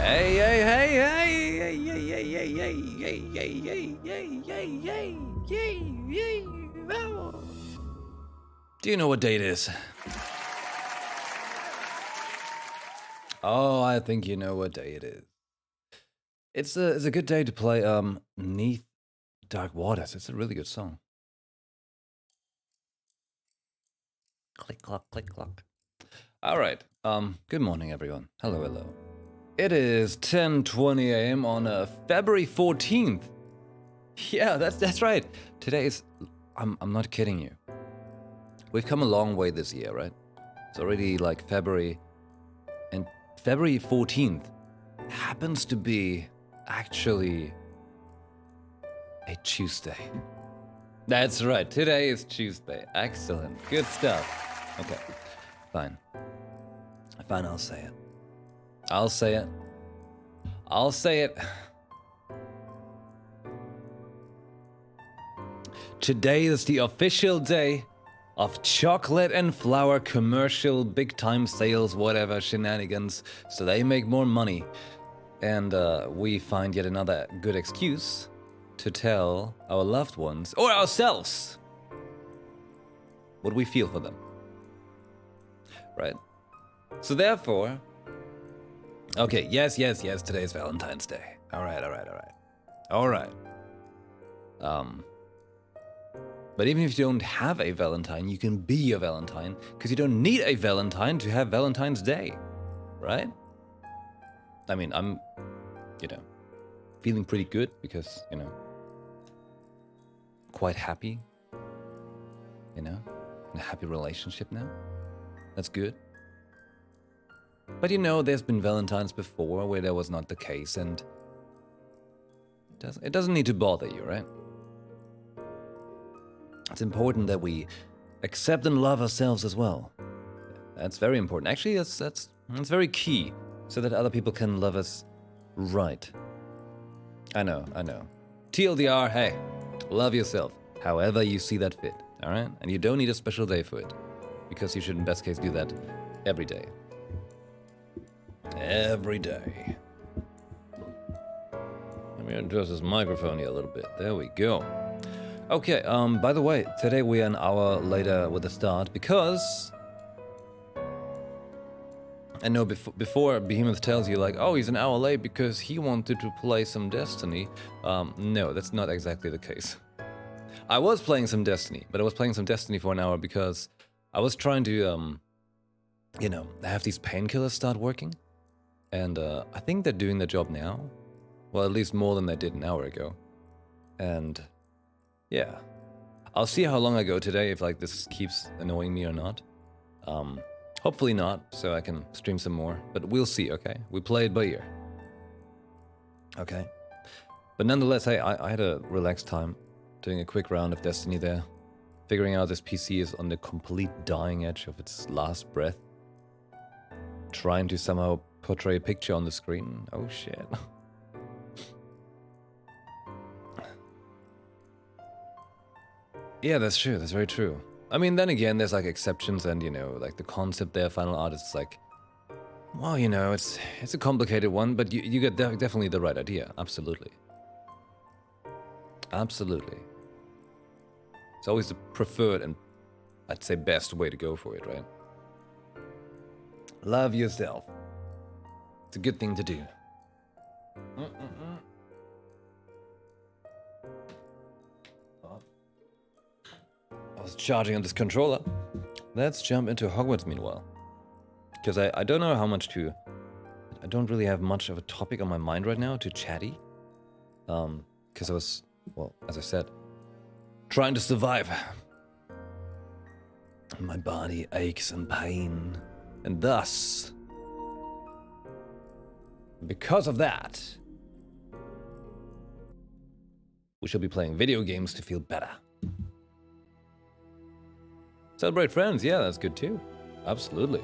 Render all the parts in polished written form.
Hey, hey, hey, hey, hey, hey, hey, hey, hey, hey, hey, hey, hey, hey, hey, vamos. Do you know what day it is? Oh, I think you know what day it is. It's a good day to play Neath Dark Waters. It's a really good song. Click clock, click clock. All right. Good morning, everyone. Hello, hello. It is 10:20 a.m. on February 14th. Yeah, that's right. Today is. I'm not kidding you. We've come a long way this year, right? It's already like February, and February 14th happens to be actually a Tuesday. That's right. Today is Tuesday. Excellent. Good stuff. Okay. Fine. Fine, I'll say it. I'll say it. I'll say it. Today is the official day of chocolate and flour commercial big time sales, whatever shenanigans, so they make more money. And we find yet another good excuse to tell our loved ones, or ourselves, what we feel for them. Right? So therefore, okay, yes, today is Valentine's Day. Alright. But even if you don't have a Valentine, you can be a Valentine, because you don't need a Valentine to have Valentine's Day, right? I mean, I'm, feeling pretty good because, quite happy, in a happy relationship now. That's good. But there's been Valentines before where that was not the case, and it doesn't need to bother you, right? It's important that we accept and love ourselves as well. That's very important. Actually, that's very key, so that other people can love us right. I know. TLDR, hey, love yourself, however you see that fit, all right? And you don't need a special day for it, because you should, in best case, do that every day. Every day. Let me adjust this microphone here a little bit. There we go. Okay, by the way, today we are an hour later with the start because I know before Behemoth tells you like, oh, he's an hour late because he wanted to play some Destiny. No, that's not exactly the case. I was playing some Destiny, but I was playing some Destiny for an hour because I was trying to, have these painkillers start working. And I think they're doing their job now. Well, at least more than they did an hour ago. And yeah, I'll see how long I go today, if like this keeps annoying me or not. Hopefully not, so I can stream some more, but we'll see, okay? We play it by ear. Okay. But nonetheless, hey, I had a relaxed time doing a quick round of Destiny there, figuring out this PC is on the complete dying edge of its last breath, trying to somehow portray a picture on the screen. Oh shit. Yeah, that's true. That's very true. I mean, then again, there's like exceptions, and like the concept there, final art is like, well, it's a complicated one, but you get definitely the right idea. Absolutely. Absolutely. It's always the preferred and I'd say best way to go for it, right? Love yourself. It's a good thing to do. I was charging on this controller. Let's jump into Hogwarts meanwhile. Because I don't know how much to... I don't really have much of a topic on my mind right now to chatty. Because I was, well, as I said, trying to survive. My body aches in pain. And thus, because of that, we shall be playing video games to feel better. Celebrate friends, yeah, that's good too. Absolutely.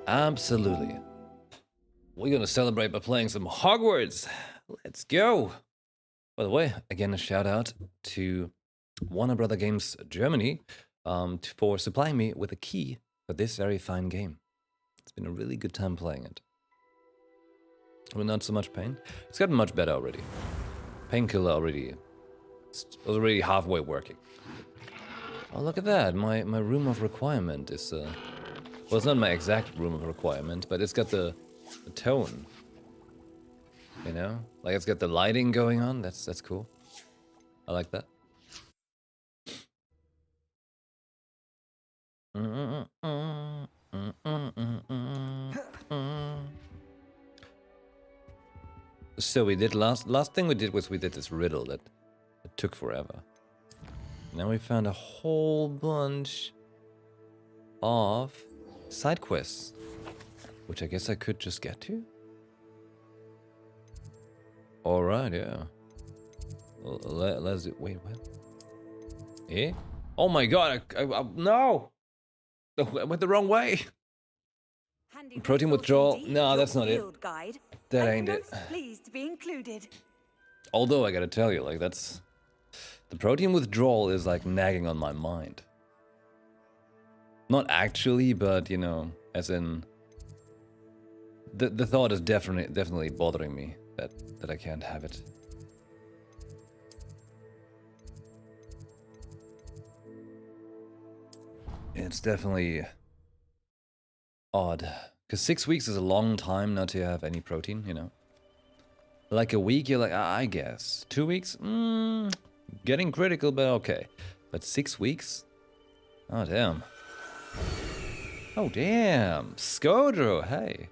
Absolutely. We're gonna celebrate by playing some Hogwarts. Let's go. By the way, again, a shout out to Warner Brother Games Germany for supplying me with a key for this very fine game. It's been a really good time playing it. With not so much pain. It's gotten much better already. Painkiller already. It's already halfway working. Oh, look at that. My room of requirement is... well, it's not my exact room of requirement, but it's got the tone. You know? Like, it's got the lighting going on. That's cool. I like that. So we did last thing we did was we did this riddle that it took forever. Now we found a whole bunch of side quests, which I guess I could just get to. All right, yeah. Let's do, wait, what? Eh? Oh my god! No! I went the wrong way. Protein withdrawal? No, that's not it. That ain't it. Pleased to be included. Although I gotta tell you, like that's the protein withdrawal is like nagging on my mind. Not actually, but you know, as in the thought is definitely bothering me that I can't have it. It's definitely odd. Because 6 weeks is a long time not to have any protein, you know. Like a week, you're like, I guess. 2 weeks? Getting critical, but okay. But 6 weeks? Oh, damn. Oh, damn. Skodro, hey.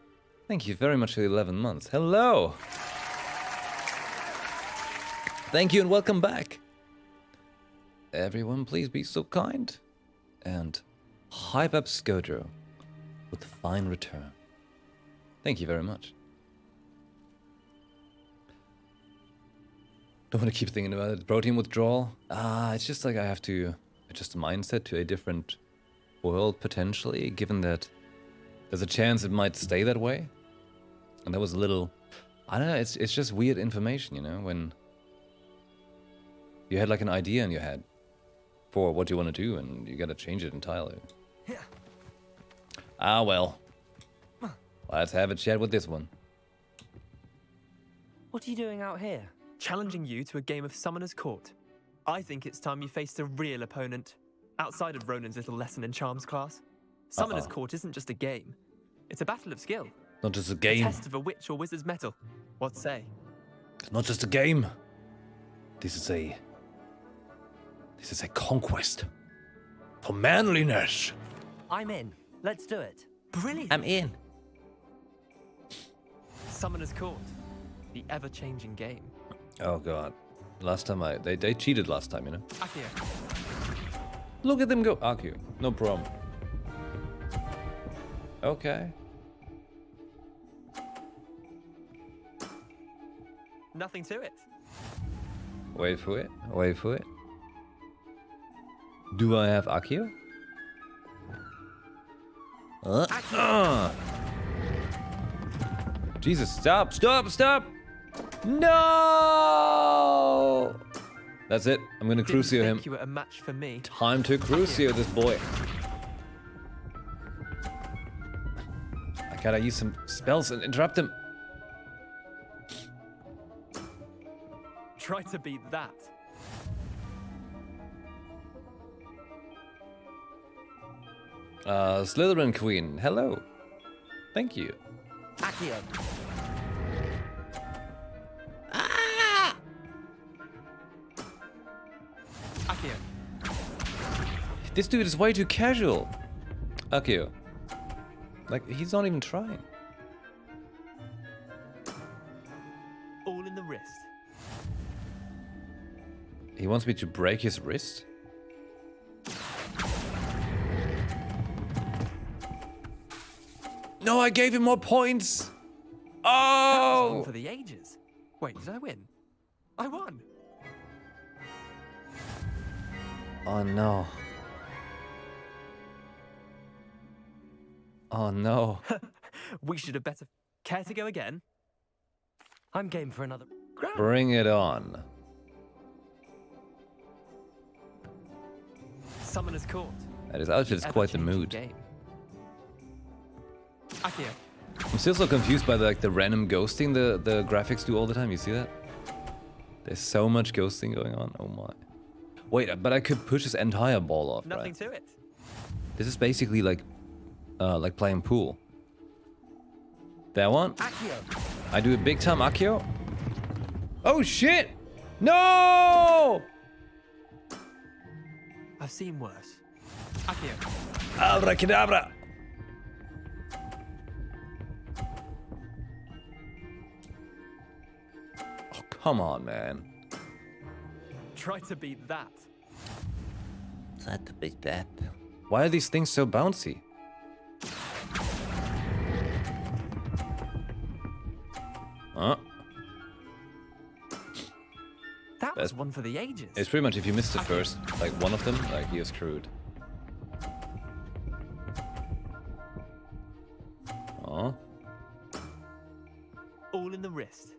Thank you very much for the 11 months. Hello. Thank you and welcome back. Everyone, please be so kind. And hype up Skodro with a fine return. Thank you very much. Don't want to keep thinking about it. Protein withdrawal? It's just like I have to adjust the mindset to a different world potentially, given that there's a chance it might stay that way. And that was a little, I don't know, it's just weird information, you know, when you had like an idea in your head for what you want to do and you gotta change it entirely. Ah, well. Let's have a chat with this one. What are you doing out here? Challenging you to a game of Summoner's Court. I think it's time you faced a real opponent, outside of Ronan's little lesson in Charms class. Summoner's Court isn't just a game. It's a battle of skill. Not just a game. A test of a witch or wizard's mettle. What say? It's not just a game. This is a conquest for manliness. I'm in. Let's do it. Brilliant. I'm in. Summoner's Court. The ever-changing game. Oh god. Last time they cheated last time, you know. Akio. Look at them go. Akio. No problem. Okay. Nothing to it. Wait for it. Wait for it. Do I have Akio? Jesus, stop, stop, stop! No! That's it. I'm gonna Crucio him. You were a match for me. Time to Crucio this boy. I gotta use some spells and interrupt him. Try to beat that. Slytherin Queen, hello. Thank you. Accio. Akio. This dude is way too casual. Akio. Like, he's not even trying. All in the wrist. He wants me to break his wrist? No, I gave him more points. That was Oh! one for the ages. Wait, did I win? I won. Oh no. Oh no. We should have better. Care to go again? I'm game for another. Grab. Bring it on. Summoner's Court. That his outfit is quite the Ever-changing mood. Game. Accio. I'm still so confused by the random ghosting the graphics do all the time. You see that? There's so much ghosting going on. Oh my. Wait, but I could push this entire ball off, Nothing right? to it. This is basically like playing pool. That one. Accio. I do a big time Accio. Oh shit! No! I've seen worse. Accio. Abracadabra! Oh, come on, man. Try to beat that. That to beat that. Why are these things so bouncy? Huh? That was one for the ages. It's pretty much if you miss the first, like one of them, like you're screwed. Oh. All in the wrist.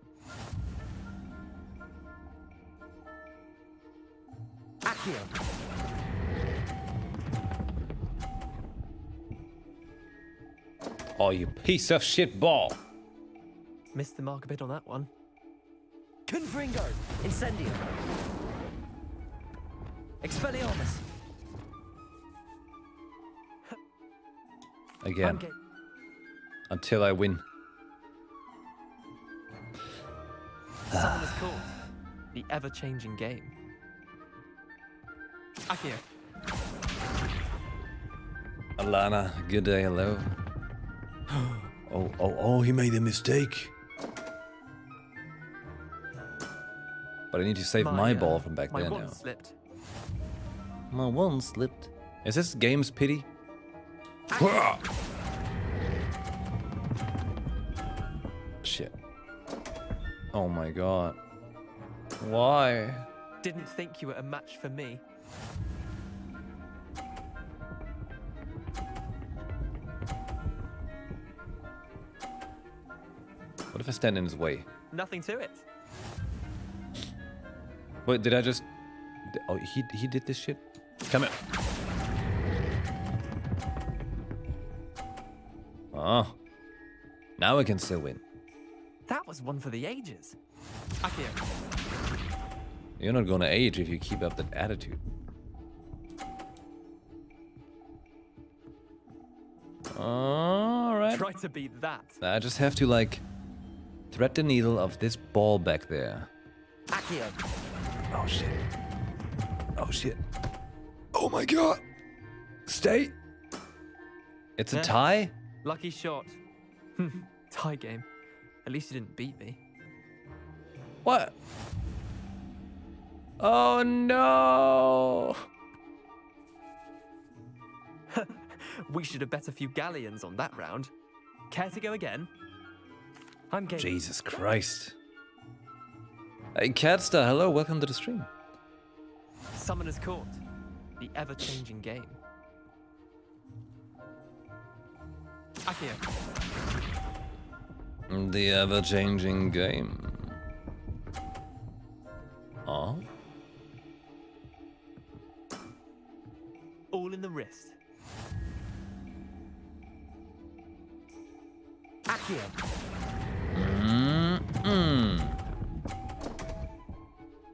Accio. Oh, you piece of shit ball. Missed the mark a bit on that one. Confringo. Incendio. Expelliarmus. Again. Until I win. Summoner's Court. The ever-changing game. Accio. Alana, good day, hello. Oh, he made a mistake. But I need to save my ball from back my there wand now. slipped. My one slipped. Is this game's pity? Shit. Oh my god. Why? Didn't think you were a match for me. What if I stand in his way? Nothing to it. Wait, did I just... Oh, he did this shit? Come here. Oh. Now I can still win. That was one for the ages. Accio. You're not gonna age if you keep up that attitude. Alright. Try to beat that. I just have to, like, thread the needle of this ball back there. Accio. Oh, shit. Oh, shit. Oh, my God. Stay. It's a Yeah. tie? Lucky shot. Tie game. At least you didn't beat me. What? Oh, no. We should have bet a few galleons on that round. Care to go again? I'm game. Jesus Christ. Hey, Catstar, hello. Welcome to the stream. Summoner's Court. The ever-changing game. Accio. The ever-changing game. Oh? All in the wrist. Accio.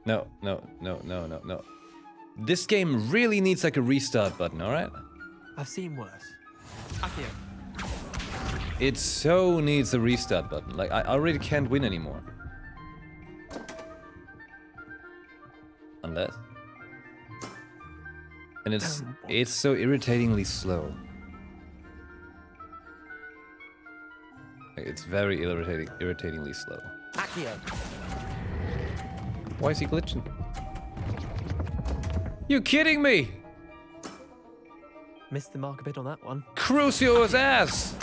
No. This game really needs like a restart button, alright? I've seen worse. Accio. It so needs a restart button. Like, I already can't win anymore. Unless... And it's so irritatingly slow. Like, it's very irritatingly slow. Accio. Why is he glitching? You kidding me? Missed the mark a bit on that one. Crucio's ass!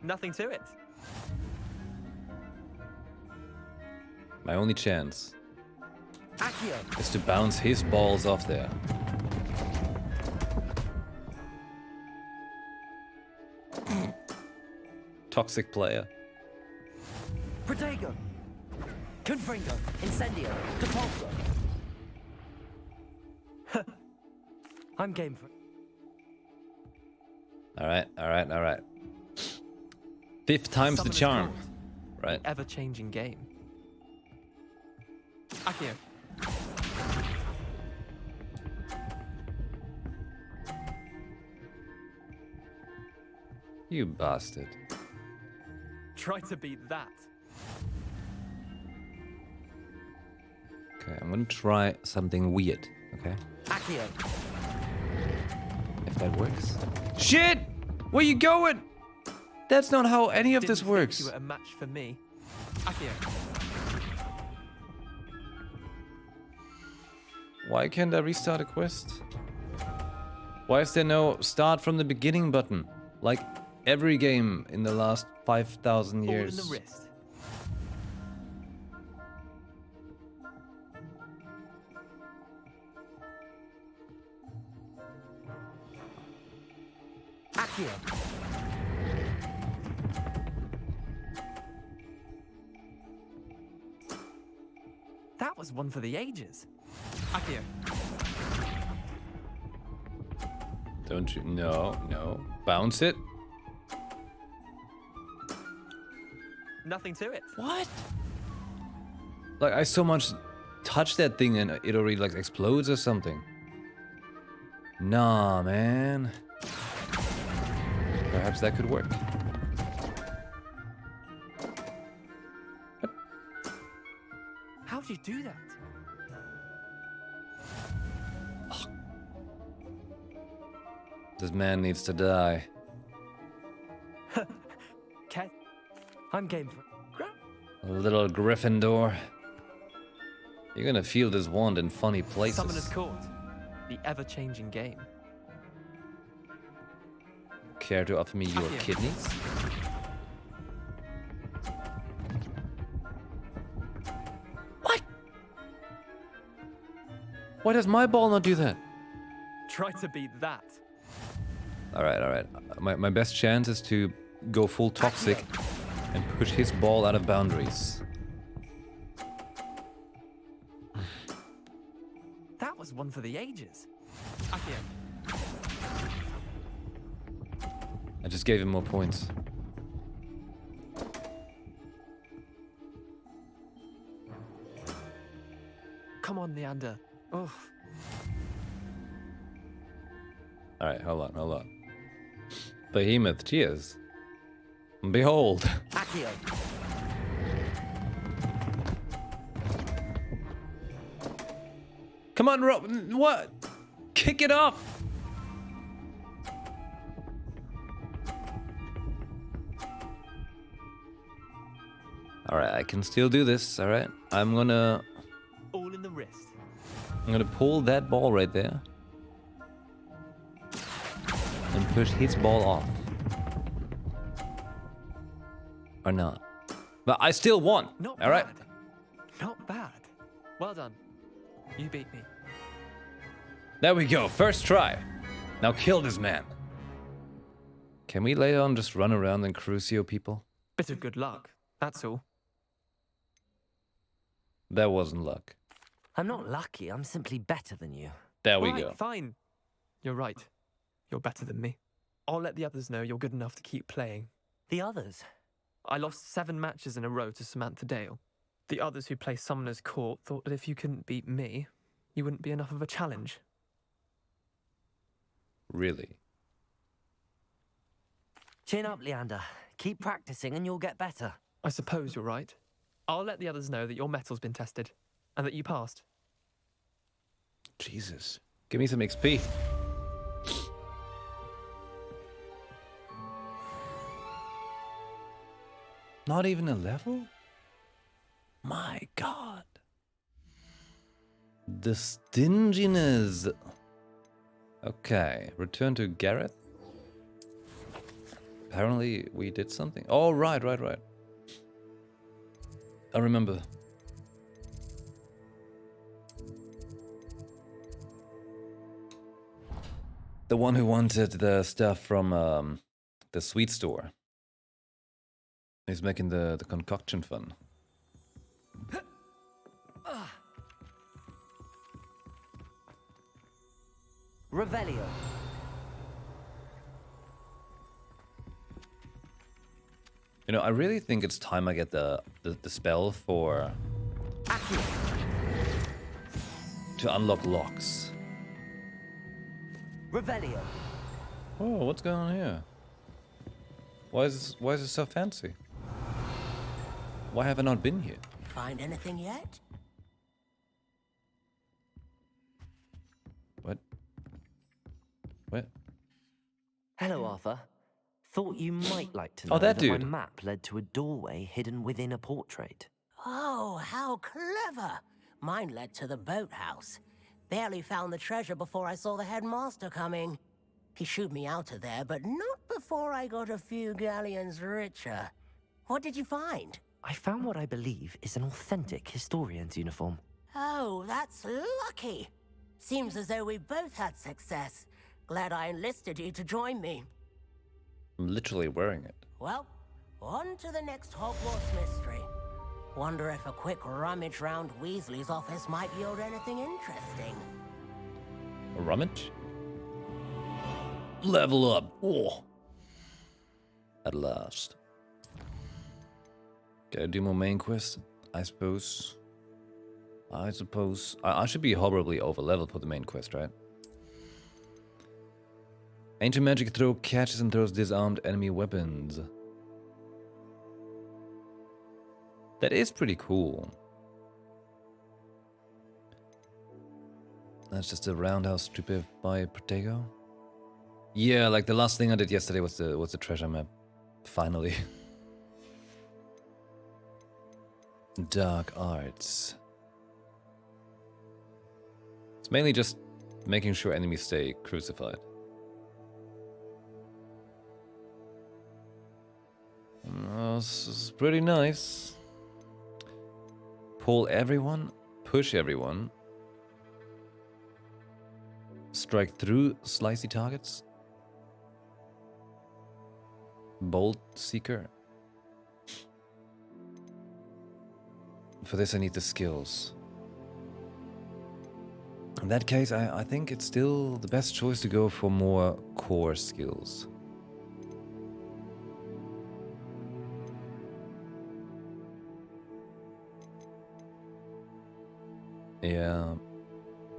Nothing to it. My only chance Accio. is to bounce his balls off there. Toxic player. Protego. Confringo. Incendio. Depulso. I'm game for it. Alright, alright, alright. 5th time's the Summoner's charm. Court, Right. ever-changing game. Accio. You bastard. Try to beat that. Okay, I'm gonna try something weird, okay? Accio. If that works. Shit! Where you going? That's not how any of Didn't this think works. you were a match for me. Accio. Why can't I restart a quest? Why is there no start from the beginning button? Like every game in the last 5,000 All in years. the wrist. Accio. That was one for the ages. Accio. Don't you? No, no. Bounce it. Nothing to it. What? Like I so much touch that thing and it already like explodes or something. Nah, man. Perhaps that could work. How'd you do that? This man needs to die. Ket. I'm game for it. Little Gryffindor. You're gonna feel this wand in funny places. Summoner's Court, the ever-changing game. Care to offer me your Accio. kidneys? What? Why does my ball not do that? Try to beat that. Alright, alright. My best chance is to go full toxic and push his ball out of boundaries. That was one for the ages. Accio. I just gave him more points. Come on, Leander. Oh, Alright, hold on, hold on. Behemoth, cheers. Behold. Accio. Come on, Rob. What? Kick it off. Alright, I can still do this, alright? I'm gonna all in the wrist. pull that ball right there. And push his ball off. Or not. But I still won. Not Alright? bad. Not bad. Well done. You beat me. There we go. First try. Now kill this man. Can we later on just run around and crucio people? Bit of good luck. That's all. That wasn't luck. I'm not lucky. I'm simply better than you. There we Right, go. fine. You're right. You're better than me. I'll let the others know you're good enough to keep playing. The others. I lost 7 matches in a row to Samantha Dale. The others who play Summoner's Court thought that if you couldn't beat me, you wouldn't be enough of a challenge. Really? Chin up, Leander. Keep practicing and you'll get better. I suppose you're right. I'll let the others know that your metal's been tested and that you passed. Jesus. Give me some XP. Not even a level? My God. The stinginess. Okay, return to Gareth. Apparently we did something. Oh, right. I remember. The one who wanted the stuff from the sweet store. He's making the concoction fun. Revelio. You know, I really think it's time I get the spell for... to unlock locks. Revelio. Oh, what's going on here? Why is it so fancy? Why have I not been here? Find anything yet? What? What? Hello, Arthur. Thought you might like to Oh, know that that my dude. map led to a doorway hidden within a portrait. Oh, how clever! Mine led to the boathouse. Barely found the treasure before I saw the headmaster coming. He shooed me out of there, but not before I got a few galleons richer. What did you find? I found what I believe is an authentic historian's uniform. Oh, that's lucky. Seems as though we both had success. Glad I enlisted you to join me. I'm literally wearing it. Well, on to the next Hogwarts mystery. Wonder if a quick rummage round Weasley's office might yield anything interesting. A rummage? Level up. Oh. At last. Gotta do more main quest, I suppose. I should be horribly over-leveled for the main quest, right? Ancient magic throw catches and throws disarmed enemy weapons. That is pretty cool. That's just a roundhouse strip by Protego. Yeah, like the last thing I did yesterday was the treasure map. Finally. Dark arts. It's mainly just making sure enemies stay crucified. This is pretty nice. Pull everyone, push everyone. Strike through slicey targets. Bolt Seeker. For this I need the skills. In that case, I think it's still the best choice to go for more core skills. Yeah.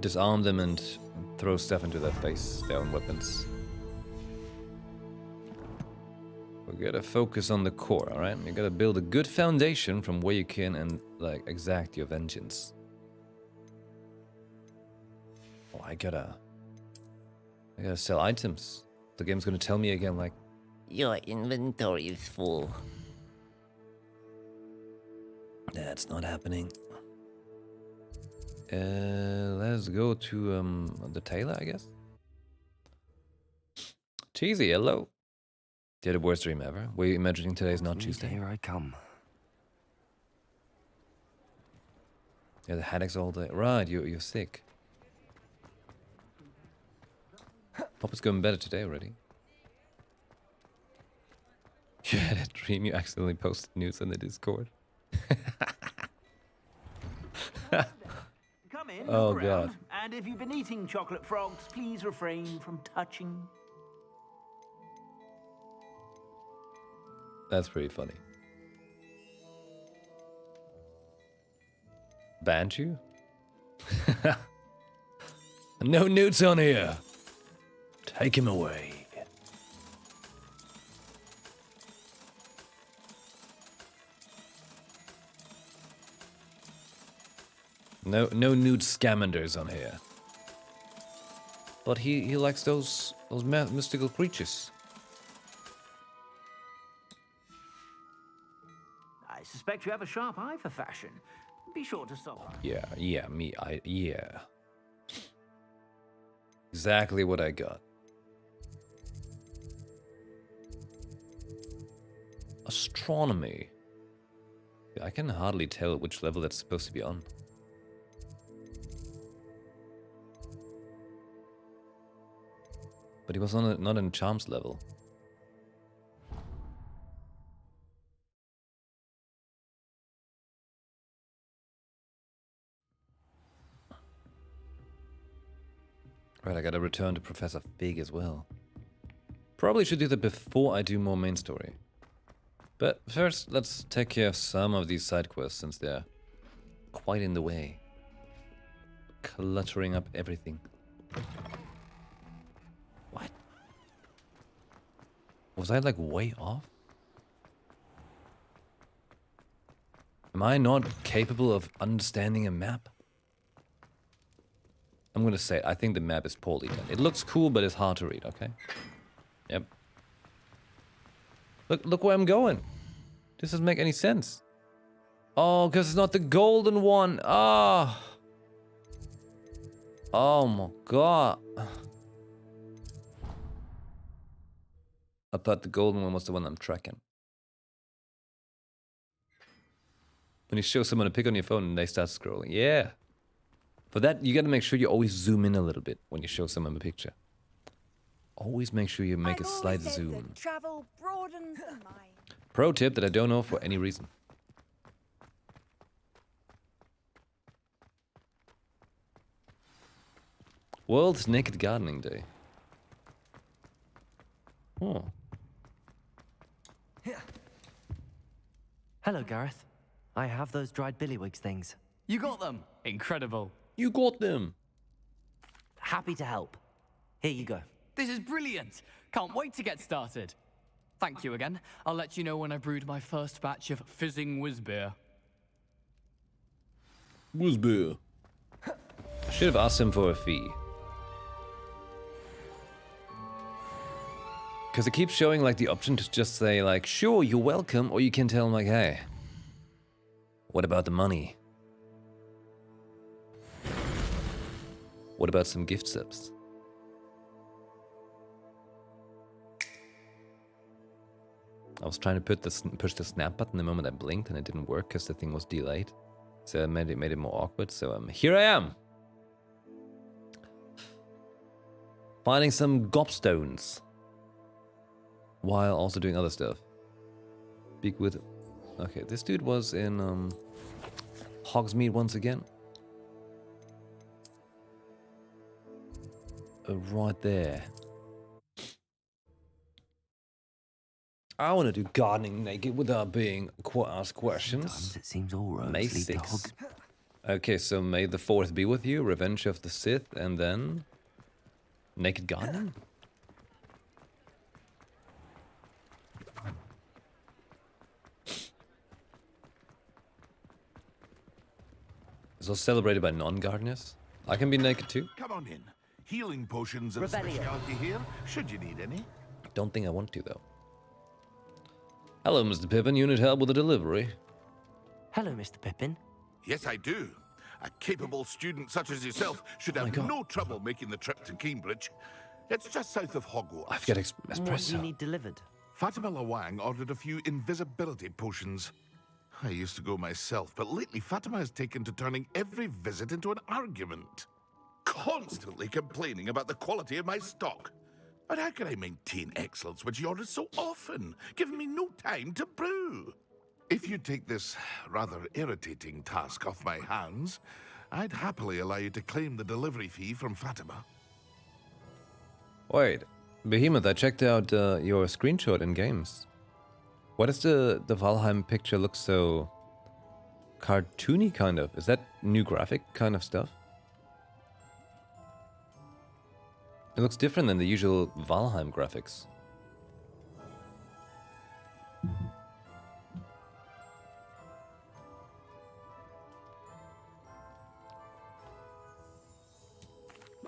Disarm them and throw stuff into their face, their own weapons. We gotta focus on the core, alright? You gotta build a good foundation from where you can and, like, exact your vengeance. Oh, I gotta sell items. The game's gonna tell me again, like, Your inventory is full. that's not happening. Let's go to the tailor, I guess. Cheesy, hello. You had the worst dream ever. Were you imagining today's not Tuesday? Here I come. Yeah, the headaches all day. Right, you're sick. Hope it's going better today already. You had a dream you accidentally posted news on the Discord. Come in, Oh, look around. God. And if you've been eating chocolate frogs, please refrain from touching. That's pretty funny. Banned you? No nudes on here. Take him away. No nude scamanders on here. But he likes those mystical creatures. I suspect you have a sharp eye for fashion. Be sure to stop. Yeah. Exactly what I got. Astronomy. I can hardly tell which level that's supposed to be on. But he was on not on charms level. Right, I gotta return to Professor Fig as well. Probably should do that before I do more main story. But first, let's take care of some of these side quests since they're quite in the way. Cluttering up everything. What? Was I like way off? Am I not capable of understanding a map? I'm gonna say, I think the map is poorly done. It looks cool, but it's hard to read, okay? Yep. Look where I'm going. This doesn't make any sense. Oh, because it's not the golden one. Ah. Oh my god. I thought the golden one was the one I'm tracking. When you show someone a pic on your phone and they start scrolling. Yeah. For that, you gotta make sure you always zoom in a little bit when you show someone a picture. Always make sure you make a slight zoom. Travel broadens the mind. Pro tip that I don't know for any reason. World's Naked Gardening Day. Oh. Hello, Gareth. I have those dried billywigs things. You got them. Incredible. You got them. Happy to help. Here you go. This is brilliant. Can't wait to get started. Thank you again. I'll let you know when I brewed my first batch of fizzing whiz-beer. Whiz-beer. I should have asked him for a fee. Because it keeps showing like the option to just say like, sure, you're welcome, or you can tell him like, hey, what about the money? What about some gift subs? I was trying to push the snap button the moment I blinked and it didn't work because the thing was delayed. So it made it more awkward. So here I am. Finding some gobstones. While also doing other stuff. Speak with... Okay, this dude was in Hogsmeade once again. Right there. I want to do gardening naked without being asked questions. Sometimes it seems all roads May lead to 6th. Hogs. Okay, so May the 4th be with you, Revenge of the Sith, and then... Naked gardening? It's also celebrated by non-gardeners. I can be naked too. Come on in. Healing potions and Rebellion. specialty here, should you need any. Don't think I want to though. Hello, Mr. Pippin. You need help with a delivery. Hello, Mr. Pippin. Yes, I do. A capable student such as yourself should have no trouble making the trip to Cambridge. It's just south of Hogwart. I've got What do you espresso. need delivered? Fatima Lawang ordered a few invisibility potions. I used to go myself, but lately Fatima has taken to turning every visit into an argument. Constantly complaining about the quality of my stock. But how can I maintain excellence when she orders so often, giving me no time to brew? If you take this rather irritating task off my hands, I'd happily allow you to claim the delivery fee from Fatima. Wait, Behemoth, I checked out your screenshot in games. Why does the Valheim picture look so cartoony kind of? Is that new graphic kind of stuff? It looks different than the usual Valheim graphics.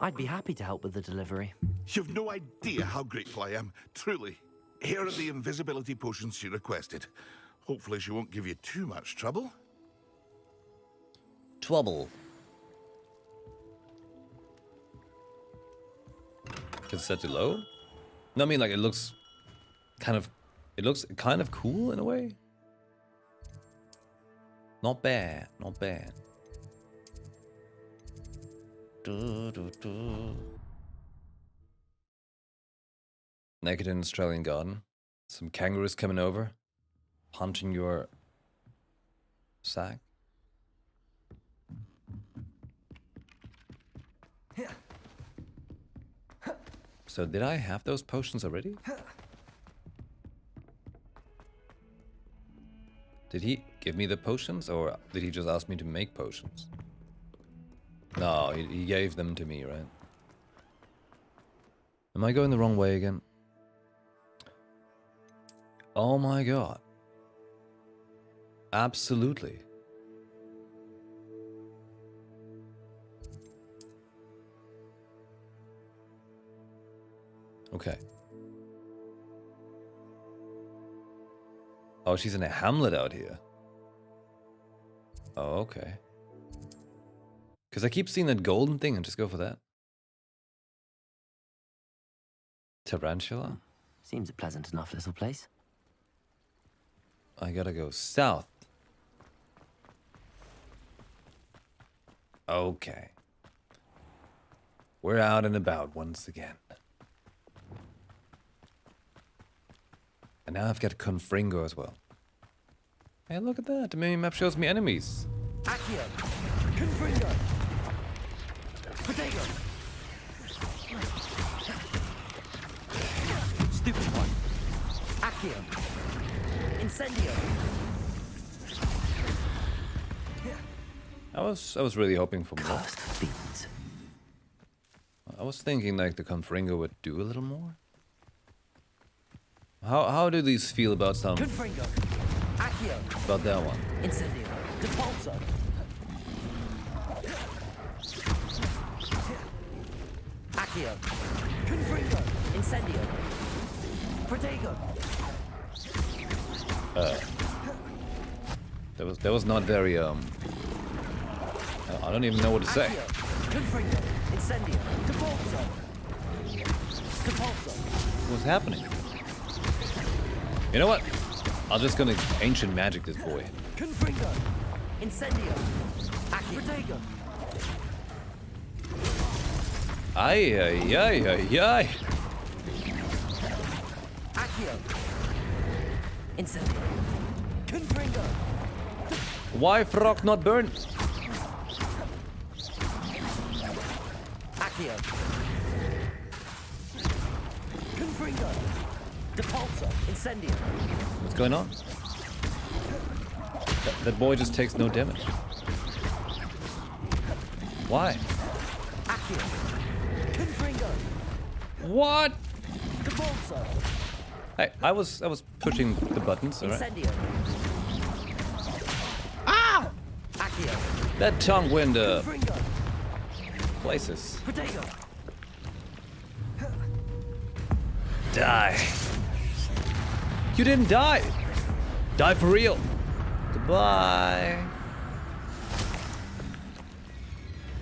I'd be happy to help with the delivery. You've no idea how grateful I am, truly. Here are the invisibility potions she requested. Hopefully she won't give you too much trouble. Trouble. Is it set too low? No, I mean like it looks kind of cool in a way. Not bad, not bad. Naked in an Australian garden. Some kangaroos coming over, punching your sack. So did I have those potions already? Did he give me the potions, or did he just ask me to make potions? No, he gave them to me, right? Am I going the wrong way again? Oh my god. Absolutely. Okay. Oh, she's in a hamlet out here. Oh, okay. Because I keep seeing that golden thing and just go for that. Tarantula? Seems a pleasant enough little place. I gotta go south. Okay. We're out and about once again. And now I've got Confringo as well. Hey, look at that. The mini-map shows me enemies. Accio! Confringo! Potato! Stupid one! Accio! Incendio! I was really hoping for more. Cursed fiends. I was thinking like the Confringo would do a little more. How do these feel about some... Confringo! Accio! About that one? Incendio! Depulso! Accio! Confringo! Incendio! Protego! That was not very I don't even know what to say. Accio! Confringo! Incendio! Depulso! Depulso! What's happening? You know what? I'm just gonna ancient magic this boy. Confringo! Incendio! Accio! Protego! Ay ay ay ay ay. Accio! Incendio! Confringo! Why frog not burn? Accio! Confringo! Depulso! Incendio! What's going on? That boy just takes no damage. Why? Accio! Confringo! What? Depulso! Hey, I was pushing the buttons, alright? Incendio! Ah! Accio! That tongue went Confringo! places. Protego! Die. You didn't die. Die for real. Goodbye.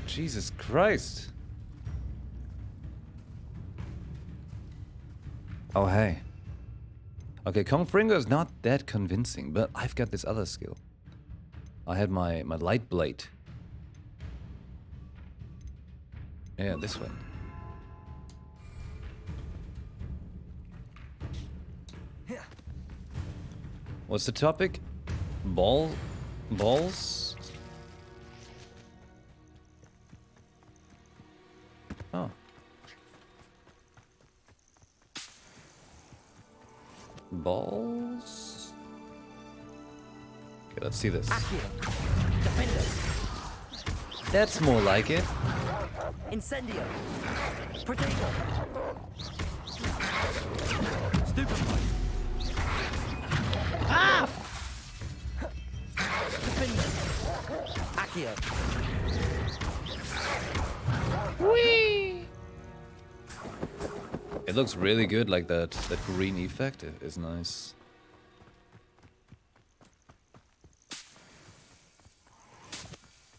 Jesus Christ. Oh, hey. Okay, Confringo is not that convincing, but I've got this other skill. I had my light blade. Yeah, this one. What's the topic? Balls? Oh. Balls? Okay, let's see this. Accio! Defender! That's more like it. Incendio! Protego! Stupefy! Ah! Defender! Accio! Whee! It looks really good, like that green effect is nice.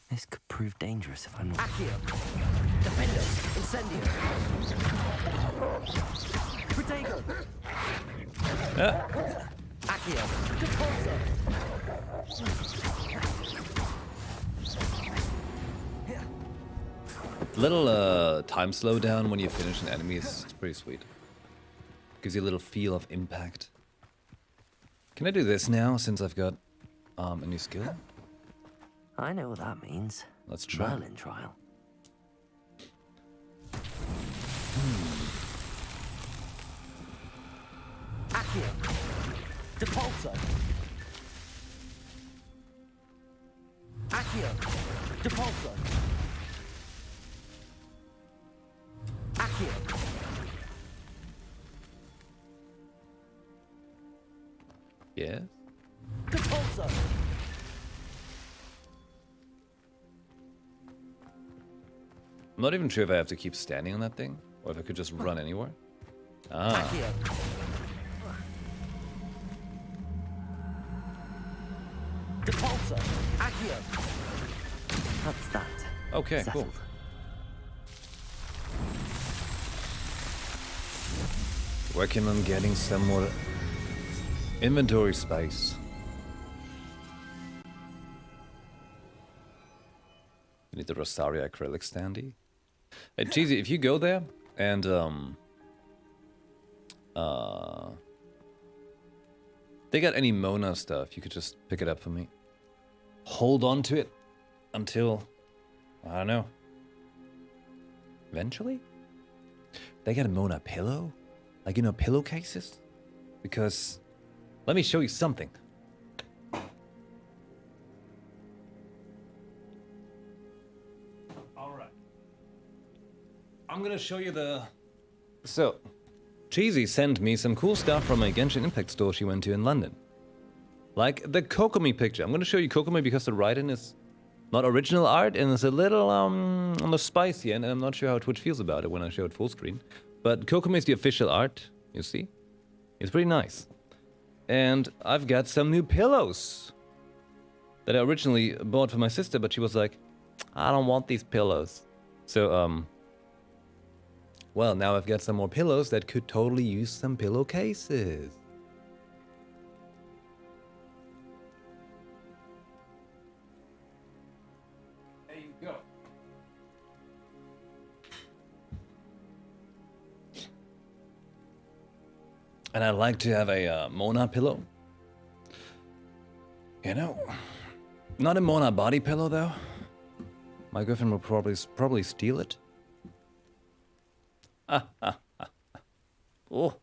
This could prove dangerous if I'm not... Accio! Defender! Incendio! Protego! Accio! Depulso! Little time slowdown when you finish an enemy is pretty sweet. Gives you a little feel of impact. Can I do this now since I've got a new skill? I know what that means. Let's try. 'Em. Merlin trial. Accio. Depulso. Accio. Depulso. Accio. Yes. Depulso. I'm not even sure if I have to keep standing on that thing, or if I could just run anywhere. Ah. Accio. Depulso. Accio. That's that. Okay, cool. Settled. Working on getting some more inventory space. I need the Rosaria acrylic standee. Hey, Cheesy, if you go there and they got any Mona stuff, you could just pick it up for me. Hold on to it until, I don't know, eventually? They got a Mona pillow? Like, you know, pillowcases? Because, let me show you something. Alright. I'm gonna show you the... So, Cheesy sent me some cool stuff from a Genshin Impact store she went to in London. Like the Kokomi picture. I'm gonna show you Kokomi because the writing is not original art and it's a little on the spicy end, and I'm not sure how Twitch feels about it when I show it full screen. But Kokomi is the official art, you see? It's pretty nice. And I've got some new pillows that I originally bought for my sister, but she was like, I don't want these pillows. So, well, now I've got some more pillows that could totally use some pillowcases. There you go. And I'd like to have a Mona pillow. You know, not a Mona body pillow though. My girlfriend will probably steal it. Oh.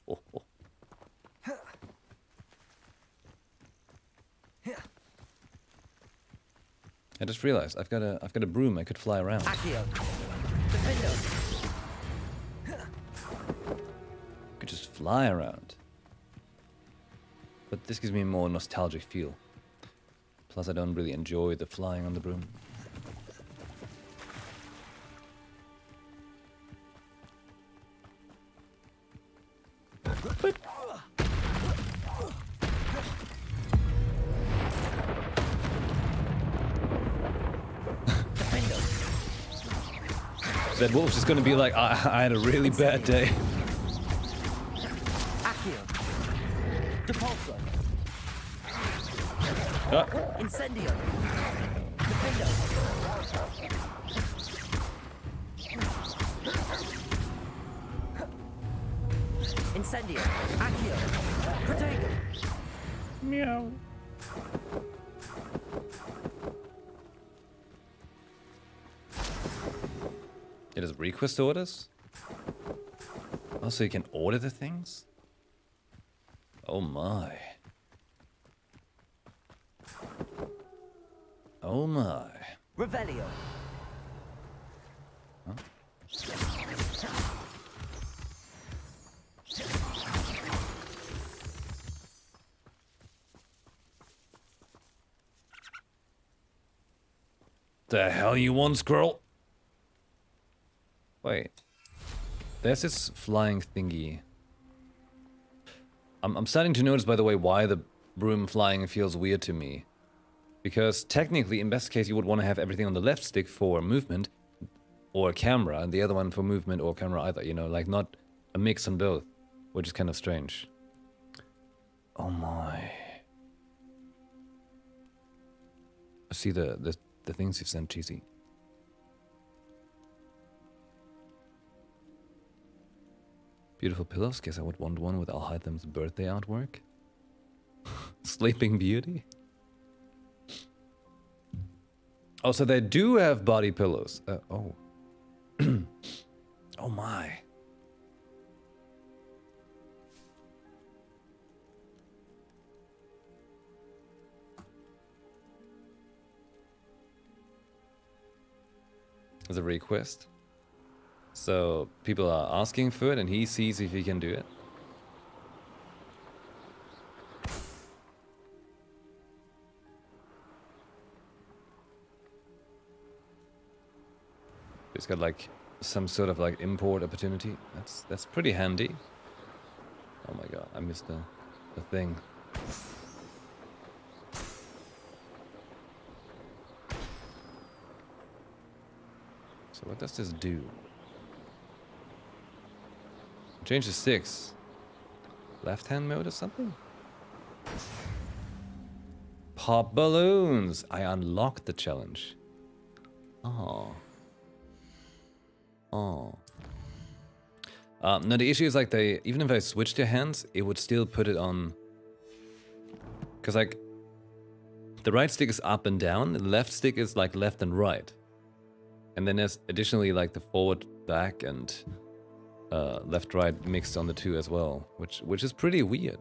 I just realized I've got a broom I could fly around. Accio. Defendo. Could just fly around. But this gives me a more nostalgic feel. Plus I don't really enjoy the flying on the broom. That wolf's just gonna be like, I had a really bad day. Accio. Depulso. Incendio. Defendo. Incendio. Accio. Protego. Meow. It has request orders? Also, you can order the things? Oh my. Oh my. Revelio. Huh? The hell you want, squirrel? Wait. There's this flying thingy. I'm starting to notice, by the way, why the broom flying feels weird to me. Because technically, in best case, you would want to have everything on the left stick for movement or camera, and the other one for movement or camera either, you know, like not a mix on both, which is kind of strange. Oh my. I see the things you've sent, Cheesy. Beautiful pillows. Guess I would want one with Alhaitham's birthday artwork. Sleeping Beauty. Oh, so they do have body pillows. Oh. Oh my. as a request. So people are asking for it and he sees if he can do it. It's got like some sort of like import opportunity. That's pretty handy. Oh my god, I missed the thing. So what does this do? Change to 6. Left hand mode or something? Pop balloons! I unlocked the challenge. Oh. Oh. No, the issue is like even if I switch their hands, it would still put it on. Because like, the right stick is up and down, the left stick is like left and right. And then there's additionally like the forward, back, and left, right mixed on the two as well, which is pretty weird.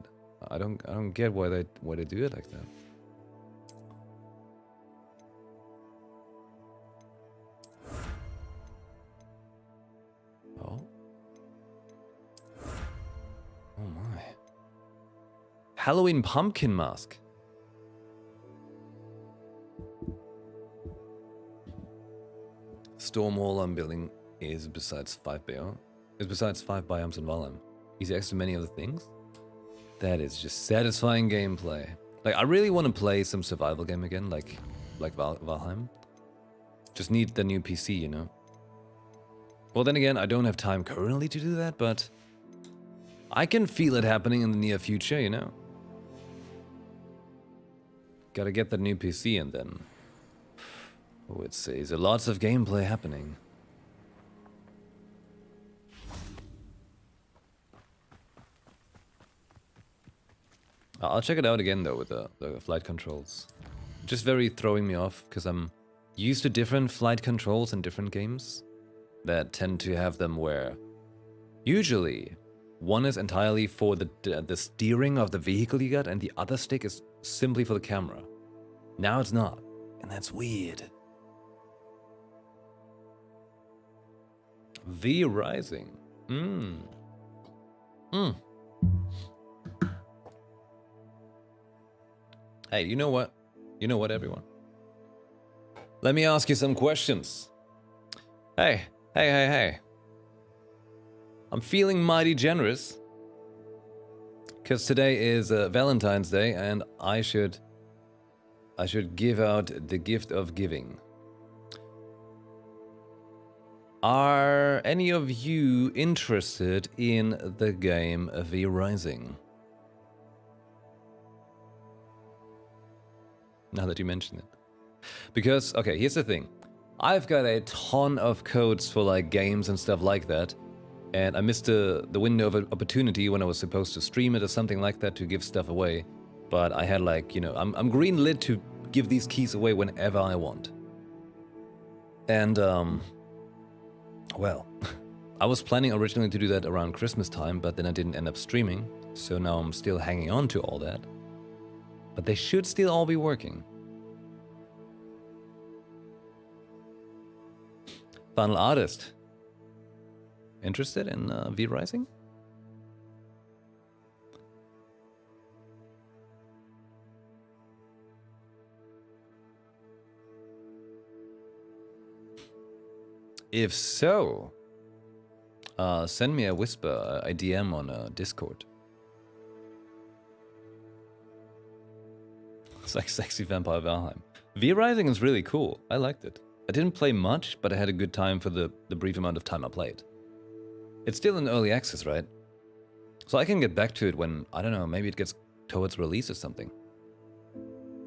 I don't get why they do it like that. Oh. Oh my. Halloween pumpkin mask. Storm wall I'm building is besides 5 biomes in Valheim. Easy access to many other things. That is just satisfying gameplay. Like I really want to play some survival game again, like Valheim. Just need the new PC, you know. Well, then again, I don't have time currently to do that, but I can feel it happening in the near future, you know. Gotta get the new PC and then... Oh, it says lots of gameplay happening. I'll check it out again though with the flight controls. Just very throwing me off because I'm used to different flight controls in different games that tend to have them where usually one is entirely for the steering of the vehicle you got and the other stick is simply for the camera. Now it's not, and that's weird. V Rising. Hey, you know what? You know what, everyone? Let me ask you some questions. Hey. I'm feeling mighty generous. Because today is Valentine's Day and I should give out the gift of giving. Are any of you interested in the game V Rising? Now that you mention it. Because, okay, here's the thing. I've got a ton of codes for like games and stuff like that. And I missed the window of opportunity when I was supposed to stream it or something like that to give stuff away. But I had like, you know, I'm green-lit to give these keys away whenever I want. And, well, I was planning originally to do that around Christmas time, but then I didn't end up streaming. So now I'm still hanging on to all that. But they should still all be working. Final Artist. Interested in V Rising? If so, send me a whisper, a DM on Discord. It's like Sexy Vampire Valheim. V Rising is really cool. I liked it. I didn't play much, but I had a good time for the brief amount of time I played. It's still in early access, right? So I can get back to it when, I don't know, maybe it gets towards release or something.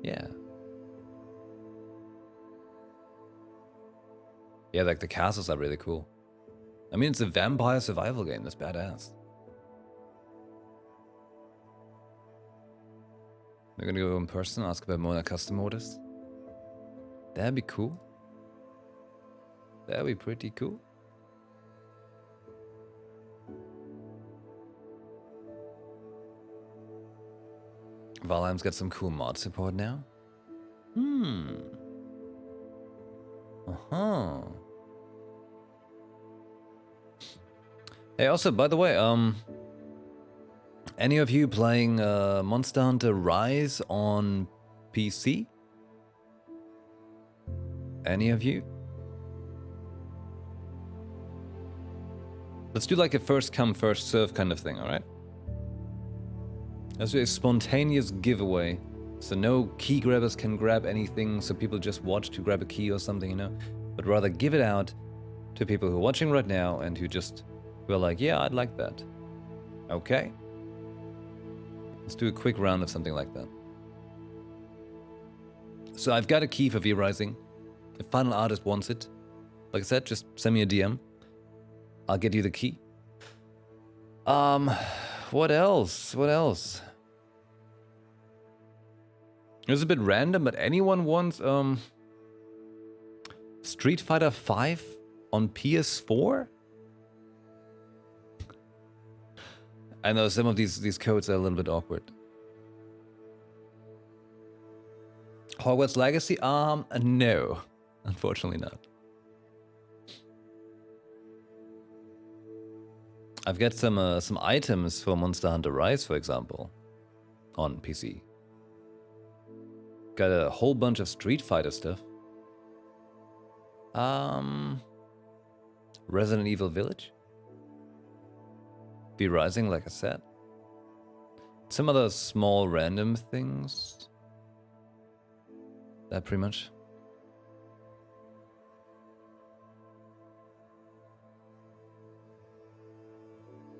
Yeah. Yeah, like the castles are really cool. I mean, it's a vampire survival game. That's badass. We're gonna go in person, ask about more custom orders. That'd be cool. That'd be pretty cool. Valheim's got some cool mod support now. Hey, also, by the way, any of you playing Monster Hunter Rise on PC? Any of you? Let's do like a first come, first serve kind of thing, alright? Let's do a spontaneous giveaway. So no key grabbers can grab anything, so people just watch to grab a key or something, you know? But rather give it out to people who are watching right now and who are like, yeah, I'd like that. Okay. Let's do a quick round of something like that. So I've got a key for V-Rising. If Final Artist wants it, like I said, just send me a DM. I'll get you the key. What else? What else? It was a bit random, but anyone wants Street Fighter 5 on PS4? I know some of these codes are a little bit awkward. Hogwarts Legacy? No. Unfortunately not. I've got some items for Monster Hunter Rise, for example, on PC. Got a whole bunch of Street Fighter stuff. Resident Evil Village. V-Rising, like I said. Some other small random things. That pretty much.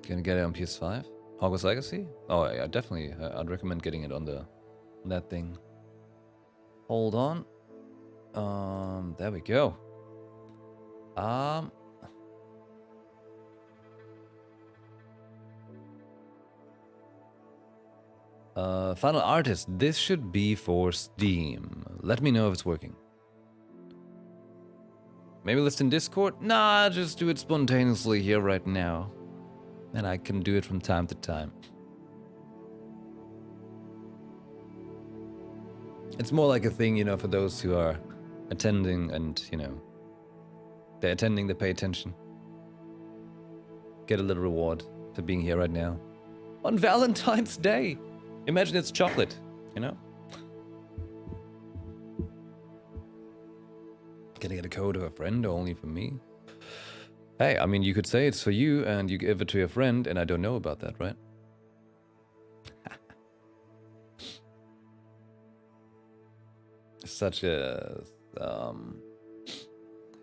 Gonna get it on PS5? Hogwarts Legacy? Oh yeah, definitely. I'd recommend getting it on that thing. Hold on. There we go. Final Artist. This should be for Steam. Let me know if it's working. Maybe list in Discord? Nah, just do it spontaneously here right now. And I can do it from time to time. It's more like a thing, you know, for those who are attending and, you know, they're attending, they pay attention. Get a little reward for being here right now. On Valentine's Day! Imagine it's chocolate, you know? Gonna get a code to a friend or only for me? Hey, I mean, you could say it's for you and you give it to your friend and I don't know about that, right? Such a...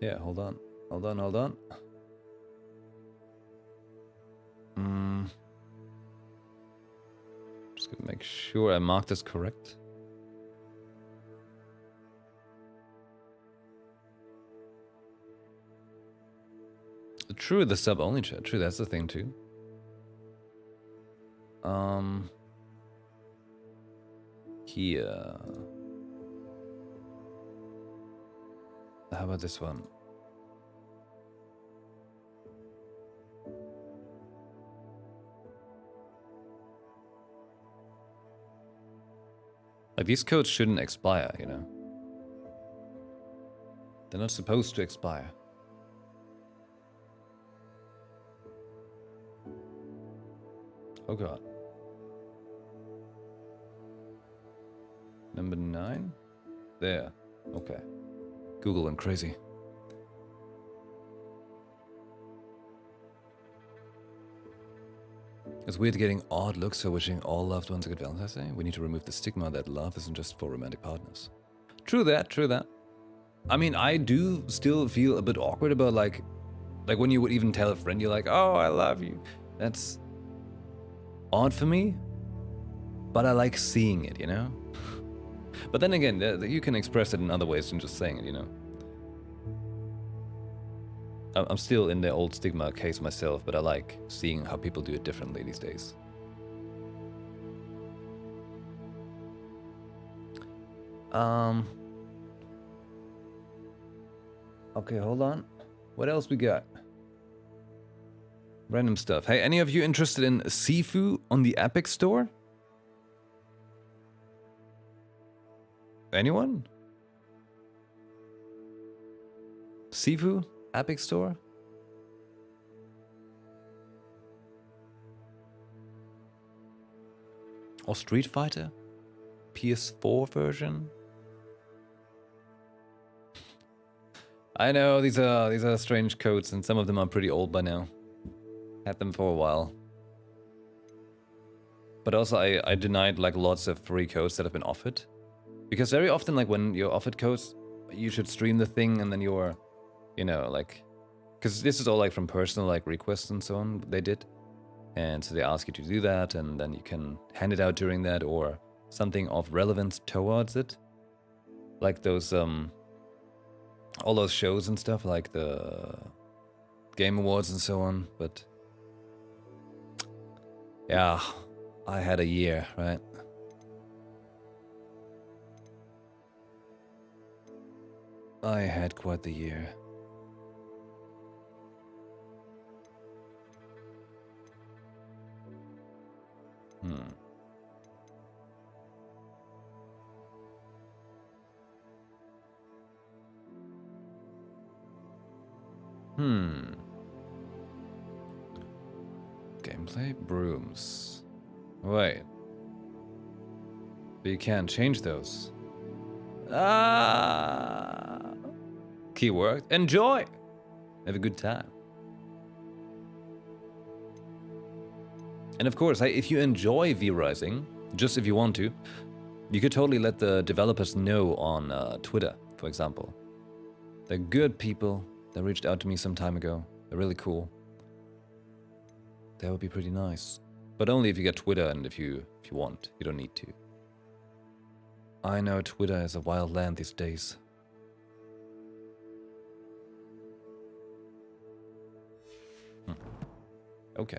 Yeah, hold on. Just gonna make sure I marked this correct. True, the sub only chat. True, that's the thing too. Here. How about this one? Like, these codes shouldn't expire, you know? They're not supposed to expire. Oh god. Number 9? There. Okay. Google went crazy. It's weird getting odd looks for wishing all loved ones a good Valentine's Day. We need to remove the stigma that love isn't just for romantic partners. True that, true that. I mean, I do still feel a bit awkward about like when you would even tell a friend, you're like, oh, I love you. That's odd for me, but I like seeing it, you know? But then again, you can express it in other ways than just saying it, you know? I'm still in the old stigma case myself, but I like seeing how people do it differently these days. Okay, hold on. What else we got? Random stuff. Hey, any of you interested in Sifu on the Epic Store? Anyone? Sifu? Epic Store? Or Street Fighter? PS4 version? I know these are strange codes, and some of them are pretty old by now. Had them for a while. But also I denied like lots of free codes that have been offered. Because very often, like when you're offered codes, you should stream the thing and then you're, you know, like, because this is all like from personal like requests and so on they did. And so they ask you to do that, and then you can hand it out during that or something of relevance towards it. Like those all those shows and stuff, like the Game Awards and so on. But yeah, I had a year, right? I had quite the year. Gameplay brooms. Wait. But you can't change those. Keyword. Enjoy! Have a good time. And of course, if you enjoy V-Rising, just if you want to, you could totally let the developers know on Twitter, for example. They're good people. They reached out to me some time ago. They're really cool. That would be pretty nice. But only if you get Twitter and if you want. You don't need to. I know Twitter is a wild land these days. Okay.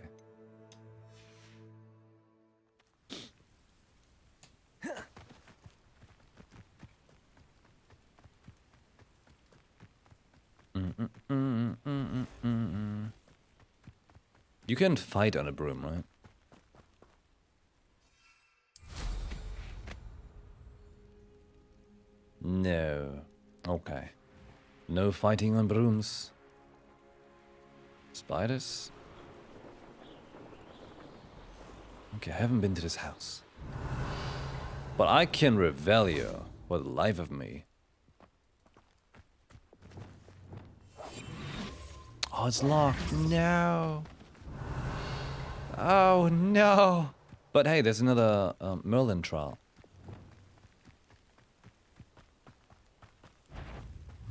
You can fight on a broom, right? No. Okay. No fighting on brooms. Spiders? Okay, I haven't been to this house. But I can Revelio for the life of me. Oh, it's locked. No. Oh, no. But hey, there's another Merlin trial.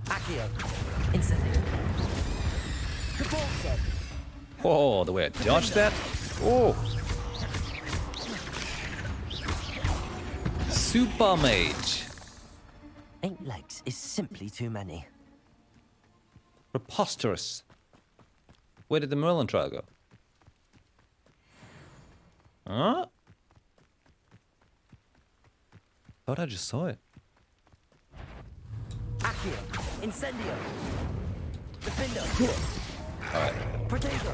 Accio. Instantly. Oh, the way I dodged that. Oh. Super Mage. 8 legs is simply too many. Preposterous. Where did the Merlin trial go? Huh? Thought I just saw it. Accio. Incendio. Defender. Alright. Potato.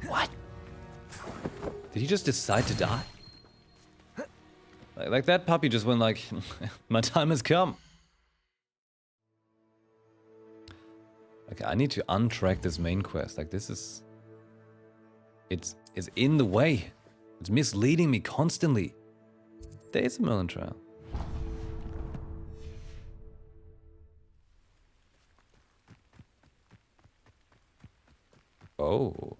What? Did he just decide to die? Like that puppy just went like, my time has come. Okay, I need to untrack this main quest. Like this is... It's in the way. It's misleading me constantly. There is a Merlin trial. Oh.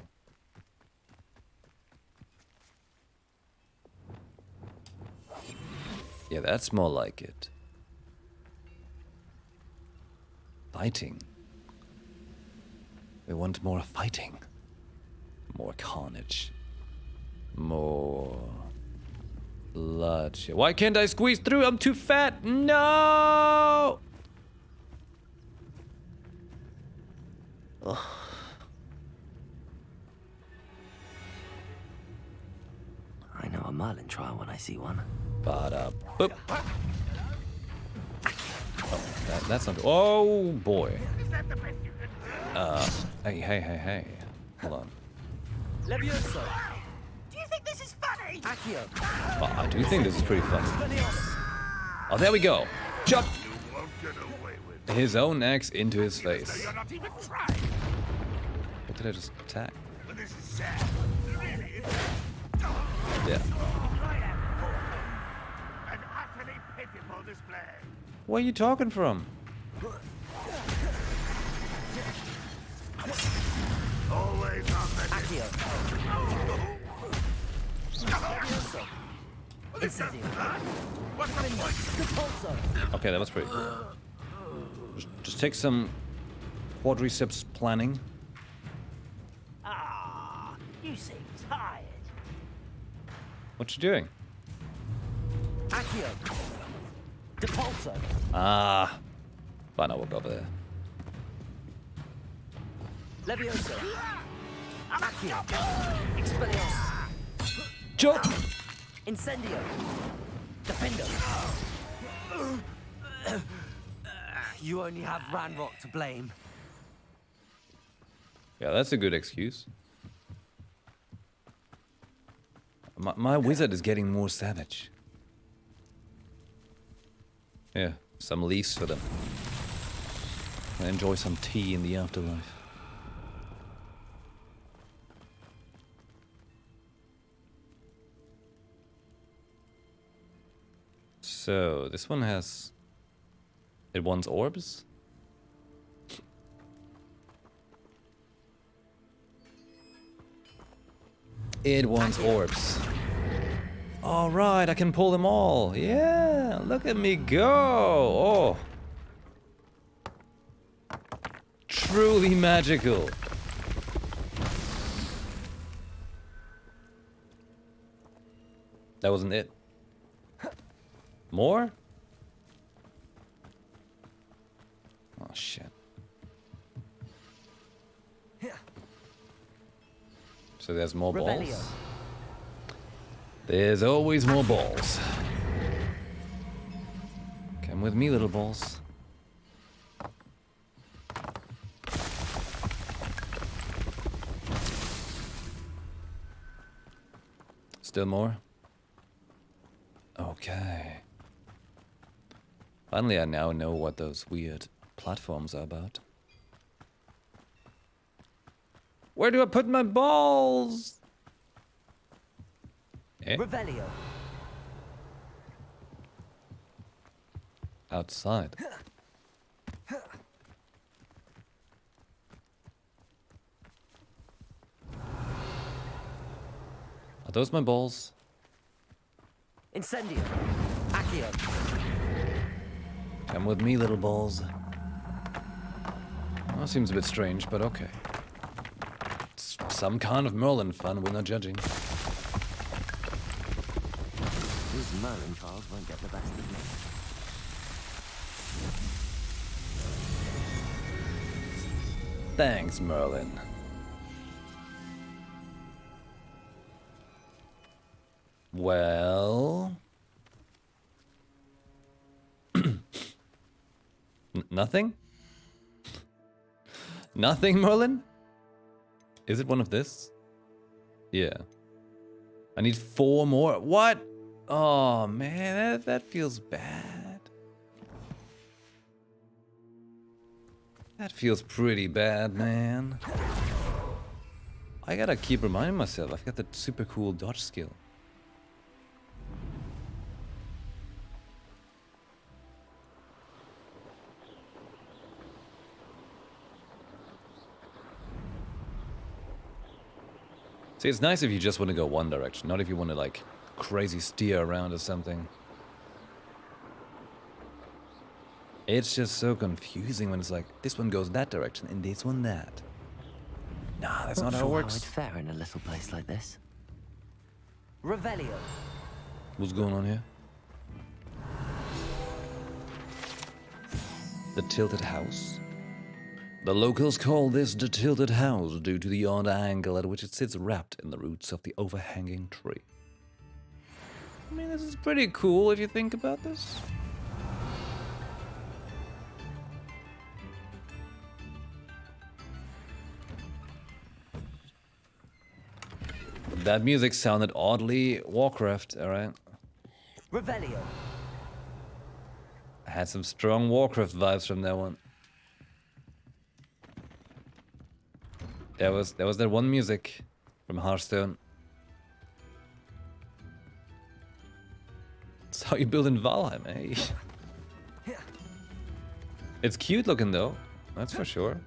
Yeah, that's more like it. Fighting. We want more fighting. More carnage. More bloodshed. Why can't I squeeze through? I'm too fat. No! Ugh. I know a Merlin trial when I see one. Bada boop. Oh, that's not. Oh boy. Hey. Hold on. Levioso. Do you think this is funny? Accio. Well, I do think this is pretty funny. Oh, there we go. Jump. You won't get away with His own axe into his face. You're not even trying. What did I just attack? this is sad. Really, Yeah. an utterly pitiful display. Where are you talking from? Always on the Accio. Incendio. What's the point? Repulso. Okay, that was pretty cool. Just take some quadriceps planning. Ah, you seem tired. What you doing? Accio. Repulso. Ah. Fine, I'll walk over there. Levioso. Accio. Expelliarmus. Jump! Incendio. Defendo. You only have Ranrock to blame. Yeah, that's a good excuse. My wizard is getting more savage. Yeah, some leaves for them. And enjoy some tea in the afterlife. So, this one has... It wants orbs? It wants orbs. Alright, I can pull them all. Yeah, look at me go. Oh. Truly magical. That wasn't it. More? Oh shit. So there's more Revelio. balls. There's always more balls. Come with me, little balls. Still more? Okay. Finally, I now know what those weird platforms are about. Where do I put my balls? Eh? Revelio. Outside. Are those my balls? Incendio. Accio. Come with me, little balls. Well, seems a bit strange, but okay. It's some kind of Merlin fun, we're not judging. These Merlin trials won't get the best of me. Thanks, Merlin. Well... Nothing? Nothing, Merlin? Is it one of this? Yeah. I need 4 more. What? Oh, man, that feels bad. That feels pretty bad, man. I gotta keep reminding myself, I've got that super cool dodge skill. See, it's nice if you just want to go one direction, not if you want to, like, crazy steer around or something. It's just so confusing when it's like, this one goes that direction and this one that. Nah, that's not how it works. How I'd fare in a little place like this. Revelio. What's going on here? The Tilted House. The locals call this the Tilted House due to the odd angle at which it sits wrapped in the roots of the overhanging tree. I mean, this is pretty cool if you think about this. That music sounded oddly Warcraft, alright? Revelio. I had some strong Warcraft vibes from that one. There was that one music from Hearthstone. That's how you build in Valheim, eh? It's cute looking though, that's for sure.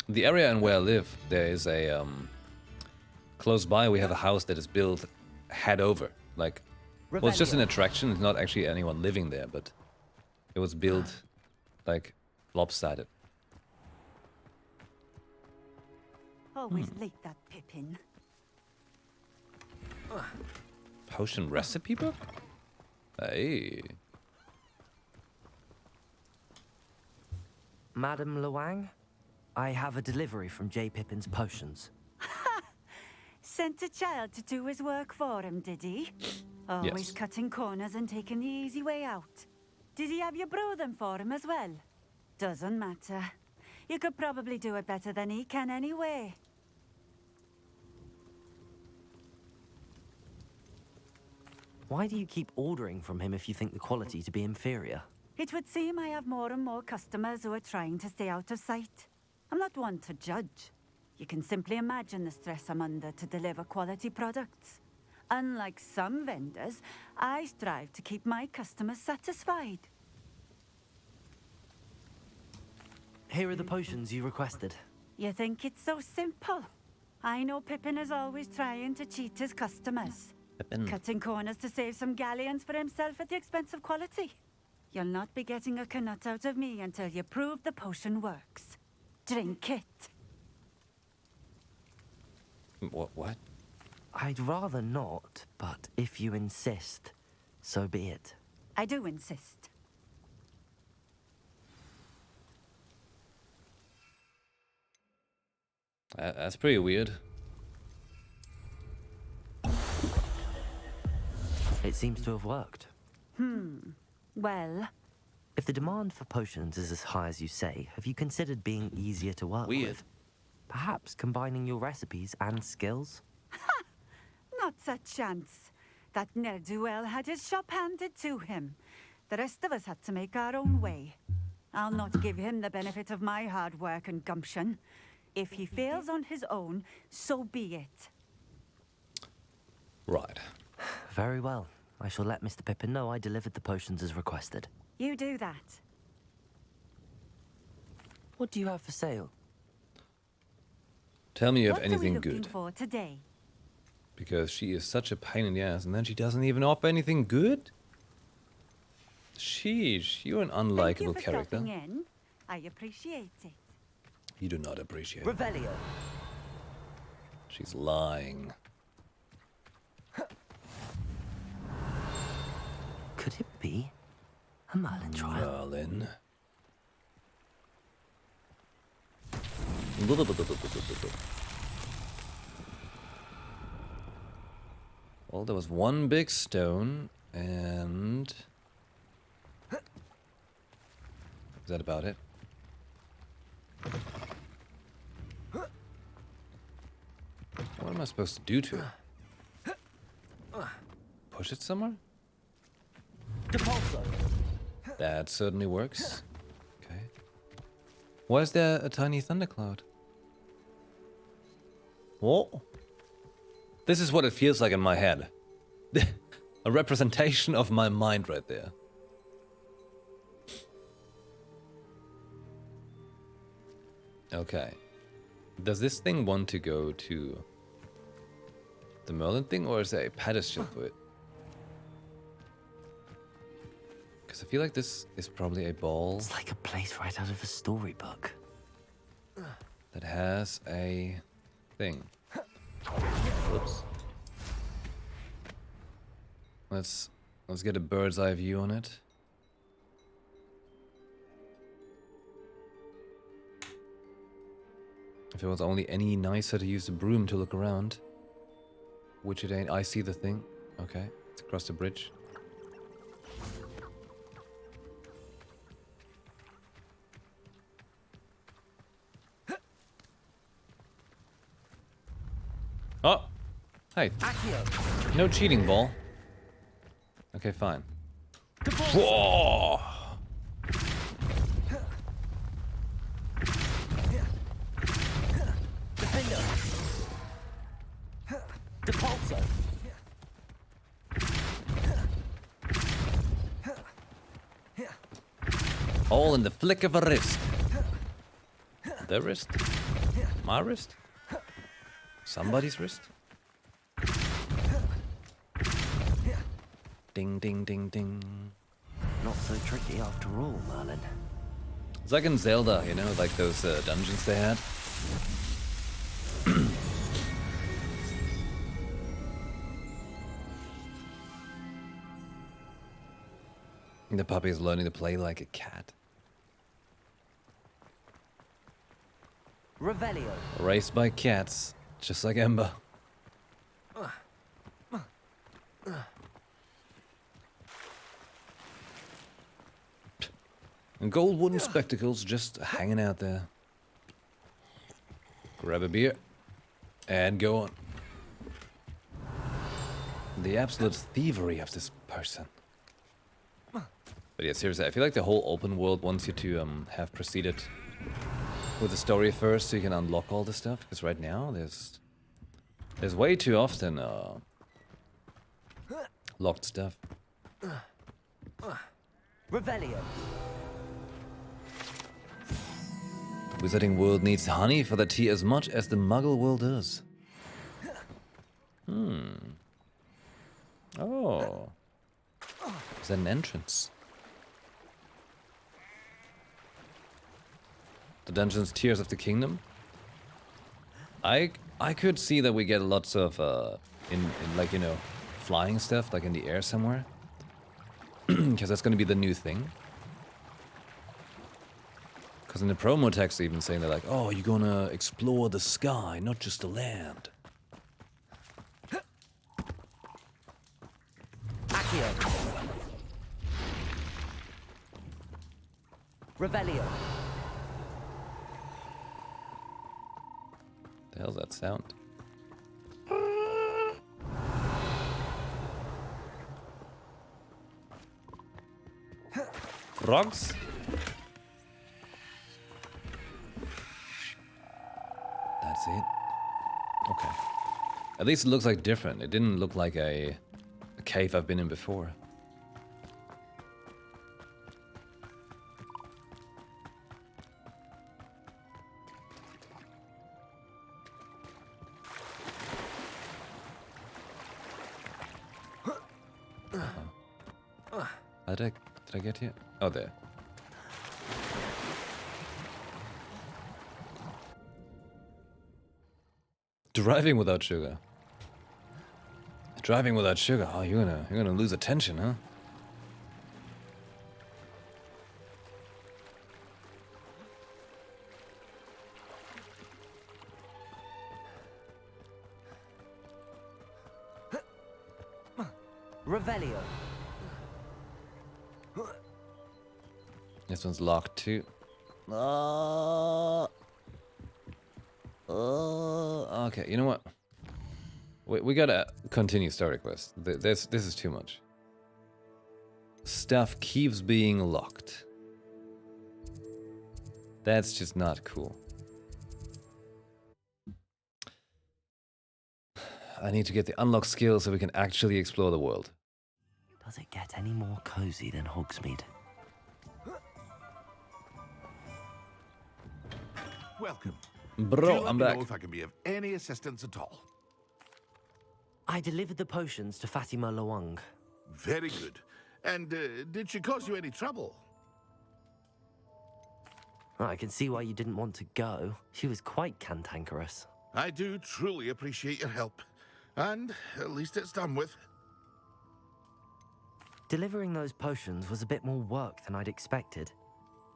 The area in where I live, there is a close by we have a house that is built head over. Like, well, it's just an attraction, it's not actually anyone living there, but it was built like lopsided. Always like that Pippin. Potion recipe book? Hey. Madam Luang, I have a delivery from J. Pippin's potions. Sent a child to do his work for him, did he? Always Yes. cutting corners and taking the easy way out. Did he have you brew them for him as well? Doesn't matter. You could probably do it better than he can anyway. Why do you keep ordering from him if you think the quality to be inferior? It would seem I have more and more customers who are trying to stay out of sight. I'm not one to judge. You can simply imagine the stress I'm under to deliver quality products. Unlike some vendors, I strive to keep my customers satisfied. Here are the potions you requested. You think it's so simple? I know Pippin is always trying to cheat his customers. Cutting corners to save some galleons for himself at the expense of quality. You'll not be getting a canut out of me until you prove the potion works. Drink it. What? I'd rather not, but if you insist, so be it. I do insist. That's pretty weird. It seems to have worked. Well, If the demand for potions is as high as you say, have you considered being easier to work Weird. with? Perhaps combining your recipes and skills? not a chance. That ne'er-do-well had his shop handed to him. The rest of us had to make our own way. I'll not give him the benefit of my hard work and gumption. If he fails on his own, so be it. Right. Very well. I shall let Mr. Pippin know I delivered the potions as requested. You do that. What do you have for sale? Tell me you have What are we anything looking good. for today? Because she is such a pain in the ass, and then she doesn't even offer anything good? Sheesh, you're an Thank you unlikable for character. stopping in. I appreciate it. You do not appreciate it. Revelio. She's lying. Could it be a Merlin trial? Merlin. Well, there was one big stone, and... Is that about it? What am I supposed to do to it? Push it somewhere? That certainly works. Okay. Why is there a tiny thundercloud? Whoa. This is what it feels like in my head. A representation of my mind right there. Okay. Does this thing want to go to the Merlin thing, or is there a pedestal for it? Because I feel like this is probably a ball It's like a place right out of a storybook. that has a thing. Whoops. Let's get a bird's eye view on it. If it was only any nicer to use the broom to look around. Which it ain't. I see the thing. Okay, it's across the bridge. Oh! Hey. No cheating, ball. Okay, fine. Whoa! All in the flick of a wrist. The wrist? My wrist? Somebody's wrist? Ding, ding, ding, ding. Not so tricky after all, Merlin. It's like in Zelda, you know, like those dungeons they had. The puppy is learning to play like a cat. Revelio. Raised by cats, just like Ember. And gold wooden spectacles just hanging out there. Grab a beer and go on. The absolute thievery of this person. But yeah, seriously, I feel like the whole open world wants you to have proceeded with the story first so you can unlock all the stuff. Because right now, there's way too often locked stuff. Revelio. The Wizarding world needs honey for the tea as much as the Muggle world does. Oh. Is that an entrance? The dungeon's Tears of the Kingdom? I could see that we get lots of, in like, you know, flying stuff, like in the air somewhere. Because that's gonna be the new thing. Because in the promo text they're even saying they're like, oh, you're gonna explore the sky, not just the land. Accio. Revelio. The hell's that sound? Frogs? That's it. Okay. At least it looks like different. It didn't look like a cave I've been in before. Did I get here? Oh, there. Driving without sugar. Driving without sugar. Oh, you're gonna lose attention, huh? Revelio. This one's locked too. Okay, you know what? We gotta continue story quest. This is too much. Stuff keeps being locked. That's just not cool. I need to get the unlock skill so we can actually explore the world. Does it get any more cozy than Hogsmeade? Welcome. Bro, I'm back. Know if I can be of any assistance at all. I delivered the potions to Fatima Lawang. Very good. And did she cause you any trouble? I can see why you didn't want to go. She was quite cantankerous. I do truly appreciate your help. And at least it's done with. Delivering those potions was a bit more work than I'd expected.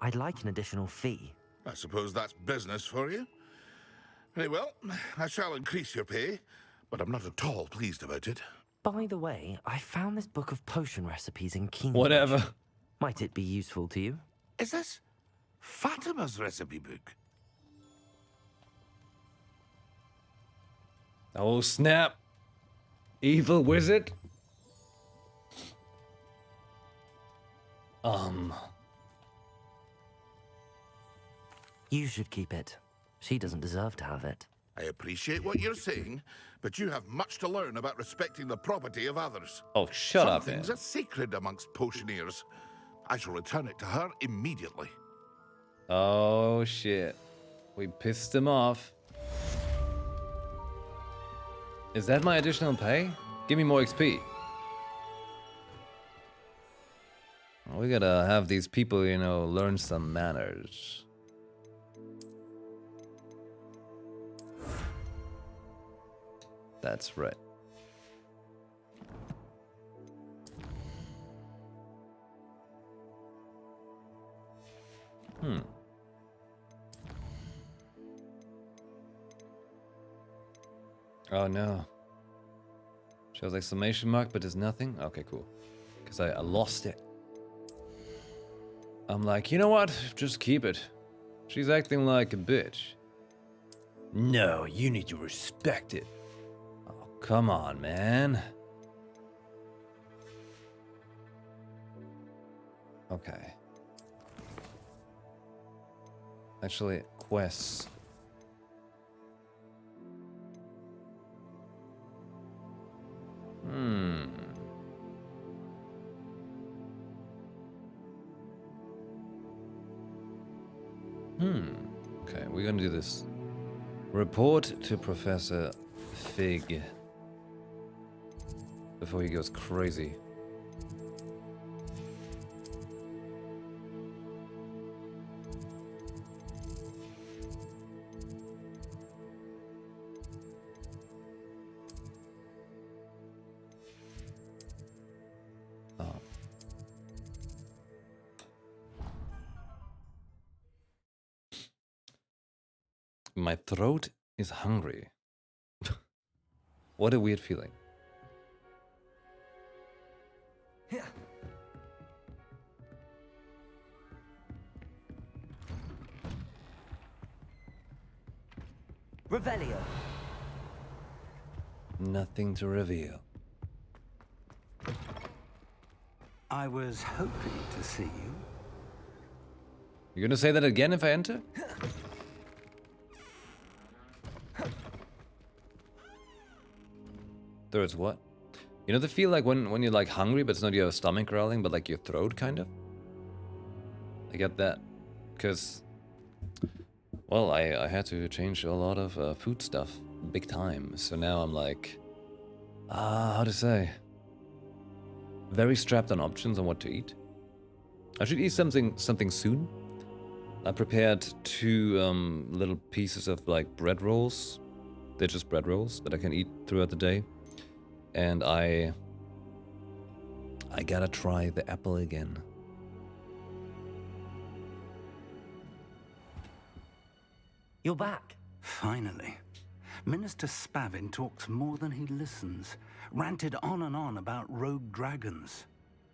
I'd like an additional fee. I suppose that's business for you. Very well, I shall increase your pay, but I'm not at all pleased about it. By the way, I found this book of potion recipes in King's. Whatever. Might it be useful to you? Is this Fatima's recipe book? Oh snap! Evil wizard. You should keep it. She doesn't deserve to have it. I appreciate what you're saying, but you have much to learn about respecting the property of others. Oh, shut up, Some man. things are sacred amongst potioneers. I shall return it to her immediately. Oh shit. We pissed him off. Is that my additional pay? Give me more XP. We gotta have these people, you know, learn some manners. That's right. Oh no. Shows exclamation mark, but there's nothing? Okay, cool. Because I lost it. I'm like, you know what? Just keep it. She's acting like a bitch. No, you need to respect it. Oh, come on, man. Okay. Actually, quests. Okay, we're gonna do this. Report to Professor Fig. Before he goes crazy. My throat is hungry. What a weird feeling. Revelio. Nothing to reveal. I was hoping to see you. You're gonna say that again if I enter? There's what? You know the feel like when you're like hungry, but it's not your stomach growling, but like your throat kind of? I get that. Because, well, I had to change a lot of food stuff. Big time. So now I'm like, how to say? Very strapped on options on what to eat. I should eat something soon. I prepared 2 little pieces of like bread rolls. They're just bread rolls that I can eat throughout the day. And I gotta try the apple again. You're back. Finally. Minister Spavin talks more than he listens. Ranted on and on about rogue dragons.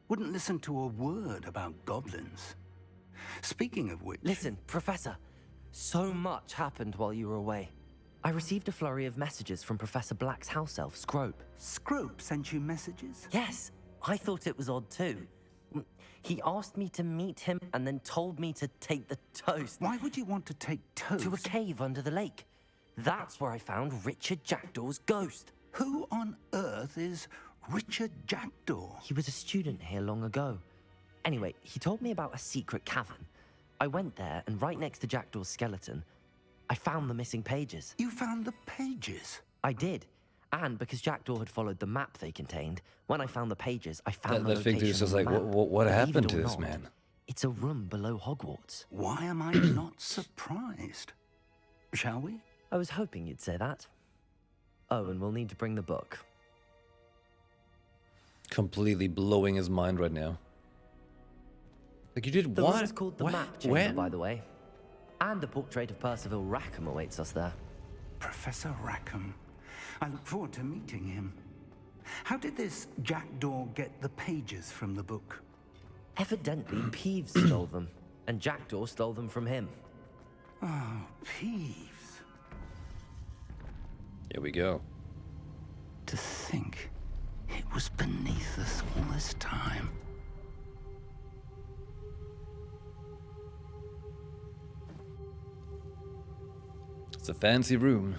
Wouldn't listen to a word about goblins. Speaking of which... Listen, Professor. So much happened while you were away. I received a flurry of messages from Professor Black's house elf, Scrope. Scrope sent you messages? Yes, I thought it was odd too. He asked me to meet him and then told me to take the toast. Why would you want to take toast? To a cave under the lake. That's where I found Richard Jackdaw's ghost. Who on earth is Richard Jackdaw? He was a student here long ago. Anyway, he told me about a secret cavern. I went there, and right next to Jackdaw's skeleton, I found the missing pages. You found the pages? I did. And because Jackdaw had followed the map they contained, when I found the pages, I found the That fig location is just on like, the map. what happened to Believe it or this not, man? It's a room below Hogwarts. Why am I not surprised? Shall we? I was hoping you'd say that. Oh, and we'll need to bring the book. Completely blowing his mind right now. Like, you did The what? room's called the What? Map Chamber, When? by the way. And a portrait of Percival Rackham awaits us there. Professor Rackham. I look forward to meeting him. How did this Jackdaw get the pages from the book? Evidently, Peeves stole them, and Jackdaw stole them from him. Oh, Peeves. Here we go. To think it was beneath us all this time. It's a fancy room.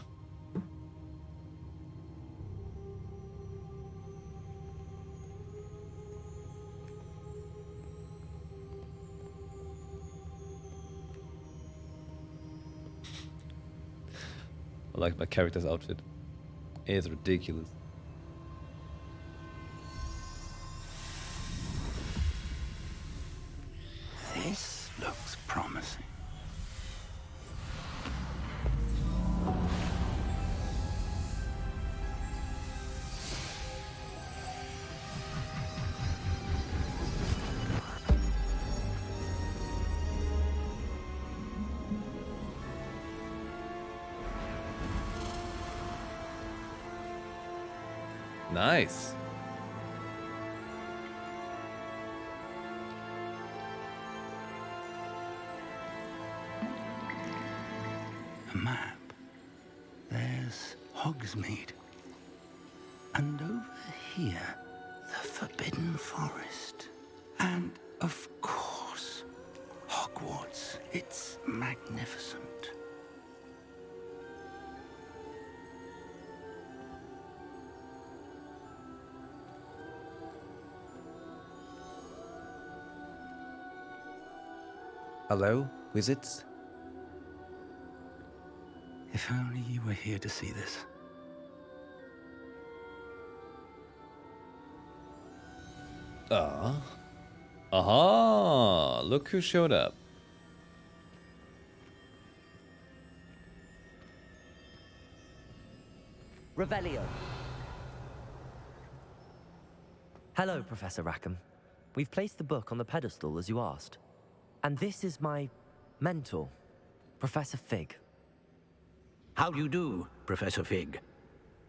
I like my character's outfit. It's ridiculous. This looks promising. Nice. A map. There's Hogsmeade. And over here, the Forbidden Forest. And, of course, Hogwarts. It's magnificent. Hello, wizards? If only you were here to see this. Aha! Look who showed up. Revelio. Hello, Professor Rackham. We've placed the book on the pedestal as you asked. And this is my mentor, Professor Fig. How do you do, Professor Fig?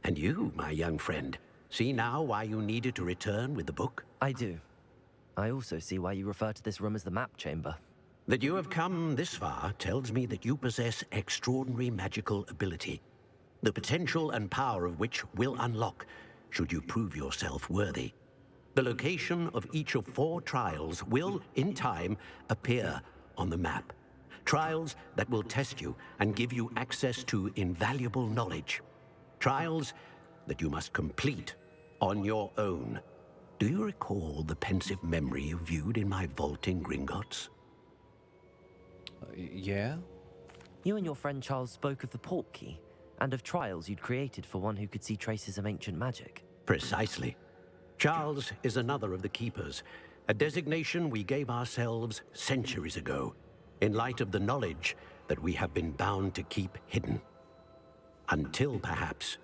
And you, my young friend, see now why you needed to return with the book? I do. I also see why you refer to this room as the map chamber. That you have come this far tells me that you possess extraordinary magical ability, the potential and power of which will unlock should you prove yourself worthy. The location of each of 4 trials will, in time, appear on the map. Trials that will test you and give you access to invaluable knowledge. Trials that you must complete on your own. Do you recall the pensive memory you viewed in my vault in Gringotts? Yeah? You and your friend Charles spoke of the Portkey, and of trials you'd created for one who could see traces of ancient magic. Precisely. Charles is another of the Keepers, a designation we gave ourselves centuries ago, in light of the knowledge that we have been bound to keep hidden. Until perhaps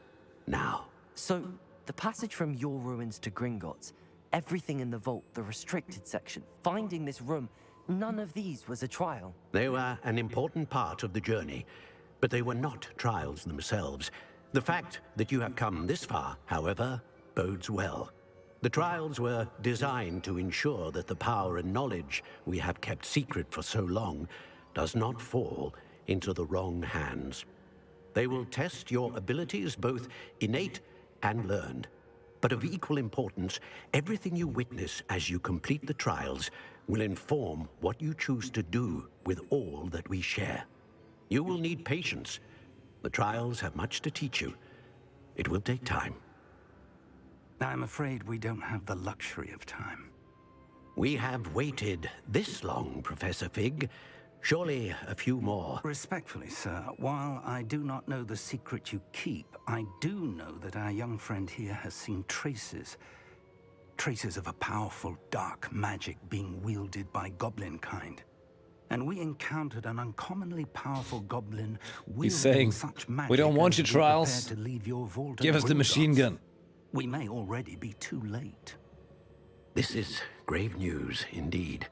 now. So, the passage from your ruins to Gringotts, everything in the vault, the restricted section, finding this room, none of these was a trial. They were an important part of the journey, but they were not trials themselves. The fact that you have come this far, however, bodes well. The trials were designed to ensure that the power and knowledge we have kept secret for so long does not fall into the wrong hands. They will test your abilities, both innate and learned. But of equal importance, everything you witness as you complete the trials will inform what you choose to do with all that we share. You will need patience. The trials have much to teach you. It will take time. I'm afraid we don't have the luxury of time. We have waited this long, Professor Fig. Surely a few more. Respectfully, sir, while I do not know the secret you keep, I do know that our young friend here has seen traces of a powerful dark magic being wielded by goblin kind. And we encountered an uncommonly powerful goblin He's saying, such magic we don't want your as to be trials. prepared to leave your vault Give at us the machine Gringotts. gun. We may already be too late. This is grave news indeed.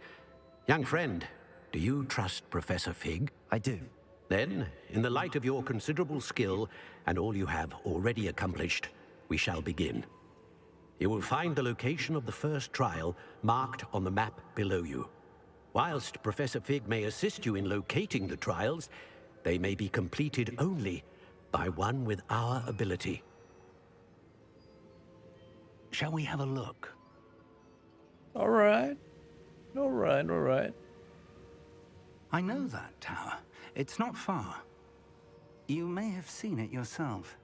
Young friend, do you trust Professor Fig? I do. Then, in the light of your considerable skill and all you have already accomplished, we shall begin. You will find the location of the first trial marked on the map below you. Whilst Professor Fig may assist you in locating the trials, they may be completed only by one with our ability. Shall we have a look? All right. All right, all right. I know that tower. It's not far. You may have seen it yourself.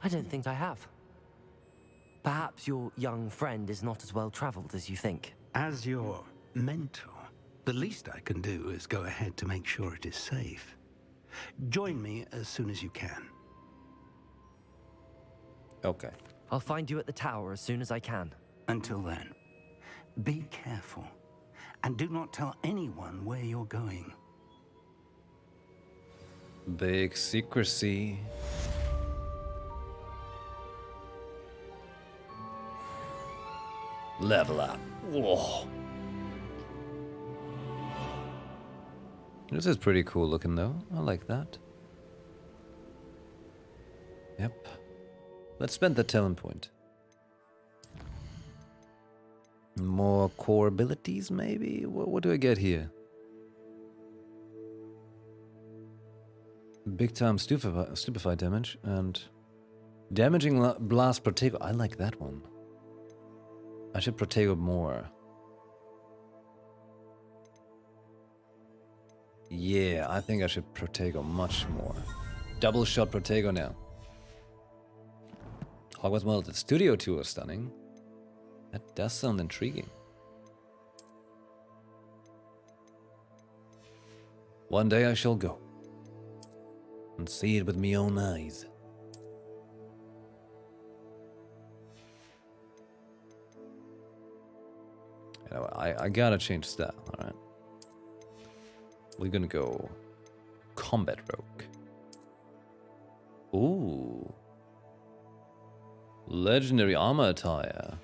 I don't think I have. Perhaps your young friend is not as well traveled as you think. As your mentor, the least I can do is go ahead to make sure it is safe. Join me as soon as you can. Okay. I'll find you at the tower as soon as I can. Until then, be careful. And do not tell anyone where you're going. Big secrecy. Level up. Whoa. This is pretty cool looking though. I like that. Yep. Let's spend the talent point. More core abilities maybe? What do I get here? Big time stupefy damage and damaging blast Protego. I like that one. I should Protego more. Yeah, I think I should Protego much more. Double shot Protego now. Hogwarts Melted Studio Tour stunning. That does sound intriguing. One day I shall go and see it with me own eyes. You know, I gotta change style, alright? We're gonna go Combat Rogue. Ooh. Legendary armor attire.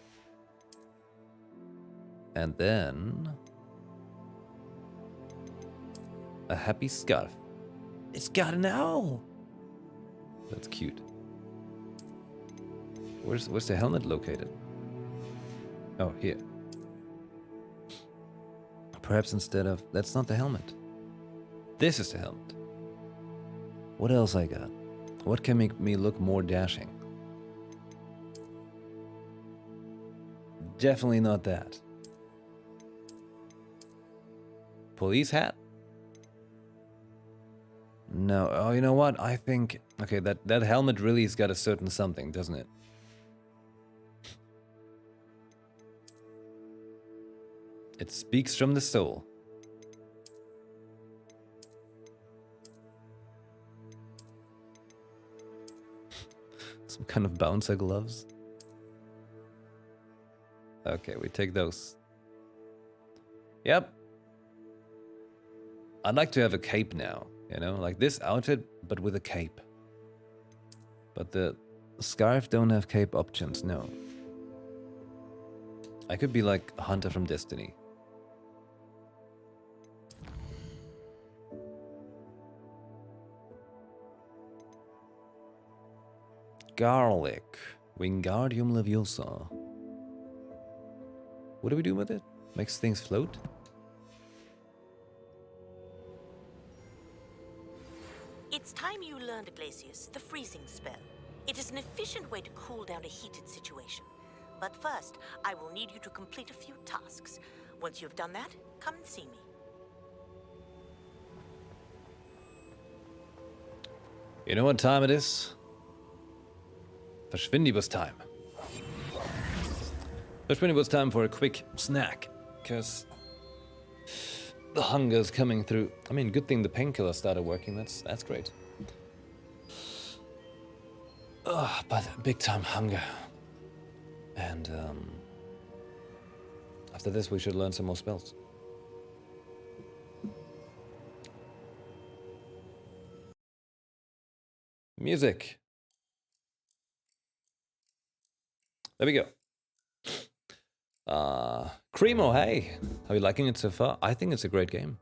And then a happy scarf. It's got an owl. That's cute. Where's the helmet located? Oh, here. Perhaps instead of... That's not the helmet. This is the helmet. What else I got? What can make me look more dashing? Definitely not that. Police hat? No. Oh, you know what? I think... Okay, that helmet really has got a certain something, doesn't it? It speaks from the soul. Some kind of bouncer gloves. Okay, we take those. Yep. I'd like to have a cape now, you know, like this outfit, but with a cape. But the scarf don't have cape options, no. I could be like a hunter from Destiny. Garlic. Wingardium Leviosa. What do we do with it? Makes things float? It's time you learned, Glacius, the freezing spell. It is an efficient way to cool down a heated situation. But first, I will need you to complete a few tasks. Once you've done that, come and see me. You know what time it is? Verschwindibus time. Verschwindibus time for a quick snack, because the hunger is coming through. I mean, good thing the painkiller started working. That's great. But big time hunger. And after this, we should learn some more spells. Music. There we go. Cremo, hey. Are you liking it so far? I think it's a great game.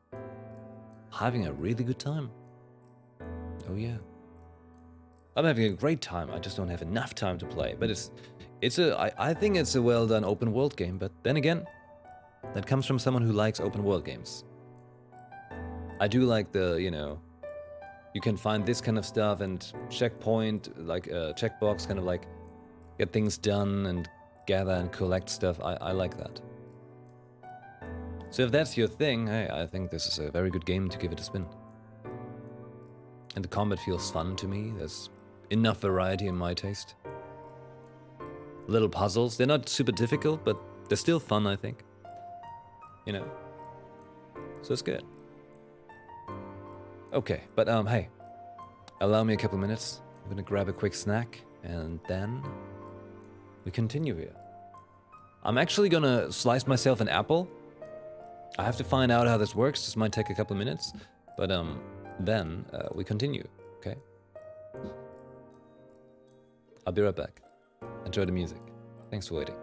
Having a really good time. Oh yeah. I'm having a great time. I just don't have enough time to play. But I think it's a well done open world game. But then again, that comes from someone who likes open world games. I do like the, you know, you can find this kind of stuff and checkpoint, like checkbox, kind of like get things done and gather and collect stuff. I like that. So if that's your thing, hey, I think this is a very good game to give it a spin. And the combat feels fun to me. There's enough variety in my taste. Little puzzles. They're not super difficult, but they're still fun, I think. You know. So it's good. Okay, but hey, Allow me a couple minutes. I'm gonna grab a quick snack, and then we continue here. I'm actually gonna slice myself an apple. I have to find out how this works. This might take a couple minutes, but then we continue, okay? I'll be right back. Enjoy the music. Thanks for waiting.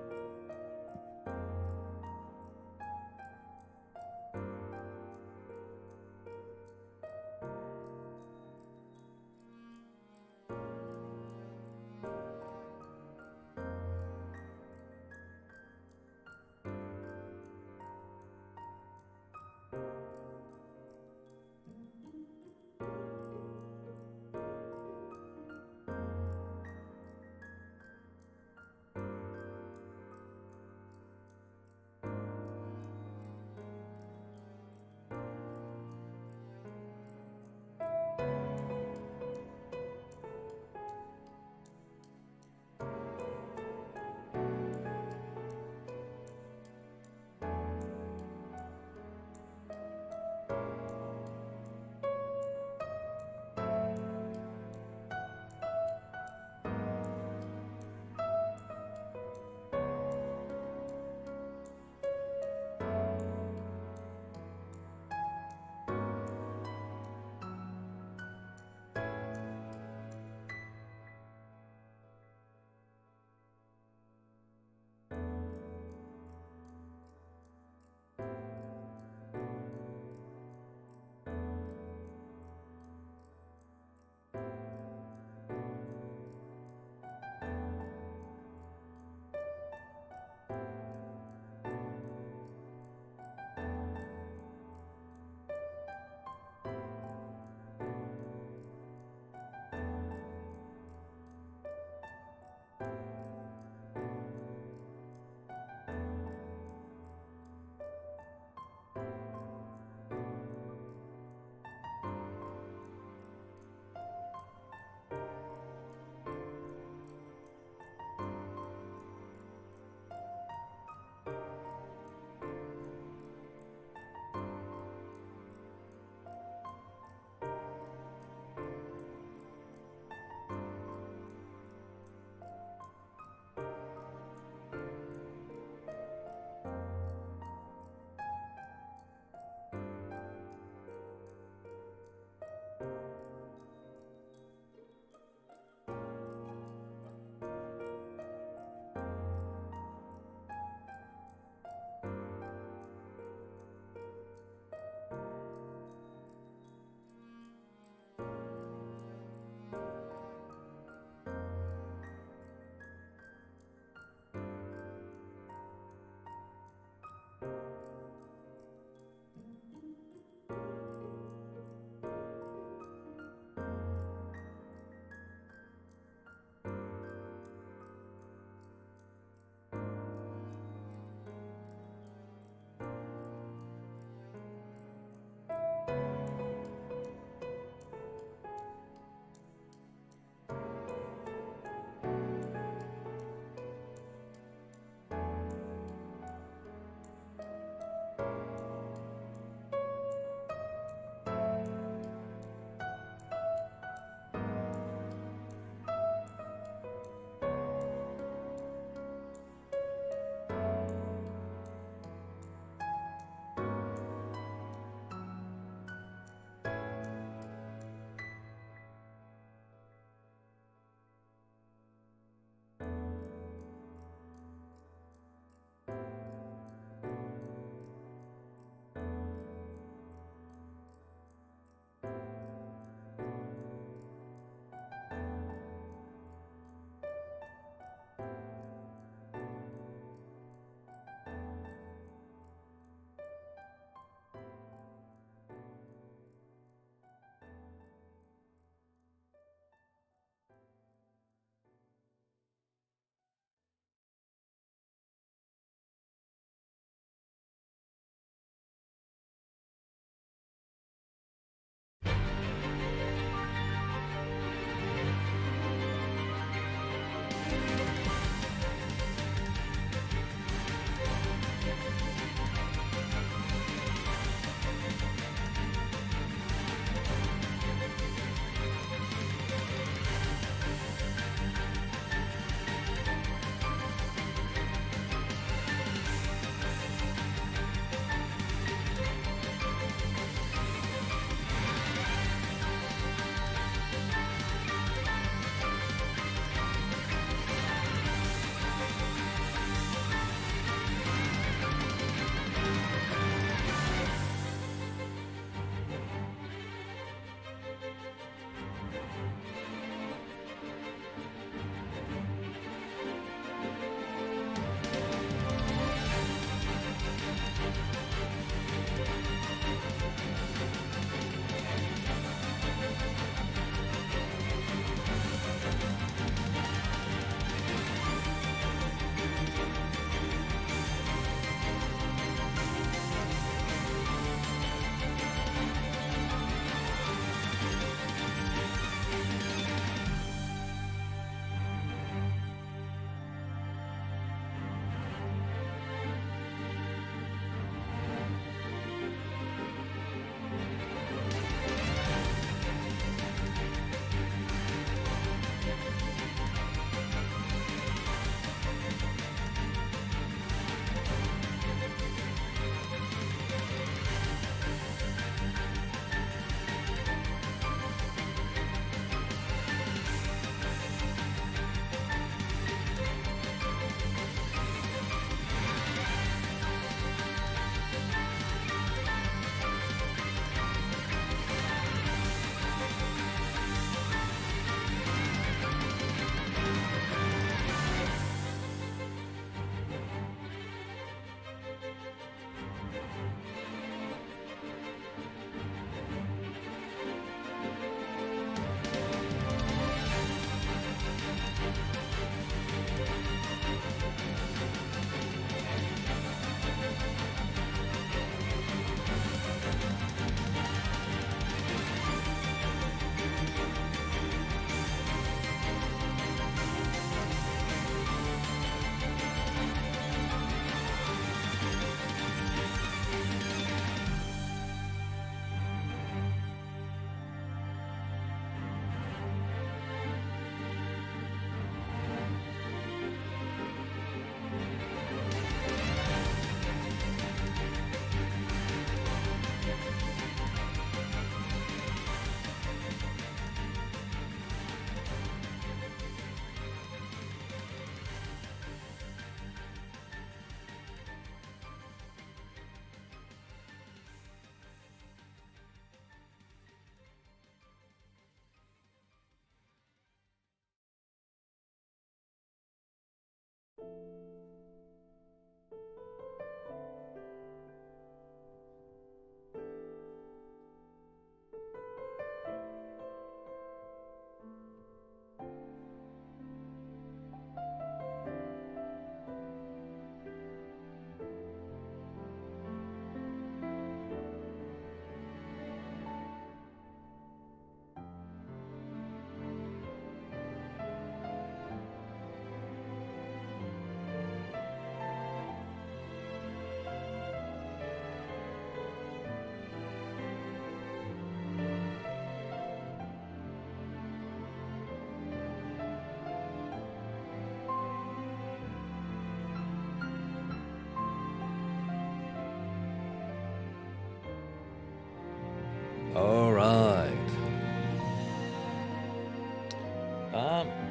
All right.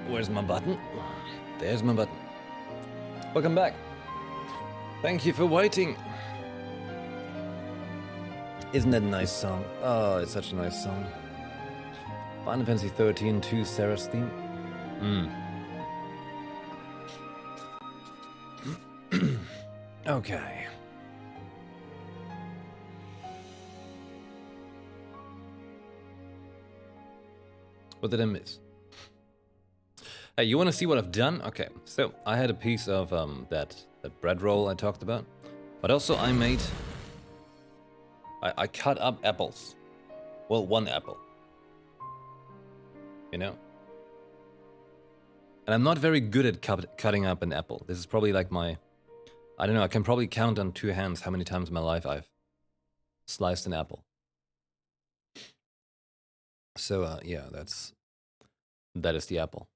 Where's my button? There's my button. Welcome back. Thank you for waiting. Isn't that a nice song? Oh, it's such a nice song. Final Fantasy 13 2 Sarah's theme. Okay. What did I miss? Hey, you want to see what I've done? Okay, so I had a piece of that bread roll I talked about, but also I made. I cut up apples. Well, one apple. You know. And I'm not very good at cutting up an apple. This is probably like my. I don't know. I can probably count on two hands how many times in my life I've sliced an apple. So yeah, that is the apple.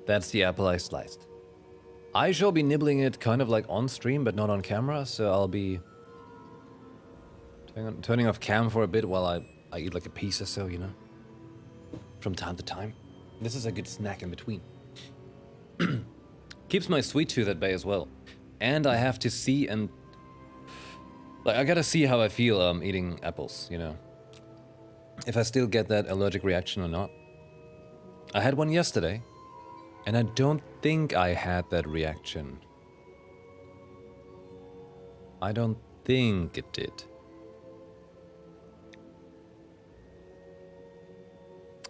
That's the apple I sliced. I shall be nibbling it kind of like on stream, but not on camera, so I'll be turning off cam for a bit while I eat like a piece or so, you know, from time to time. This is a good snack in between. Keeps my sweet tooth at bay as well. And I have to see and... like, I gotta see how I feel eating apples, you know. If I still get that allergic reaction or not. I had one yesterday. And I don't think I had that reaction. I don't think it did.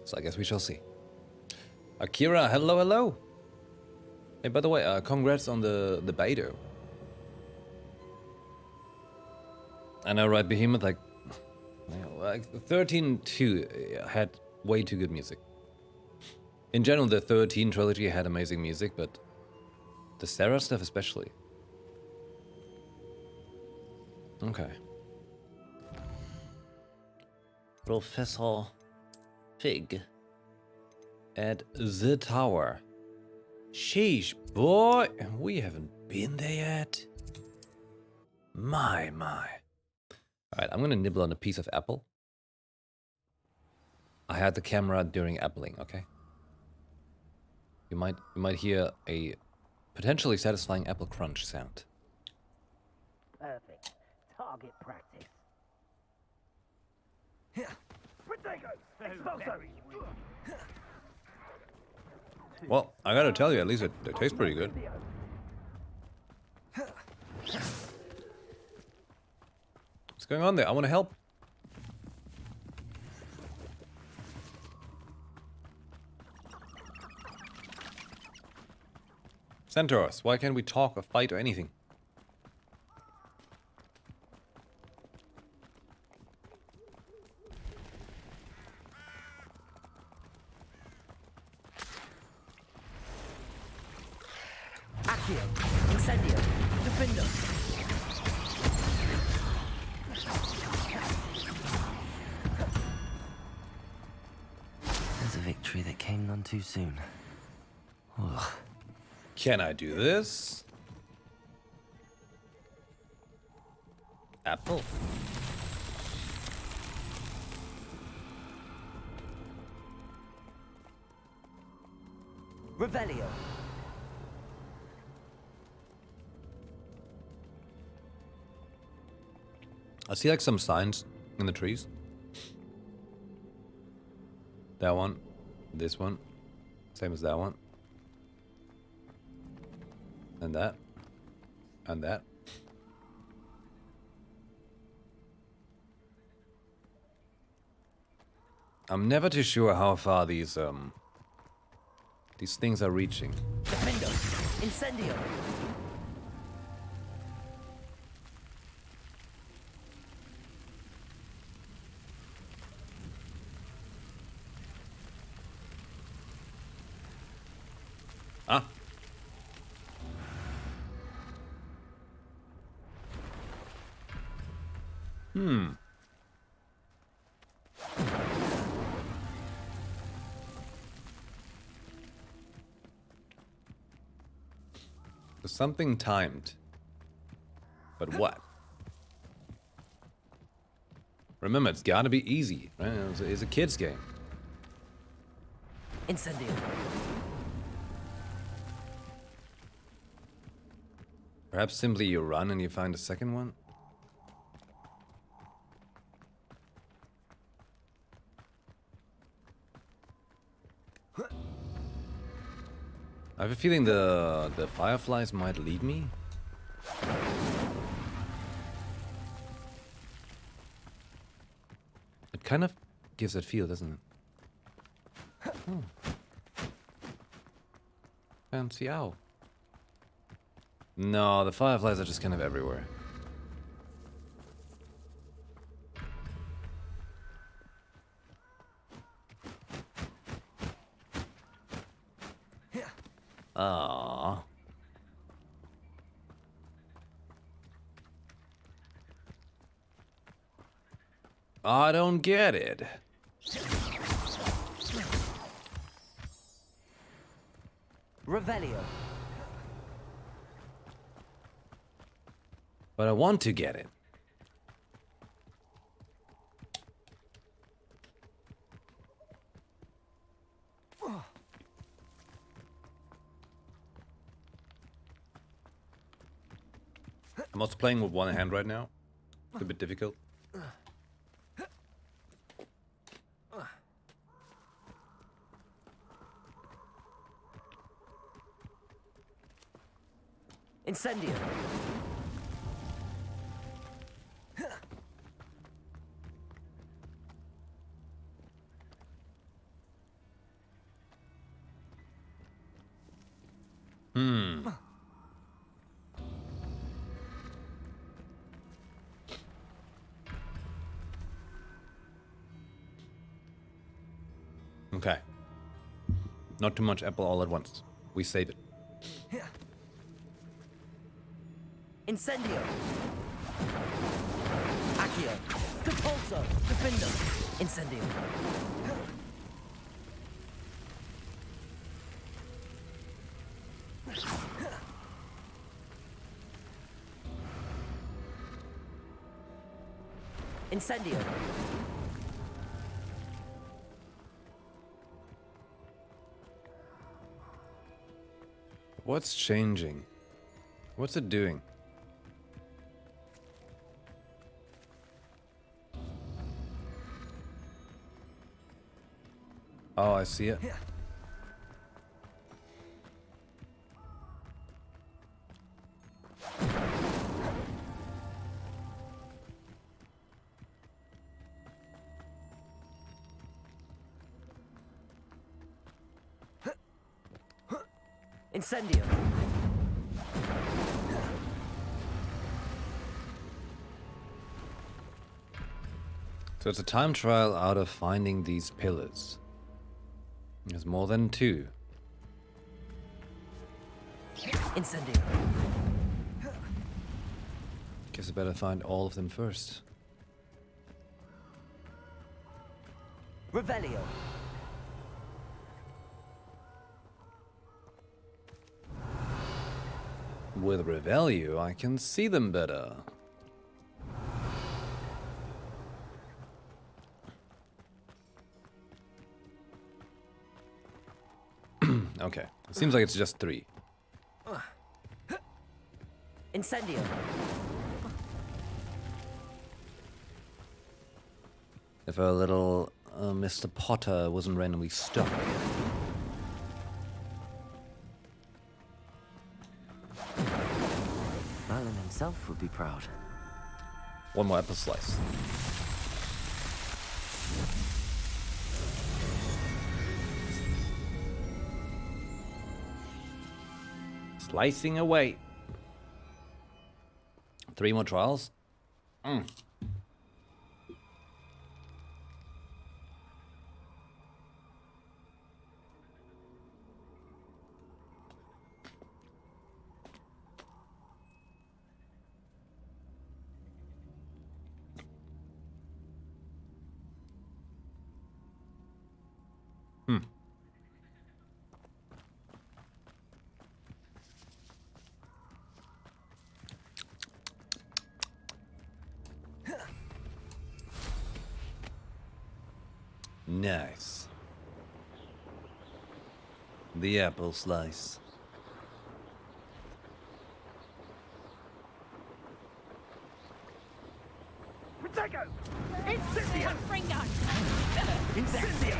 So I guess we shall see. Akira, hello, hello. Hey, by the way, congrats on the Beidou. I know, right, Behemoth, like 13-2 had way too good music. In general, the 13 trilogy had amazing music, but the Sarah stuff especially. Okay. Professor Fig at the tower. Sheesh, boy, we haven't been there yet. My. Alright, I'm gonna nibble on a piece of apple. I had the camera during appling, okay? You might hear a potentially satisfying apple crunch sound. Perfect. Target practice. Well, I gotta tell you, at least it tastes pretty good. What's going on there? I want to help. Centaurs, why can't we talk or fight or anything? Accio, Incendio, Defender. There's a victory that came none too soon. Ugh. Can I do this? Apple. Revelio. I see like some signs in the trees. That one. This one. Same as that one. And that. And that. I'm never too sure how far these things are reaching. Defendo. Incendio. Ah. There's something timed. But what? Remember, it's gotta be easy, right? It's a kid's game. Incendio. Perhaps simply you run and you find a second one? I have a feeling the fireflies might lead me. It kind of gives that feel, doesn't it? Oh. Fancy owl. No, the fireflies are just kind of everywhere. Aww. I don't get it. Revelio. But I want to get it. I'm also playing with one hand right now. It's a bit difficult. Incendio. Okay. Not too much apple all at once. We save it. Incendio. Accio. Compulso. Defendo. Incendio. Incendio. What's changing? What's it doing? Oh, I see it. Incendio. So it's a time trial out of finding these pillars. There's more than 2. Incendio. Guess I better find all of them first. Revelio. With Revelio, I can see them better. Okay, it seems like it's just 3. Incendio. If a little Mr. Potter wasn't randomly stuck. Merlin himself would be proud. One more apple slice. Slicing away. 3 more trials? Nice. The apple slice. Protego! Incendio! Fringo! Incendio!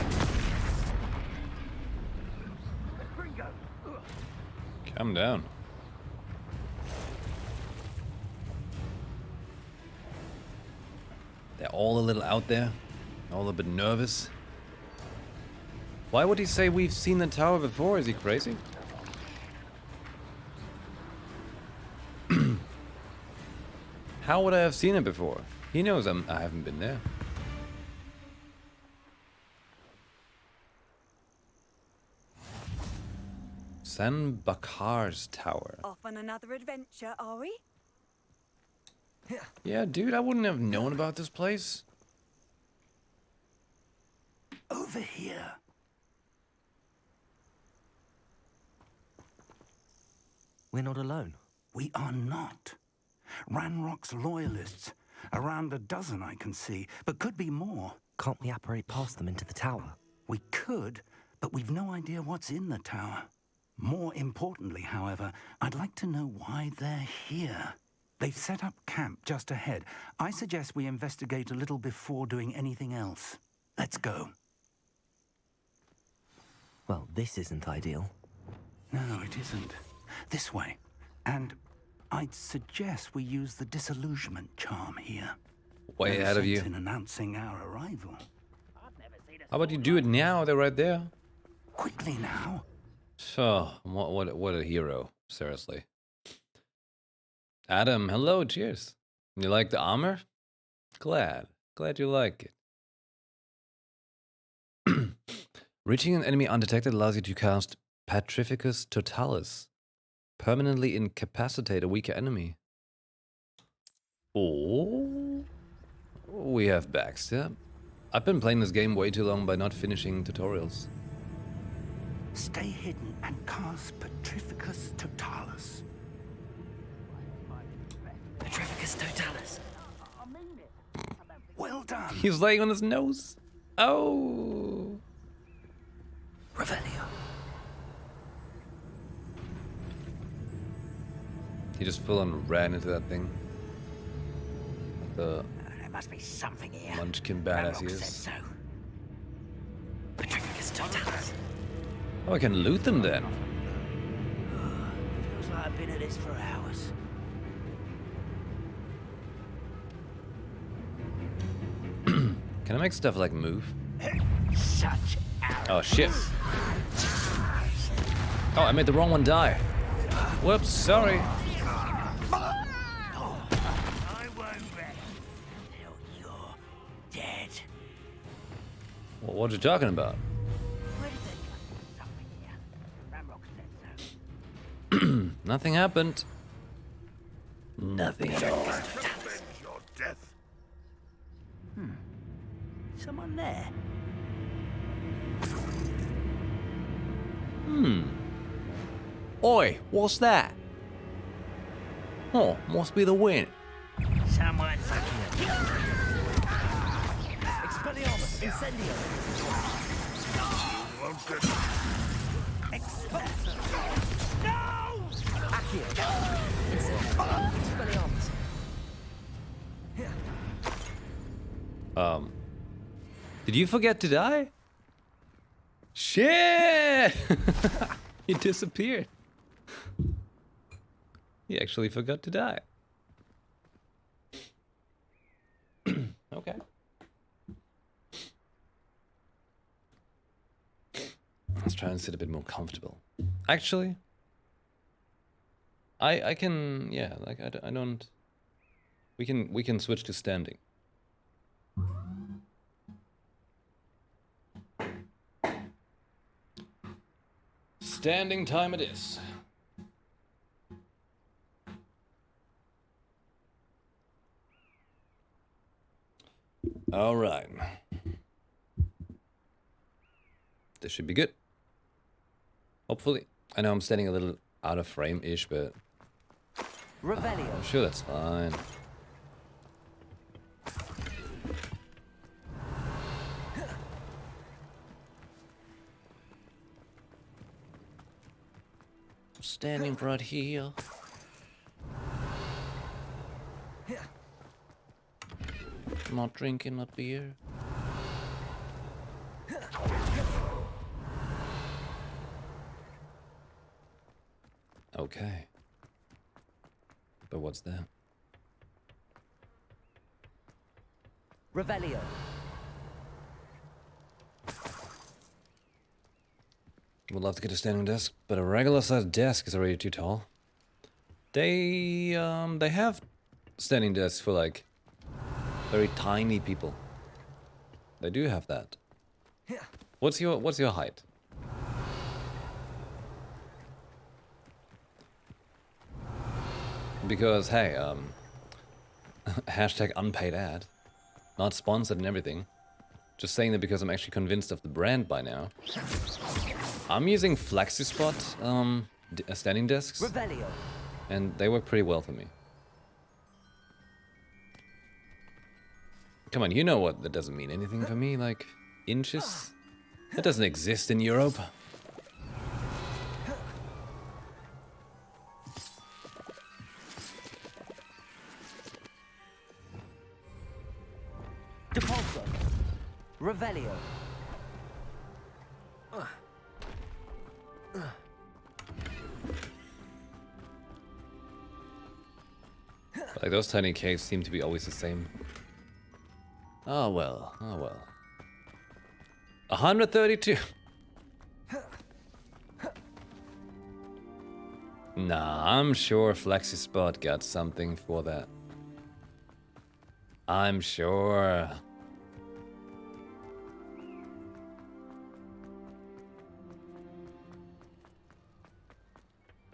Fringo! Calm down. They're all a little out there, all a bit nervous. Why would he say we've seen the tower before? Is he crazy? How would I have seen it before? He knows I haven't been there. San Bakar's tower. Off on another adventure, are we? Yeah, dude, I wouldn't have known about this place. Over here. We're not alone. We are not. Ranrock's loyalists. Around a dozen I can see, but could be more. Can't we apparate past them into the tower? We could, but we've no idea what's in the tower. More importantly, however, I'd like to know why they're here. They've set up camp just ahead. I suggest we investigate a little before doing anything else. Let's go. Well, this isn't ideal. No, it isn't. This way. And I'd suggest we use the disillusionment charm here. Way ahead of you. In announcing our arrival. How about you do it now? They're right there. Quickly now. So, what a hero. Seriously. Adam, hello, cheers. You like the armor? Glad you like it. Reaching an enemy undetected allows you to cast Petrificus Totalis. Permanently incapacitate a weaker enemy. Oh, we have backstab. I've been playing this game way too long by not finishing tutorials. Stay hidden and cast Petrificus Totalis. Petrificus Totalis. Well done. He's laying on his nose. Oh. Revelio. He just full on ran into that thing. The There must be something here. munchkin badass he Ranrock said is. so. Petrificus Totalis. Oh, I can loot them then. Feels like I've been at this for hours. Can I make stuff like move? Such Oh shit. Oh, I made the wrong one die. Whoops, sorry. I won't rest till you're dead. What are you talking about? Where did they come? Something here. Ranrock said so. Nothing happened. Nothing at all. Avenge your death. Someone there. Oi, what's that? Oh, must be the wind. Someone. Expelliarmus. Incendio. Expulsor. No! Accio. Incendio. Expelliarmus. Did you forget to die? Shit! He disappeared. He actually forgot to die. Okay. Let's try and sit a bit more comfortable. Actually, I can, yeah, like I don't. We can switch to standing. Standing time it is. All right. This should be good. Hopefully. I know I'm standing a little out of frame-ish, but I'm sure that's fine. Standing right here. Not drinking a beer. Okay. But what's that? Revelio. Would love to get a standing desk, but a regular sized desk is already too tall. They have standing desks for like very tiny people. They do have that. What's your height? Because hey, hashtag unpaid ad, not sponsored and everything. Just saying that because I'm actually convinced of the brand by now. I'm using FlexiSpot standing desks, Revelio. and they work pretty well for me. Come on, you know what that doesn't mean anything for me, like inches? That doesn't exist in Europe. Depulso. Revelio. Like those tiny caves seem to be always the same. Oh well, oh well. 132. Nah, I'm sure FlexiSpot got something for that. I'm sure.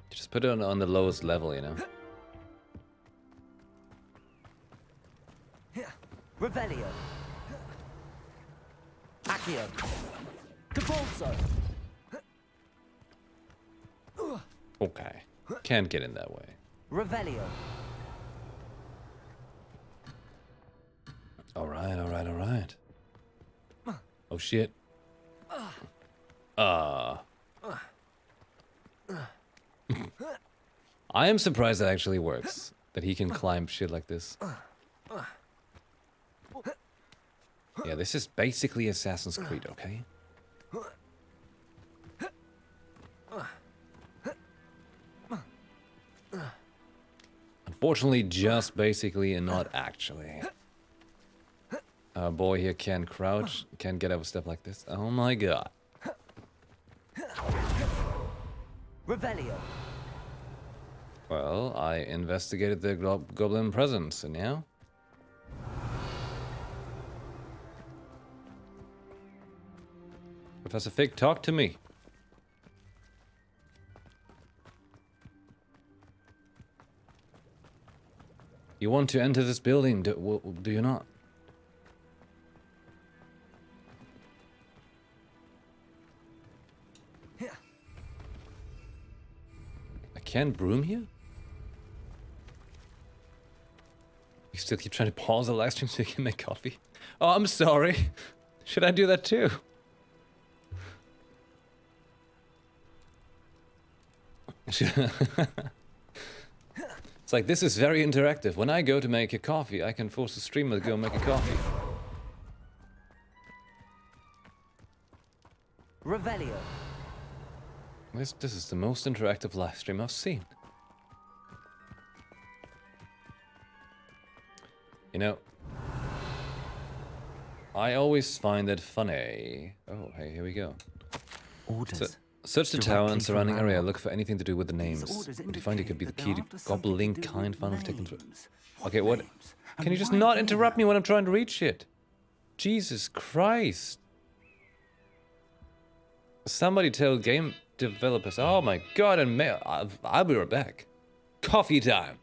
Just put it on the lowest level, you know? Revelio. Accio. Depulso. Okay. Can't get in that way. Revelio. Alright, alright, alright. Oh shit. I am surprised that actually works. That he can climb shit like this. Yeah, this is basically Assassin's Creed, okay? Unfortunately, just basically and not actually. Our boy here can't crouch, can't get over stuff like this. Oh my god. Revelio. Well, I investigated the goblin presence, and now? Professor Fig, talk to me. You want to enter this building, do you not? I can't broom here? You still keep trying to pause the live stream so you can make coffee? Oh, I'm sorry. Should I do that too? It's like, this is very interactive. When I go to make a coffee, I can force the streamer to go make a coffee. Revelio. This is the most interactive live stream I've seen. You know, I always find it funny. Oh, hey, here we go. Orders. Search the tower and Directly surrounding from area. Arrow. Look for anything to do with the names. What you find it could be the key to gobbling kind fun of taking through. Okay, what? Can you just not interrupt me when I'm trying to read shit? Jesus Christ. Somebody tell game developers. Oh my god, and I'll be right back. Coffee time.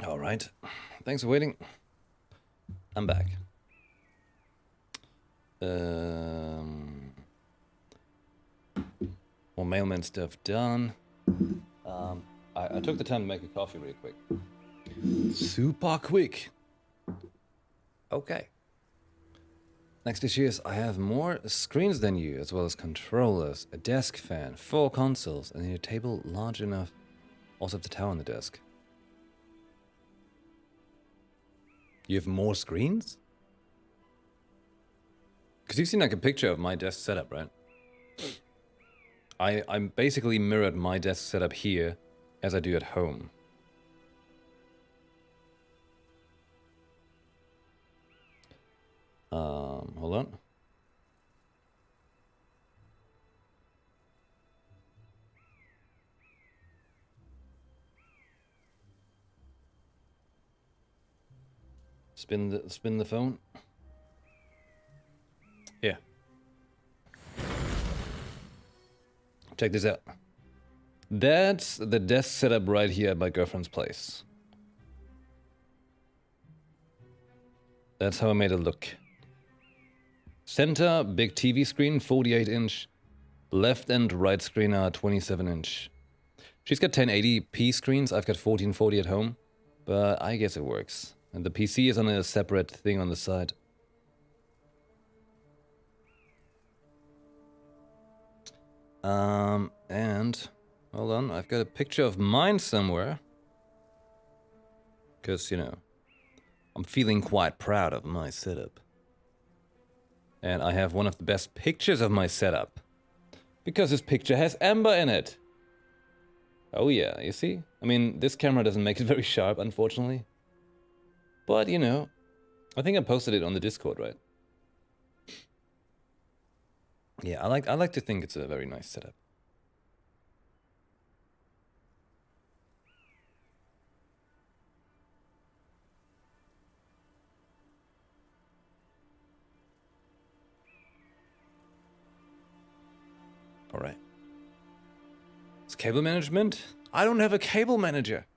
All right. Thanks for waiting. I'm back. More mailman stuff done. I took the time to make a coffee really quick. Super quick. Okay. Next issue is I have more screens than you, as well as controllers, a desk fan, 4 consoles, and a table large enough. Also have the tower on the desk. You have more screens? Because you've seen like a picture of my desk setup, right? I basically mirrored my desk setup here as I do at home. Hold on. Spin the phone. Here. Check this out. That's the desk setup right here at my girlfriend's place. That's how I made it look. Center, big TV screen, 48-inch. Left and right screen are 27-inch. She's got 1080p screens, I've got 1440 at home. But I guess it works. And the PC is on a separate thing on the side. And hold on, I've got a picture of mine somewhere. Because, you know, I'm feeling quite proud of my setup. And I have one of the best pictures of my setup. Because this picture has amber in it. Oh yeah, you see? I mean, this camera doesn't make it very sharp, unfortunately. But, you know, I think I posted it on the Discord, right? Yeah, I like to think it's a very nice setup. All right. It's cable management? I don't have a cable manager.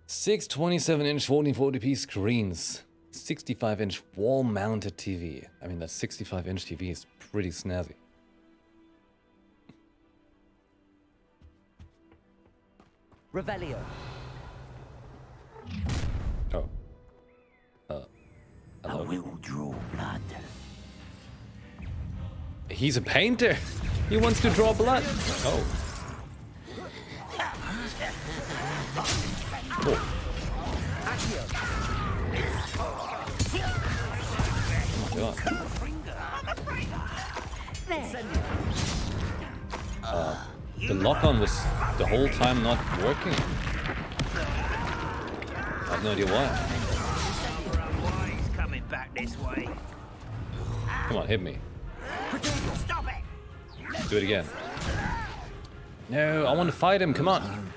6 27-inch 1440p screens. 65-inch wall-mounted TV. I mean, that 65-inch TV is pretty snazzy. Revelio. Oh. Hello? I will draw blood. He's a painter. He wants to draw blood. Oh. Oh. Oh my god. The lock-on was the whole time not working. I have no idea why. Coming back this way. Come on, hit me. Stop it! Do it again. No, I want to fight him. Come on.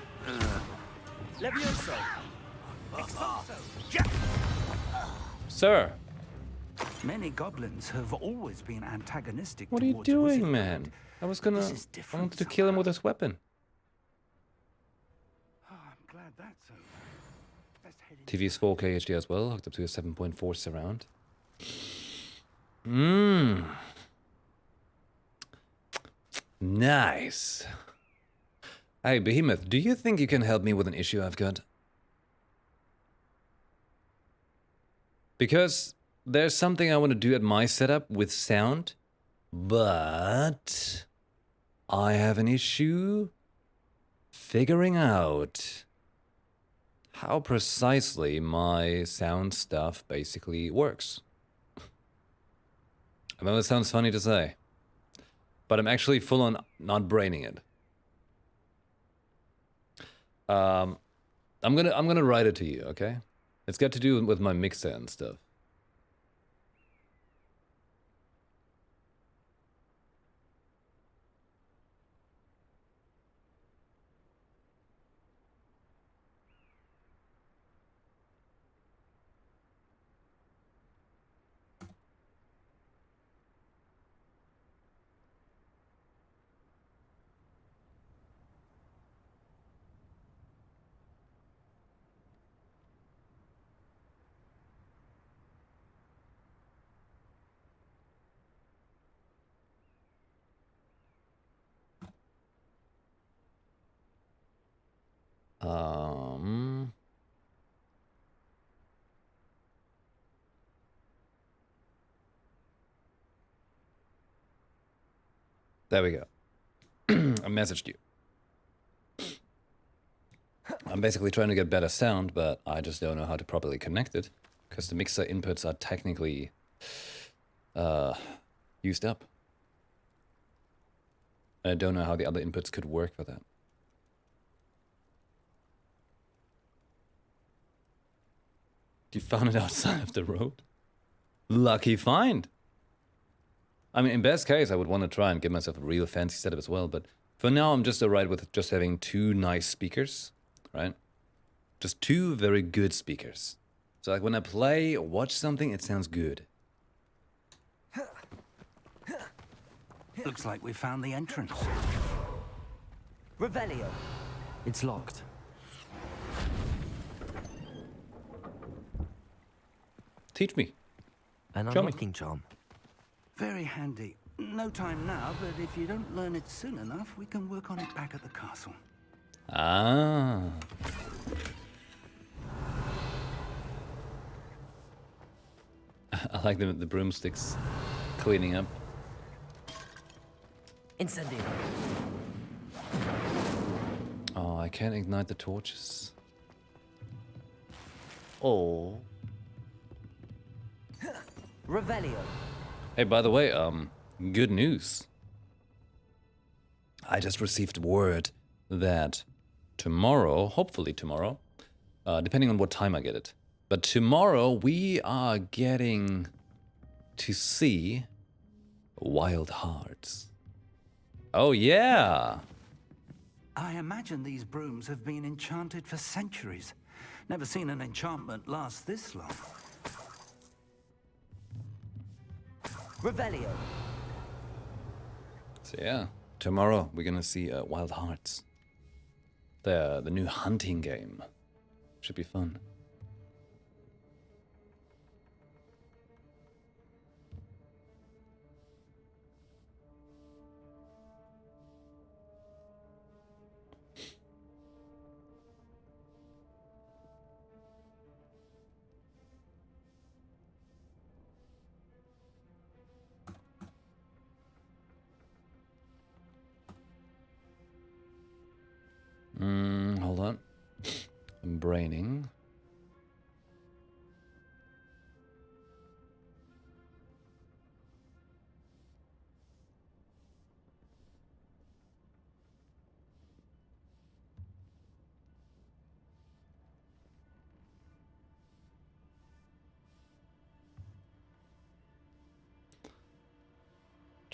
Sir. Many goblins have always been antagonistic. What are you towards doing, wizardry. man? I wanted to kill him with his weapon. Oh, I'm glad that's over. Let's head in. TV is 4K HD as well, hooked up to a 7.4 surround. Nice. Hey, Behemoth, do you think you can help me with an issue I've got? Because there's something I want to do at my setup with sound, but I have an issue figuring out how precisely my sound stuff basically works. I know that sounds funny to say, but I'm actually full on not braining it. I'm gonna write it to you, okay? It's got to do with my mixer and stuff. There we go. I messaged you. I'm basically trying to get better sound, but I just don't know how to properly connect it, because the mixer inputs are technically used up. And I don't know how the other inputs could work for that. You found it outside of the road? Lucky find! I mean, in best case, I would want to try and get myself a real fancy setup as well, but for now, I'm just alright with just having two nice speakers, right? Just two very good speakers. So like when I play or watch something, it sounds good. Looks like we found the entrance. Revelio. It's locked. Teach me. An Show me. unlocking charm. Very handy. No time now, but if you don't learn it soon enough, we can work on it back at the castle. Ah. I like the broomsticks cleaning up. Incendio. Oh, I can't ignite the torches. Oh. Revelio. Hey, by the way, good news. I just received word that tomorrow, hopefully tomorrow, depending on what time I get it, but tomorrow we are getting to see Wild Hearts. Oh yeah! I imagine these brooms have been enchanted for centuries. Never seen an enchantment last this long. Revelio. So yeah, tomorrow we're gonna see Wild Hearts. The new hunting game. Should be fun.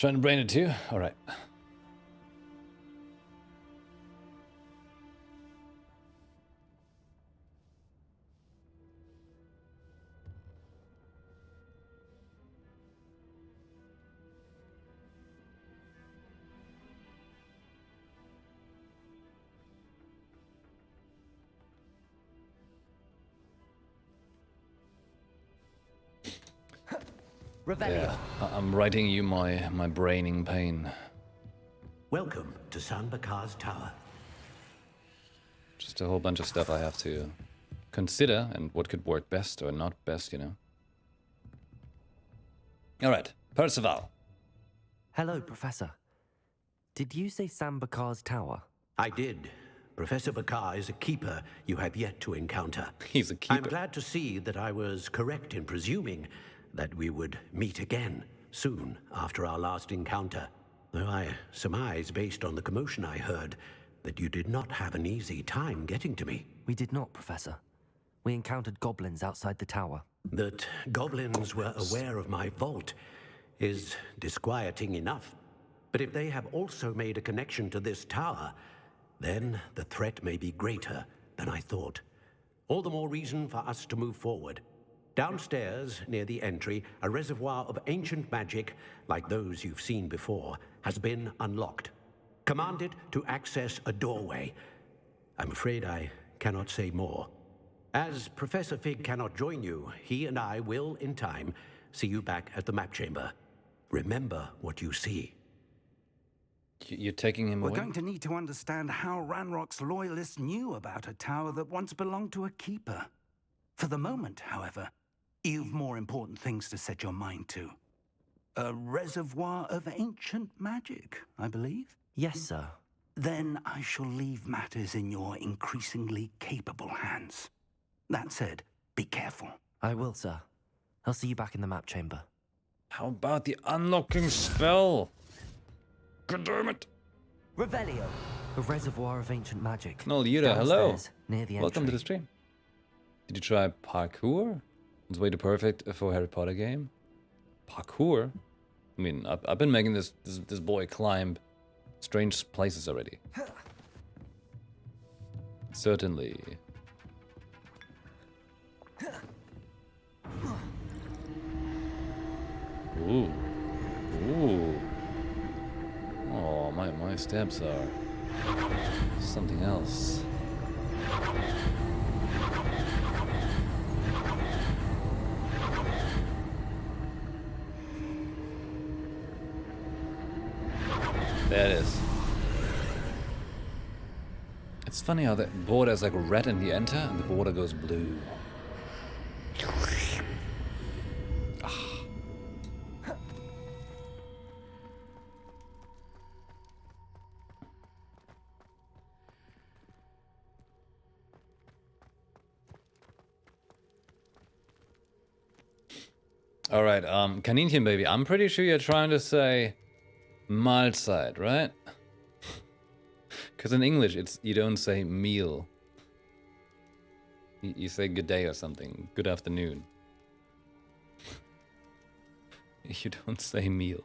Trying to brain it too? Alright. Yeah, I'm writing you my braining pain. Welcome to San Bakar's tower. Just a whole bunch of stuff I have to consider and what could work best or not best, you know. Alright, Percival. Hello, Professor. Did you say Sam Bakar's tower? I did. Professor Bakar is a keeper you have yet to encounter. He's a keeper. I'm glad to see that I was correct in presuming that we would meet again soon after our last encounter. Though I surmise, based on the commotion I heard, that you did not have an easy time getting to me. We did not, Professor. We encountered goblins outside the tower. That goblins were aware of my vault is disquieting enough. But if they have also made a connection to this tower, then the threat may be greater than I thought. All the more reason for us to move forward. Downstairs, near the entry, a reservoir of ancient magic, like those you've seen before, has been unlocked. Command it to access a doorway. I'm afraid I cannot say more. As Professor Fig cannot join you, he and I will, in time, see you back at the map chamber. Remember what you see. You're taking him We're away? going to need to understand how Ranrock's loyalists knew about a tower that once belonged to a keeper. For the moment, however, you've more important things to set your mind to. A reservoir of ancient magic, I believe? Yes, sir. Then I shall leave matters in your increasingly capable hands. That said, be careful. I will, sir. I'll see you back in the map chamber. How about the unlocking spell? God damn it. Revelio. A reservoir of ancient magic. Noel Yuda, hello. Downstairs, near the Welcome to entry. the stream. Did you try parkour? It's way too perfect for a Harry Potter game. Parkour? I mean, I've been making this boy climb strange places already. Certainly. Ooh. Ooh. Oh, my steps are something else. There it is. It's funny how the border is like red in the enter and the border goes blue. All right, Kaninchen baby, I'm pretty sure you're trying to say Mahlzeit, right? Because in English, you don't say meal. You say good day or something, good afternoon. You don't say meal.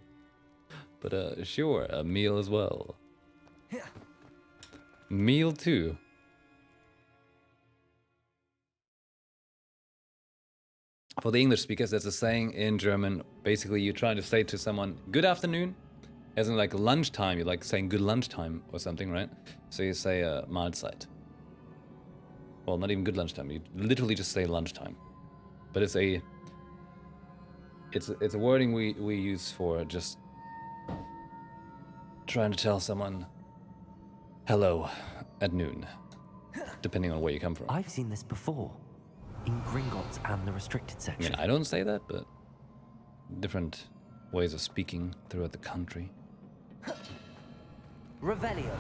But sure, a meal as well. Meal too. For the English speakers, that's a saying in German. Basically, you're trying to say to someone, good afternoon, as in like lunchtime. You're like saying good lunchtime or something, right? So you say Mahlzeit. Well, not even good lunchtime. You literally just say lunchtime. But it's a wording we use for just trying to tell someone hello at noon, depending on where you come from. I've seen this before. In Gringotts and the restricted I section. mean, I don't say that, but different ways of speaking throughout the country. Revelio.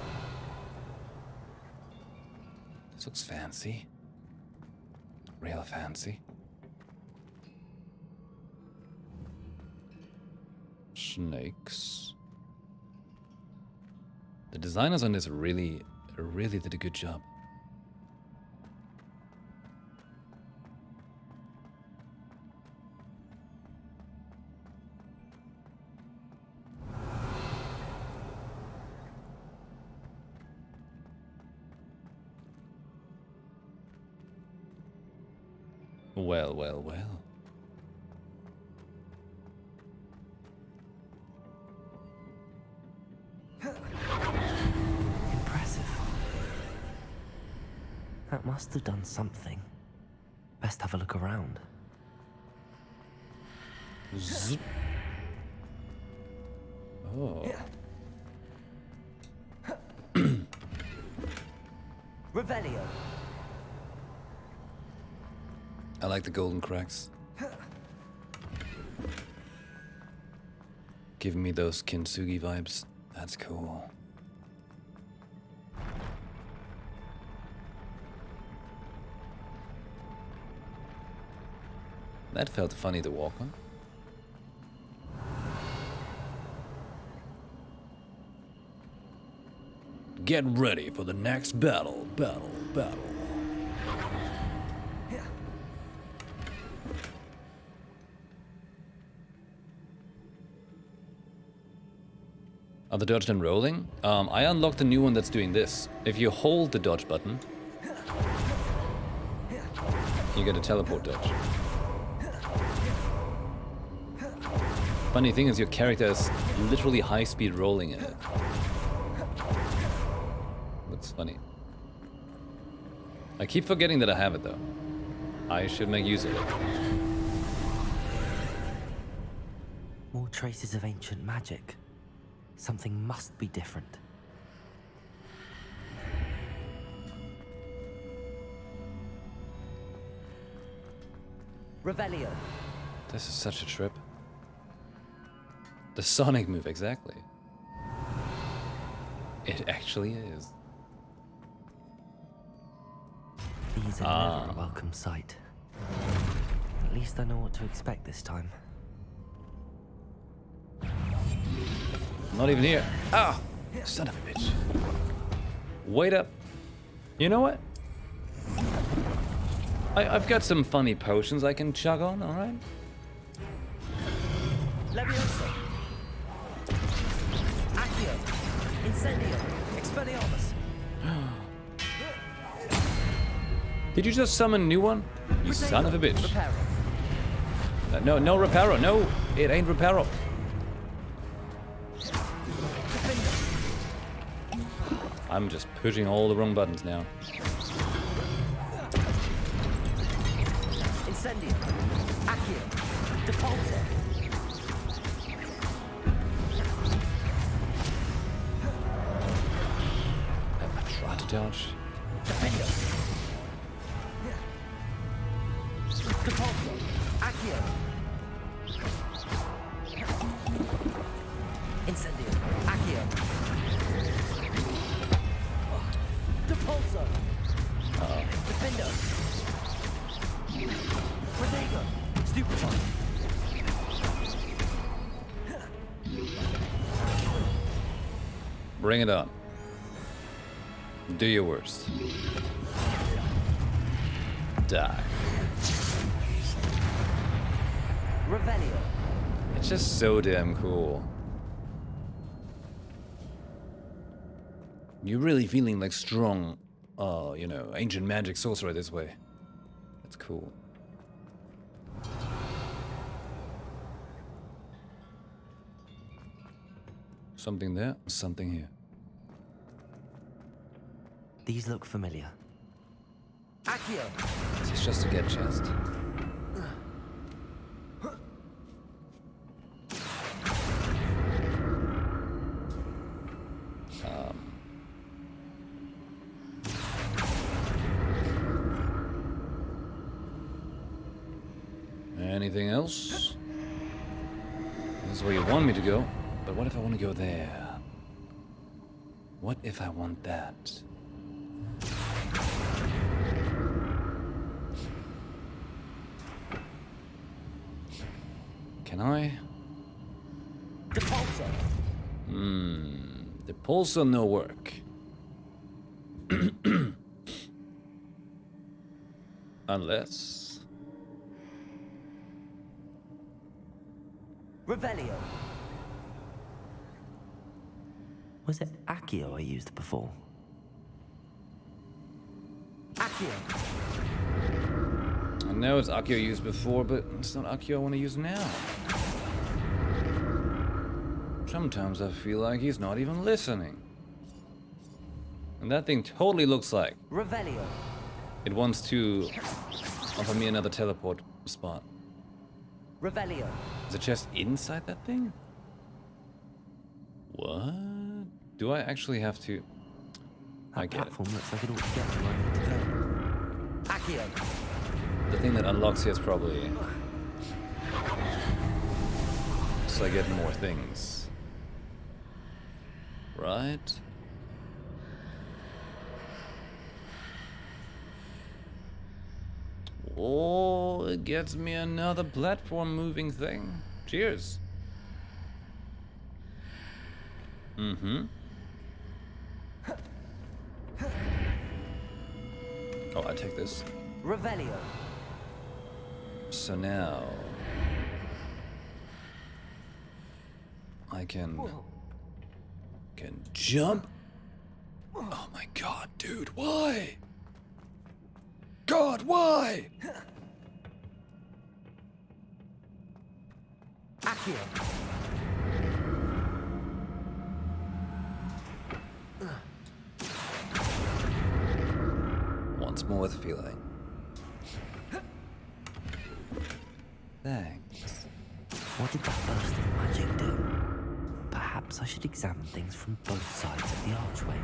This looks fancy. Real fancy. Snakes. The designers on this really did a good job. Well, well, well. Impressive. That must have done something. Best have a look around. Zip. Oh. Revelio. I like the golden cracks. Giving me those Kintsugi vibes. That's cool. That felt funny to walk on. Get ready for the next battle. Battle. Are the dodged and rolling? I unlocked a new one that's doing this. If you hold the dodge button, you get a teleport dodge. Funny thing is your character is literally high-speed rolling in it. Looks funny. I keep forgetting that I have it though. I should make use of it. More traces of ancient magic. Something must be different. Revelio. This is such a trip. The Sonic move, exactly. It actually is. These are never a welcome sight. At least I know what to expect this time. Not even here. Ah! Son of a bitch. Wait up. You know what? I've got some funny potions I can chug on, alright? Levioso. Accio. Incendio. Expelliarmus. Did you just summon a new one? You son of a bitch. Reparo. No Reparo. No, it ain't Reparo. I'm just pushing all the wrong buttons now. Incendio. Accio. Depulso. Try to dodge. Defendo. Depulso. Accio. Incendio. Accio. Depulso. Defendo. Protego. Stupefy. Bring it on. Do your worst. Die. Revelio. It's just so damn cool. You're really feeling like strong, you know, ancient magic sorcerer this way. That's cool. Something there, something here. These look familiar. Accio. This is just to get chest. Anything else? This is where you want me to go, but what if I want to go there? What if I want that? Can I? Depulso. The pulsar no work. Unless... Revelio. Was it Accio I used before? Accio. I know it's Akio used before, but it's not Akio I want to use now. Sometimes I feel like he's not even listening. And that thing totally looks like Revelio. it wants to offer me another teleport spot. Revelio. Is the chest inside that thing? What? Do I actually have to? I That get it. platform looks like it ought to get me where I need to go. Accio. The thing that unlocks here is probably so I get more things. Right? Oh, it gets me another platform moving thing. Cheers. Mm-hmm. Oh, I take this. Revelio. So now I can jump. Oh my god, dude, why? God, why? Accio. Once more with feeling. Thanks. What did that burst of magic do? Perhaps I should examine things from both sides of the archway.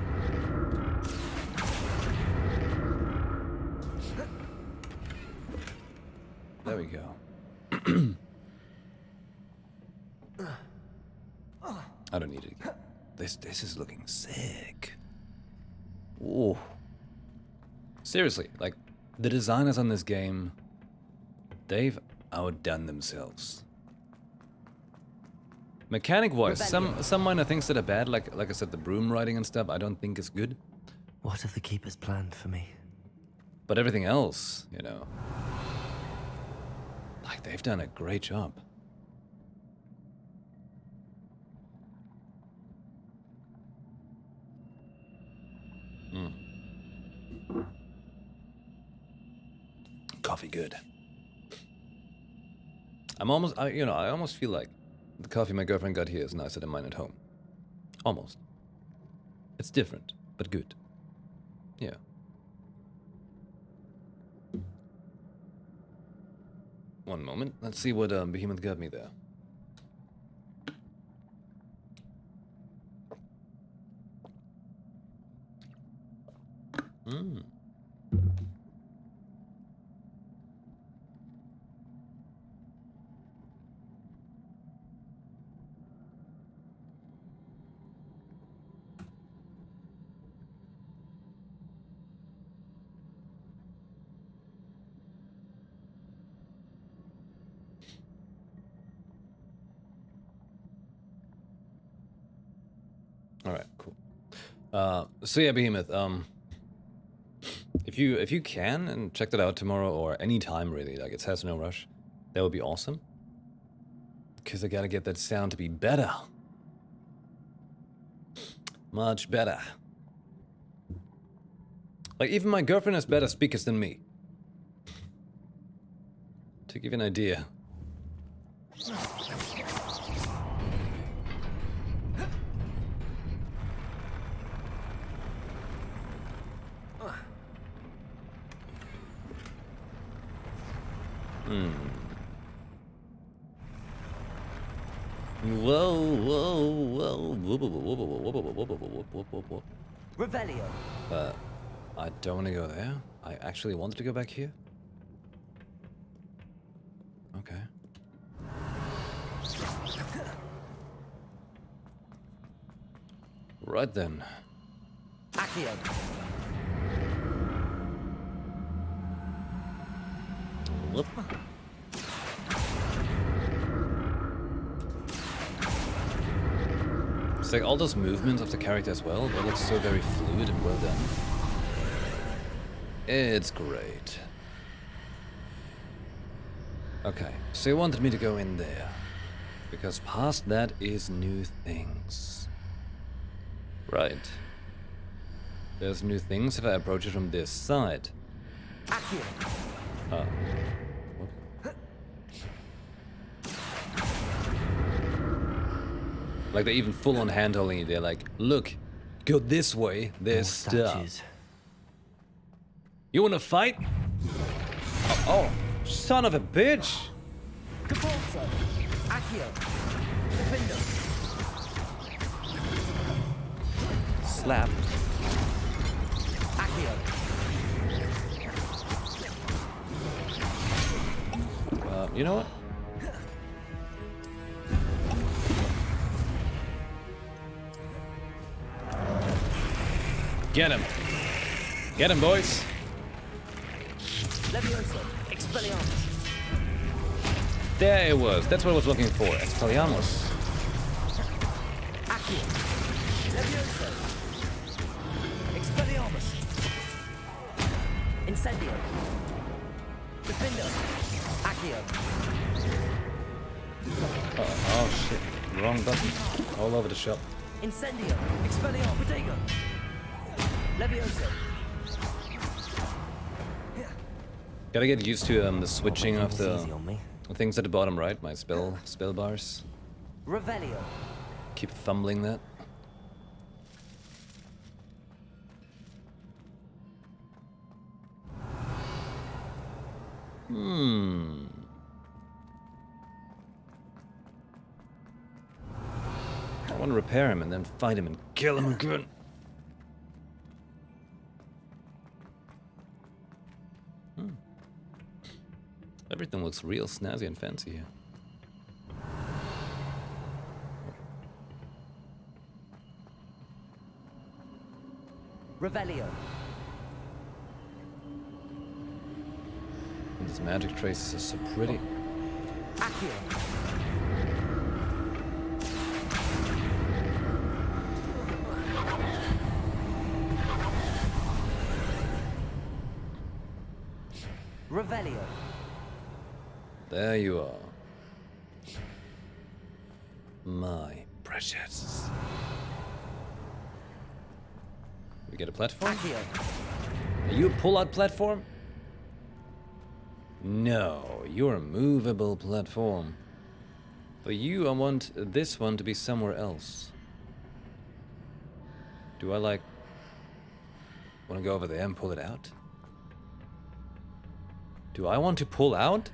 There we go. I don't need it. This is looking sick. Ooh. Seriously, like, the designers on this game, they've outdone themselves. Mechanic-wise, some minor things that are bad, like I said, the broom riding and stuff, I don't think is good. What have the keepers planned for me? But everything else, you know, like, they've done a great job. Coffee good. I almost feel like the coffee my girlfriend got here is nicer than mine at home. Almost. It's different, but good. Yeah. One moment. Let's see what Behemoth got me there. All right, cool. So yeah, Behemoth. If you can and check that out tomorrow or any time really, like it has no rush, that would be awesome. Because I gotta get that sound to be better, much better. Like even my girlfriend has better speakers than me. To give you an idea. Whoa. Revelio. I don't want to go there. I actually wanted to go back here. Okay. Right then. Accio. Whoop. It's like all those movements of the character as well, it looks so very fluid and well done. It's great. Okay, so you wanted me to go in there. Because past that is new things. Right. There's new things if I approach it from this side. Accio. Oh. Like they're even full on hand-holding you. They're like, look, go this way, there's stuff. You wanna fight? Oh, son of a bitch! Capulso. Accio. Defendo. Slap. Accio. You know what? Get him. Get him, boys. Levioso. Expelliarmus. There it was. That's what I was looking for. Expelliarmus. Accio. Levioso. Expelliarmus. Incendio. Defendo. Accio. Oh shit. Wrong button. All over the shop. Incendio. Expelliarmus. Protego. Levioso. Gotta get used to the switching of the things at the bottom right. My spell bars. Revelio. Keep fumbling that. I want to repair him and then find him and kill him again. Everything looks real snazzy and fancy here. Revelio. And these magic traces are so pretty. Accio. Revelio. There you are. My precious. We get a platform? Accio. Are you a pull-out platform? No, you're a movable platform. For you, I want this one to be somewhere else. Do I like... want to go over there and pull it out? Do I want to pull out?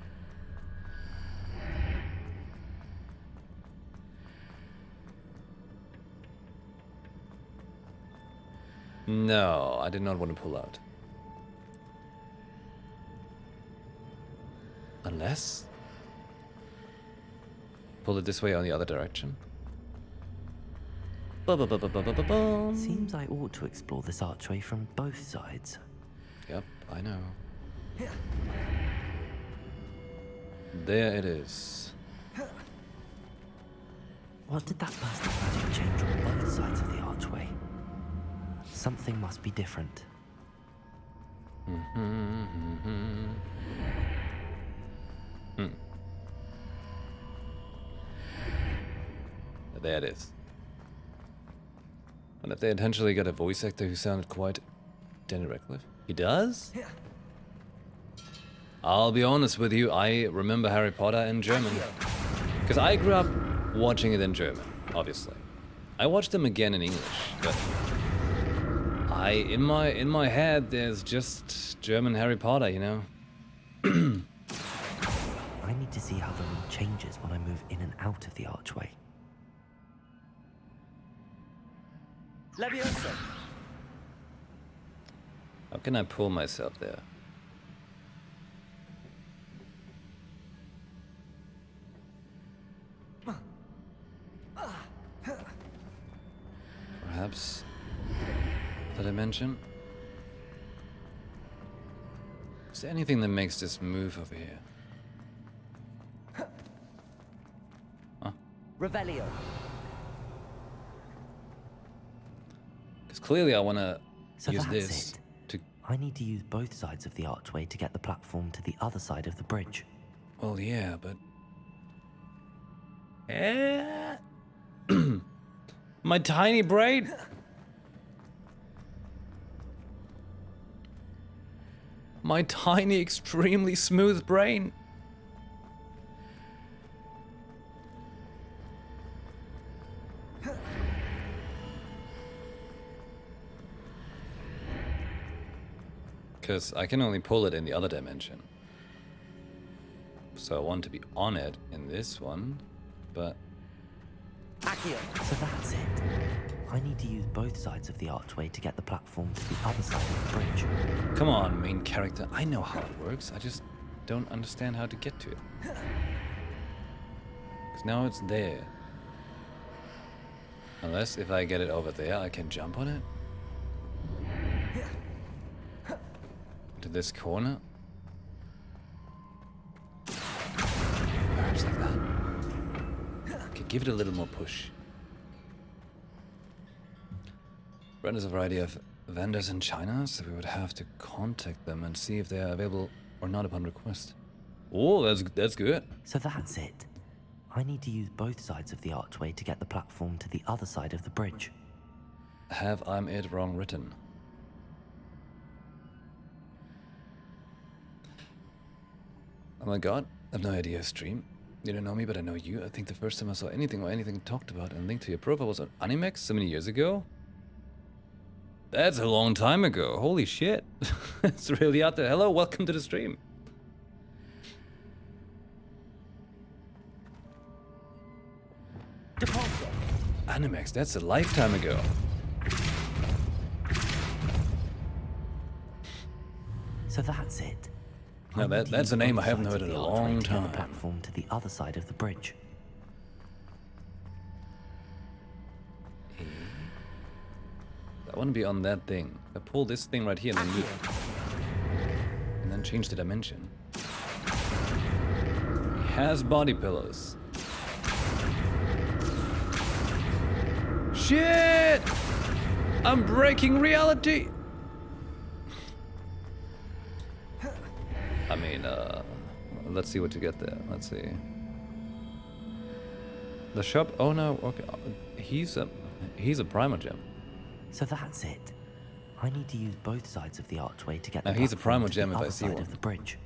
No, I did not want to pull out. Unless... pull it this way or the other direction. Seems I ought to explore this archway from both sides. Yep, I know. There it is. What did that burst of magic change on both sides of the archway? Something must be different. There it is. And if they intentionally got a voice actor who sounded quite Danny Radcliffe. He does? I'll be honest with you, I remember Harry Potter in German. Because I grew up watching it in German, obviously. I watched them again in English, but in my head there's just German Harry Potter, you know? I need to see how the room changes when I move in and out of the archway. Levioso. How can I pull myself there? Perhaps the dimension? Is there anything that makes this move over here? Huh? Revelio. Because clearly I want to So use that's this it. to... I need to use both sides of the archway to get the platform to the other side of the bridge. Well, yeah, but... My tiny brain! My tiny, extremely smooth brain! Because I can only pull it in the other dimension. So I want to be on it in this one, but... Accio. So that's it. I need to use both sides of the archway to get the platform to the other side of the bridge. Come on, main character. I know how it works. I just don't understand how to get to it. Because now it's there. Unless if I get it over there, I can jump on it. To this corner. Perhaps like that. Okay, give it a little more push. Brand is a variety of vendors in China, so we would have to contact them and see if they are available or not upon request. Oh, that's good. So that's it. I need to use both sides of the archway to get the platform to the other side of the bridge. Have I'm it wrong written? Oh my god, I have no idea, stream. You don't know me, but I know you. I think the first time I saw anything or anything talked about and linked to your profile was on Animex so many years ago. That's a long time ago. Holy shit. It's really out there. Hello, welcome to the stream. Deposit. Animex, that's a lifetime ago. So that's it. No, that's a name I haven't heard in a long time. To get the platform to the other side of the bridge. I want to be on that thing. I pull this thing right here and then move. And then change the dimension. He has body pillows. Shit! I'm breaking reality! I mean, let's see what you get there. Let's see. The shop. Oh no. Okay, he's a primo gem. So that's it. I need to use both sides of the archway to get now the he's a platform primo to gem the if I other see side one. of the bridge.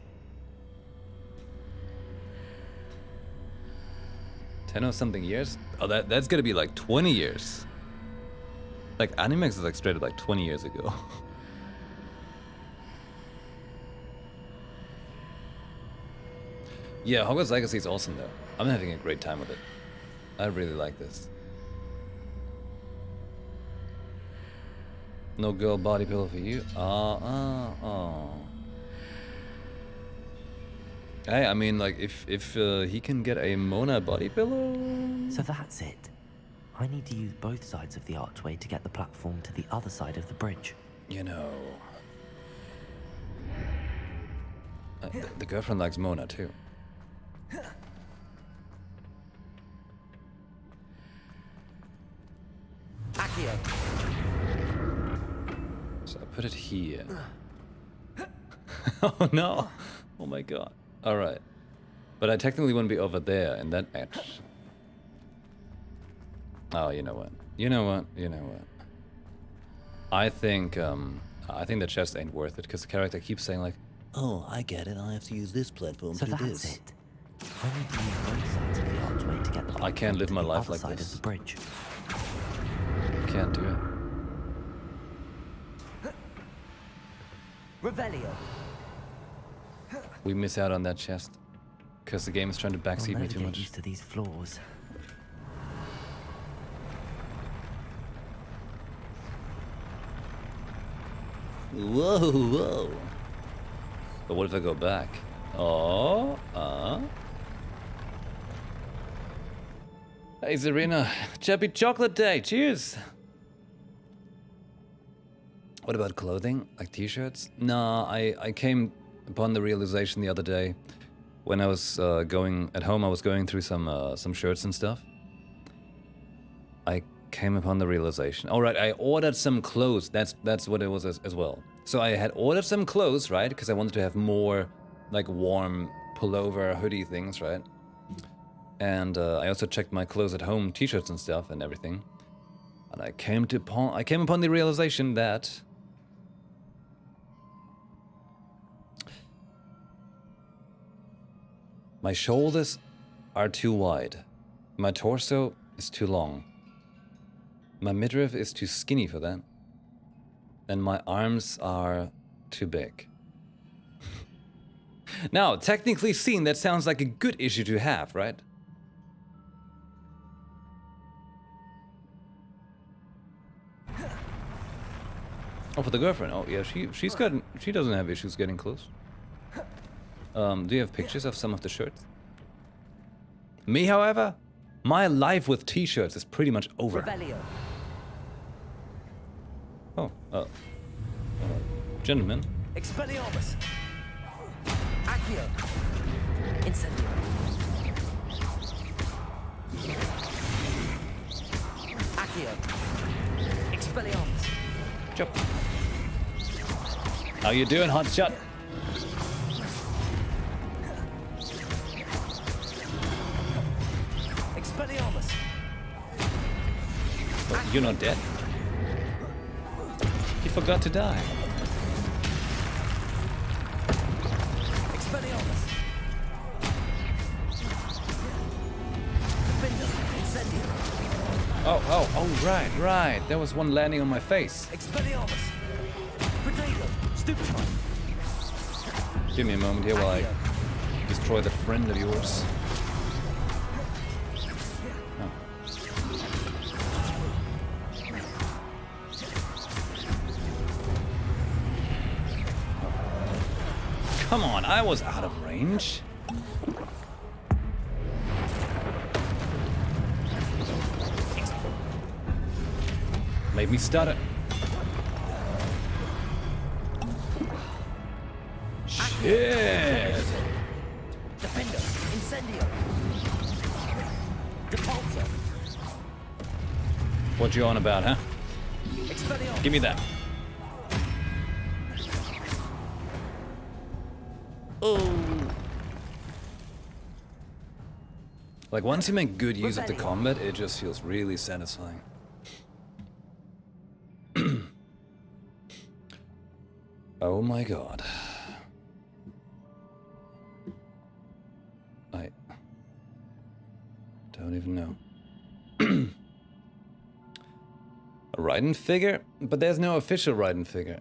Ten or something years? Oh, that's gonna be like 20 years. Like Animex is like straight up like 20 years ago. Yeah, Hogwarts Legacy is awesome though. I'm having a great time with it. I really like this. No girl body pillow for you? Hey, I mean, like, if he can get a Mona body pillow... So that's it. I need to use both sides of the archway to get the platform to the other side of the bridge. You know... the girlfriend likes Mona too. Accio. So I put it here. Oh no! Oh my god. Alright. But I technically want to be over there in that edge. Oh, you know what? You know what? You know what? I think the chest ain't worth it because the character keeps saying like, oh, I get it. I have to use this platform to do this. So that's it. I need to use both sides of the archway to get the platform I can't live to my the life other like side this. of the bridge. Can't do it. Revelio. We miss out on that chest because the game is trying to backseat me I'll never too get much. used to these floors. Whoa, whoa. But what if I go back? Oh, Hey, Serena. Chubby Chocolate Day. Cheers. What about clothing? Like t-shirts? No, I came upon the realization the other day when I was going at home. I was going through some shirts and stuff. I came upon the realization. All right, I ordered some clothes. That's what it was as well. So I had ordered some clothes, right? Because I wanted to have more like warm pullover hoodie things, right? And I also checked my clothes at home, t-shirts and stuff and everything. And I came upon the realization that my shoulders are too wide. My torso is too long. My midriff is too skinny for that. And my arms are too big. Now, technically seen, that sounds like a good issue to have, right? Oh, for the girlfriend. Oh, yeah, she doesn't have issues getting close. Do you have pictures of some of the shirts? Me, however, my life with t-shirts is pretty much over. Revelio. Oh, gentlemen. Expelliarmus. Accio. Incendio. Accio. Expelliarmus. Jump. How you doing, hotshot? Expelliarmus. Oh, you're not dead. You forgot to die. Expelliarmus. Defender. Incendio. Oh, right. There was one landing on my face. Expelliarmus. Potato. Stupefy. Give me a moment here while I destroy that friend of yours. Oh. Come on, I was out of range. Made me stutter. Shit! Defender. Incendio. Repulsor. What you on about, huh? Expelliarmus. Give me that. Oh. Like, once you make good use of the combat, it just feels really satisfying. Oh my god. I don't even know. A Raiden figure? But there's no official Raiden figure.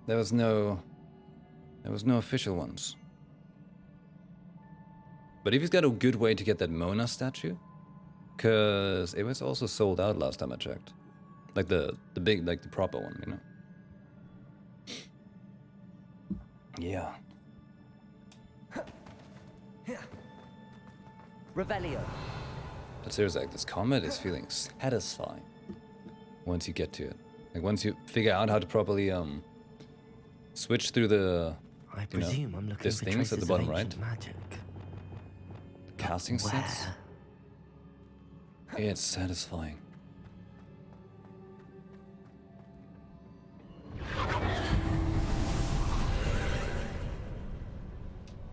There was no official ones. But if he's got a good way to get that Mona statue, cause it was also sold out last time I checked. Like the big, like the proper one, you know? Yeah. Revelio. But seriously, like, this combat is feeling satisfying once you get to it. Like, once you figure out how to properly switch through the I presume I'm looking these for things at the traces bottom of right. ancient magic. Casting sets. It's satisfying.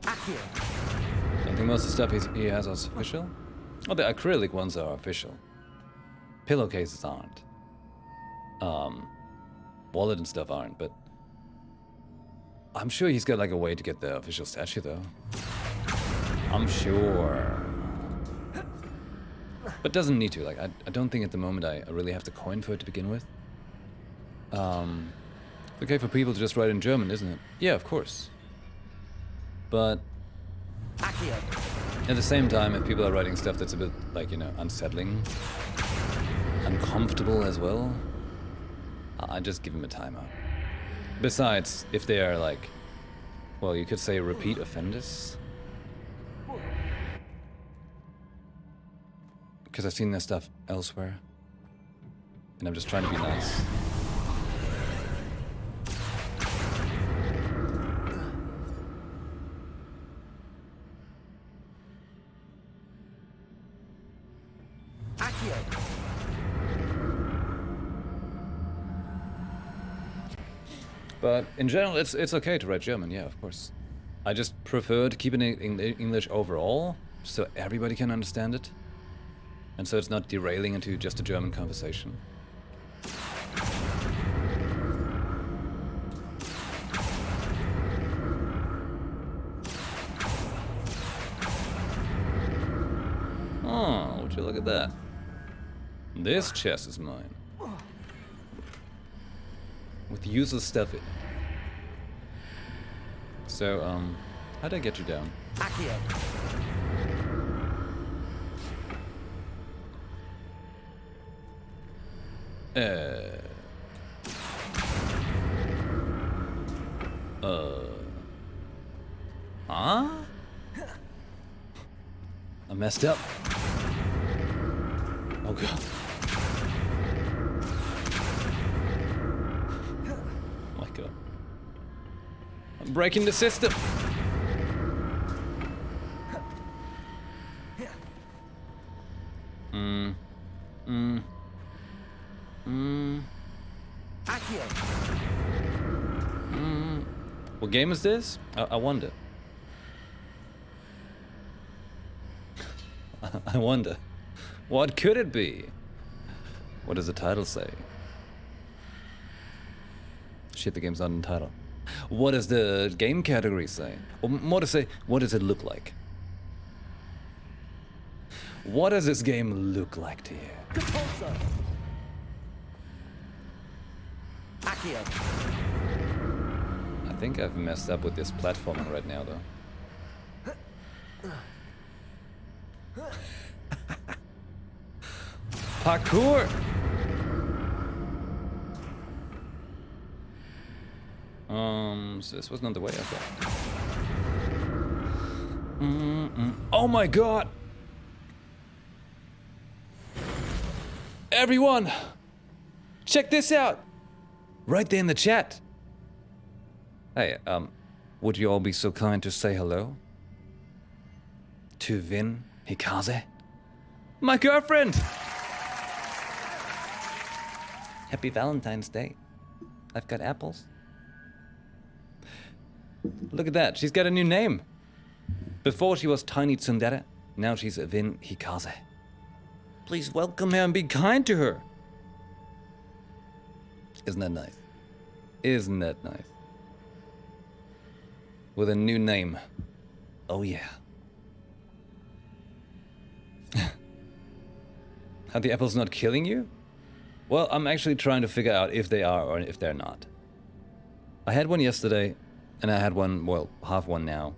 I think most of the stuff he has is official. Oh, the acrylic ones are official. Pillowcases aren't. Wallet and stuff aren't, but I'm sure he's got like a way to get the official statue though. I'm sure. But doesn't need to. Like, I don't think at the moment I really have the coin for it to begin with. It's okay for people to just write in German, isn't it? Yeah, of course. But at the same time, if people are writing stuff that's a bit, like, you know, unsettling, uncomfortable as well, I just give them a timeout. Besides, if they are like, well, you could say repeat offenders. Because I've seen their stuff elsewhere. And I'm just trying to be nice. But in general, it's okay to write German, yeah, of course. I just prefer to keep it in English overall, so everybody can understand it. And so it's not derailing into just a German conversation. Oh, would you look at that? This chest is mine. With useless stuff in it. So, How'd I get you down? Accio. Huh? I messed up. Oh god. Oh my god. I'm breaking the system. Accio. What game is this? I wonder. I wonder. What could it be? What does the title say? Shit, the game's not in the title. What does the game category say? Or more to say, what does it look like? What does this game look like to you? Repulsor. Accio. I think I've messed up with this platforming right now, though. Parkour! So this was not the way I thought. Oh my god! Everyone! Check this out! Right there in the chat. Hey, would you all be so kind to say hello? To Vin Hikaze? My girlfriend! Happy Valentine's Day. I've got apples. Look at that, she's got a new name. Before she was Tiny Tsundere, now she's Vin Hikaze. Please welcome her and be kind to her. Isn't that nice? Isn't that nice? With a new name. Oh yeah. Are the apples not killing you? Well, I'm actually trying to figure out if they are or if they're not. I had one yesterday, and I had one, well, half one now.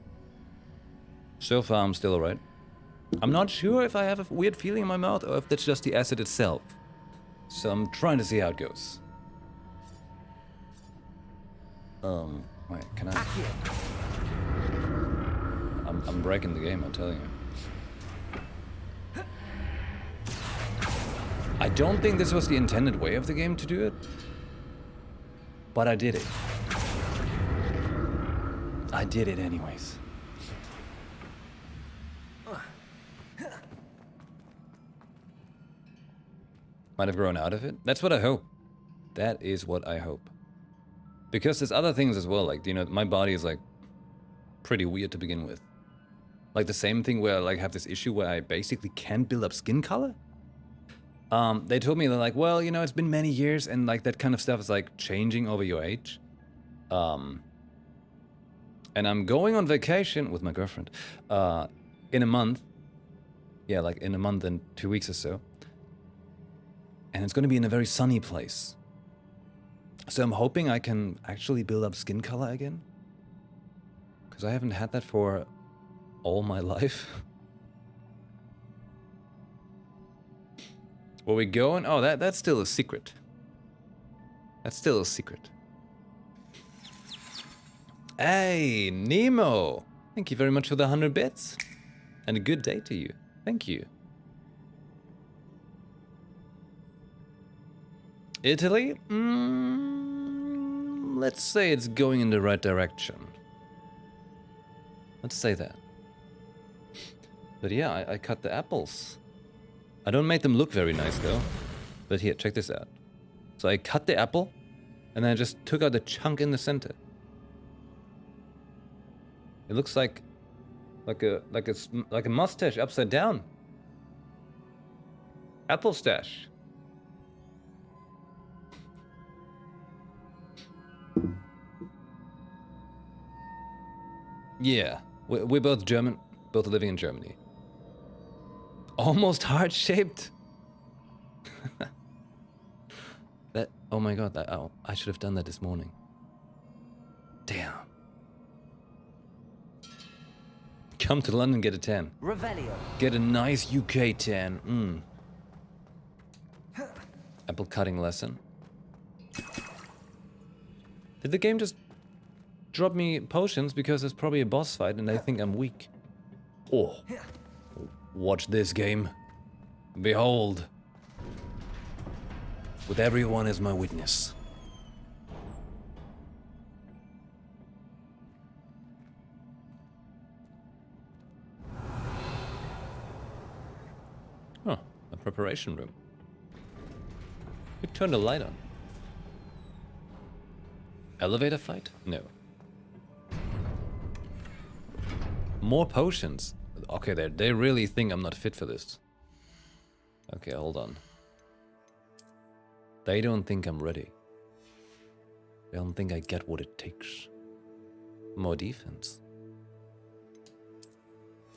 So far, I'm still alright. I'm not sure if I have a weird feeling in my mouth or if that's just the acid itself. So I'm trying to see how it goes. Wait, can I? I'm breaking the game, I'm telling you. I don't think this was the intended way of the game to do it, but I did it. I did it anyways. Might have grown out of it. That's what I hope. That is what I hope. Because there's other things as well, like, you know, my body is like pretty weird to begin with. Like the same thing where I like have this issue where I basically can't build up skin color. They told me, they're like, well, you know, it's been many years and like that kind of stuff is like changing over your age. And I'm going on vacation with my girlfriend in a month. Yeah, like in a month and 2 weeks or so. And it's going to be in a very sunny place. So I'm hoping I can actually build up skin color again. Because I haven't had that for all my life. Where we going? Oh, that's still a secret. That's still a secret. Hey, Nemo! Thank you very much for the 100 bits. And a good day to you. Thank you. Italy? Let's say it's going in the right direction. Let's say that. But yeah, I cut the apples. I don't make them look very nice though. But here, check this out. So I cut the apple, and then I just took out the chunk in the center. It looks like a mustache upside down. Apple stash. Yeah, we're both German, both living in Germany. Almost heart-shaped. That, oh my god, I should have done that this morning. Damn. Come to London, get a tan. Revelio. Get a nice UK tan. Apple cutting lesson. Did the game just drop me potions because there's probably a boss fight and they think I'm weak? Oh. Watch this game. Behold. With everyone as my witness. Huh, a preparation room. We turned the light on. Elevator fight? No. More potions. Okay, they really think I'm not fit for this. Okay, hold on. They don't think I'm ready. They don't think I get what it takes. More defense.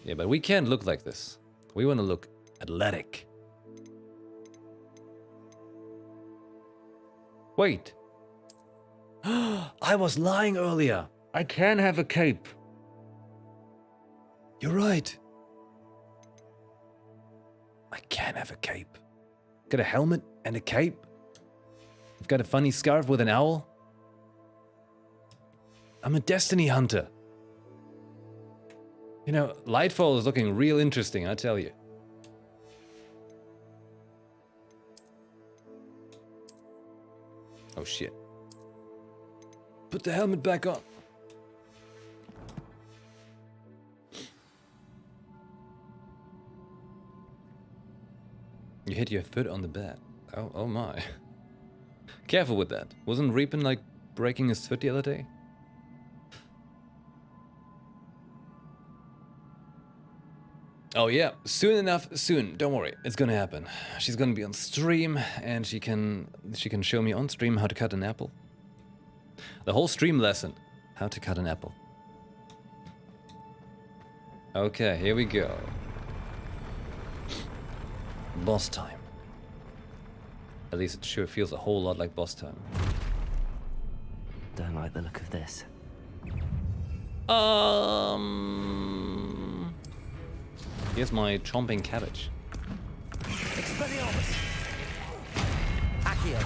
Yeah, but we can't look like this. We want to look athletic. Wait. I was lying earlier. I can have a cape. You're right. I can have a cape. Got a helmet and a cape. I've got a funny scarf with an owl. I'm a destiny hunter. You know, Lightfall is looking real interesting, I tell you. Oh shit. Put the helmet back on. You hit your foot on the bed. Oh my. Careful with that. Wasn't Reapin like breaking his foot the other day? Oh yeah, soon enough, soon. Don't worry, it's gonna happen. She's gonna be on stream, and she can show me on stream how to cut an apple. The whole stream lesson, how to cut an apple. Okay, here we go. Boss time. At least it sure feels a whole lot like boss time. Don't like the look of this. Here's my chomping cabbage. Expelliarmus. Accio.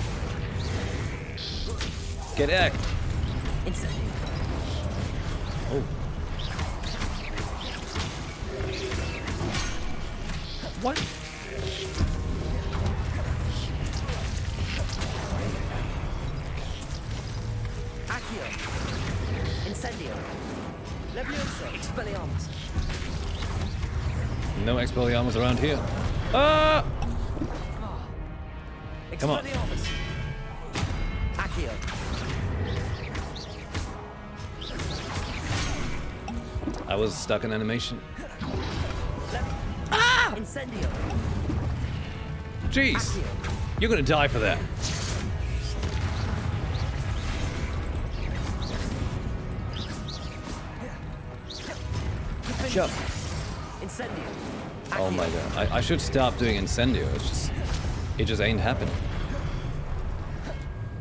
Get act. Incendio. Oh. What? Accio. Incendio. Levioso. Expelliarmus. No Expelliarmus around here. Ah! Come on. Expelliarmus. Accio. I was stuck in animation. Ah! Incendio. Jeez. Accio. You're gonna die for that. Jump. Incendio. Oh my god. I should stop doing Incendio. It just ain't happening.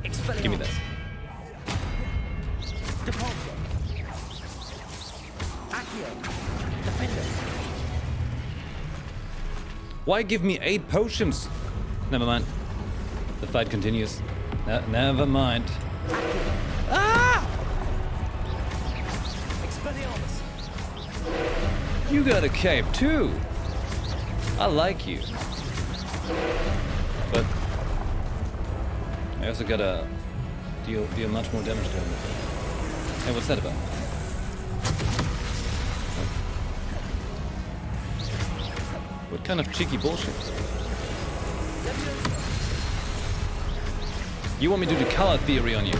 Give me that. Depulso. Accio. Defender. Why give me 8 potions? Never mind. The fight continues. Never mind. Ah! Expelliarmus. You got a cape too. I like you. But I also gotta deal much more damage to him. Hey, what's that about? What kind of cheeky bullshit? You want me to do the color theory on you?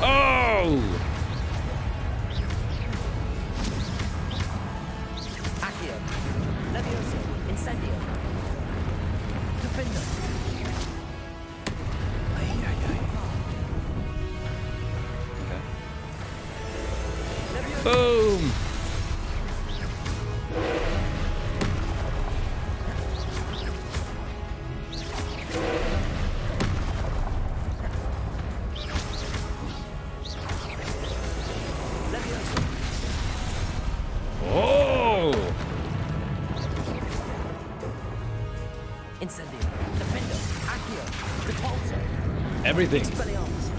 Oh! Accio. Levioso. Incendio. Defender. Boom! Oh! Incendio. Defender. Accio. Repulsor. Everything. Expelliarmus.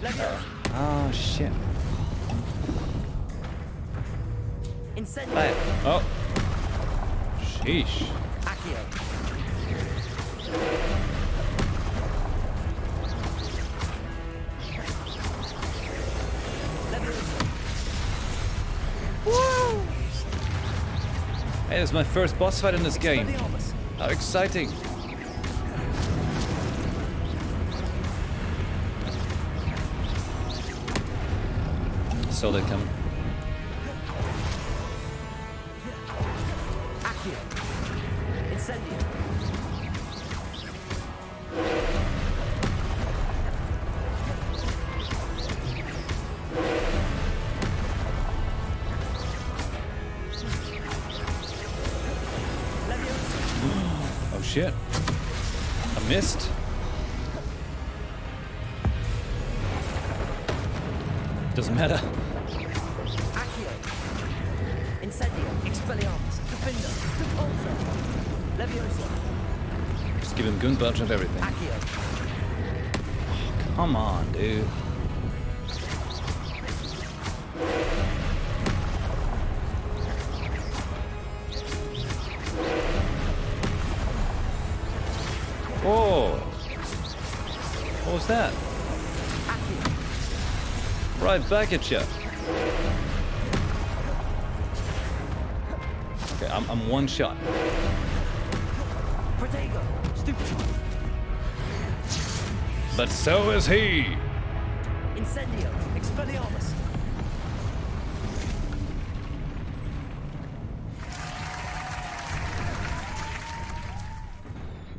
Leviosa. Oh shit. Incendio. Bam. Oh. Sheesh. Accio. Leviosa. Woo! Hey, this is my first boss fight in this game. Expelliarmus. How exciting. So they come. Accio. Incendio. Oh shit. I missed. Doesn't matter. Accio. Incendio. Expelliarmus. Defender. Repulsor. Leviosa. Just give him gun bunch of everything. Accio. Come on, dude. Whoa. What was that? Right back at you. Okay, I'm one shot. Protego. Stupid. But so is he. Incendio. Expelliarmus.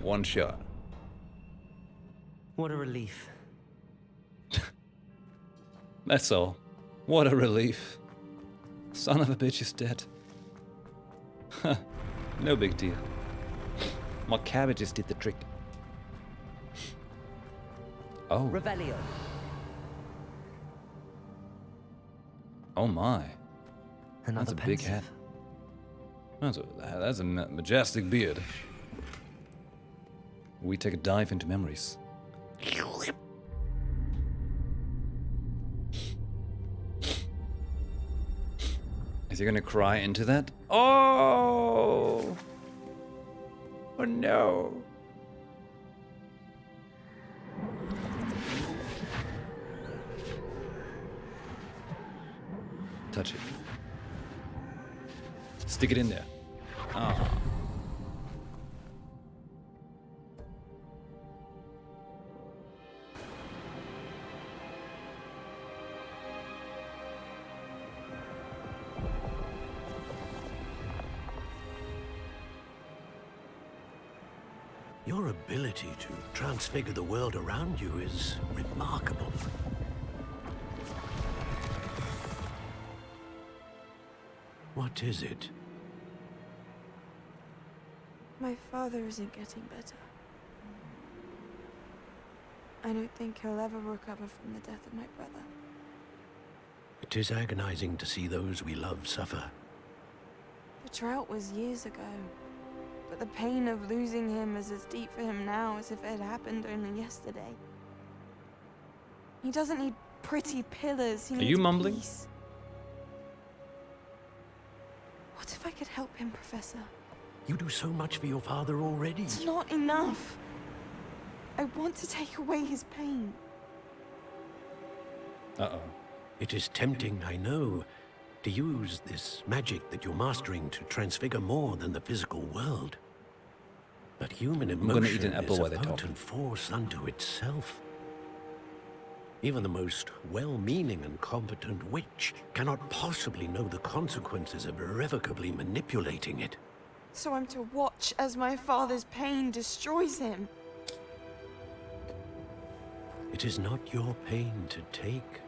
One shot. What a relief. That's all. What a relief. Son of a bitch is dead. No big deal. My cabbages did the trick. Oh. Revelio. Oh my. Another That's a big pensive. hat. That's a majestic beard. We take a dive into memories. Is he gonna cry into that? Oh! Oh no! Touch it. Stick it in there. Ah. Your ability to transfigure the world around you is remarkable. What is it? My father isn't getting better. I don't think he'll ever recover from the death of my brother. It is agonizing to see those we love suffer. The drought was years ago, but the pain of losing him is as deep for him now as if it had happened only yesterday. He doesn't need pretty pillars, he Are needs you mumbling? peace. What if I could help him, Professor? You do so much for your father already. It's not enough. I want to take away his pain. Uh-oh. It is tempting, I know, to use this magic that you're mastering to transfigure more than the physical world. But human gonna emotion eat an apple is a while they talk. potent force unto itself. Even the most well-meaning and competent witch cannot possibly know the consequences of irrevocably manipulating it. So I'm to watch as my father's pain destroys him. It is not your pain to take.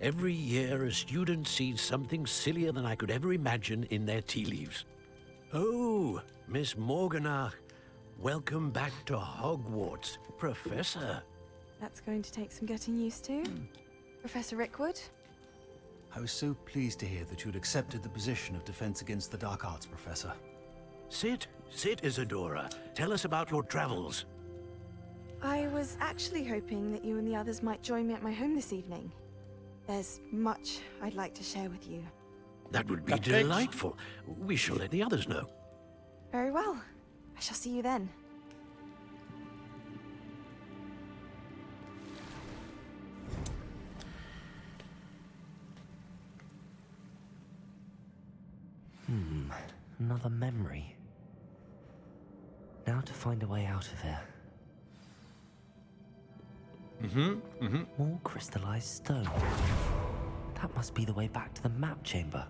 Every year, a student sees something sillier than I could ever imagine in their tea leaves. Oh, Miss Morganach, welcome back to Hogwarts, Professor. That's going to take some getting used to. Professor Rickwood? I was so pleased to hear that you'd accepted the position of Defense Against the Dark Arts, Professor. Sit, Isadora. Tell us about your travels. I was actually hoping that you and the others might join me at my home this evening. There's much I'd like to share with you. That would be delightful. We shall let the others know. Very well. I shall see you then. Another memory. Now to find a way out of here. More crystallized stone. That must be the way back to the map chamber.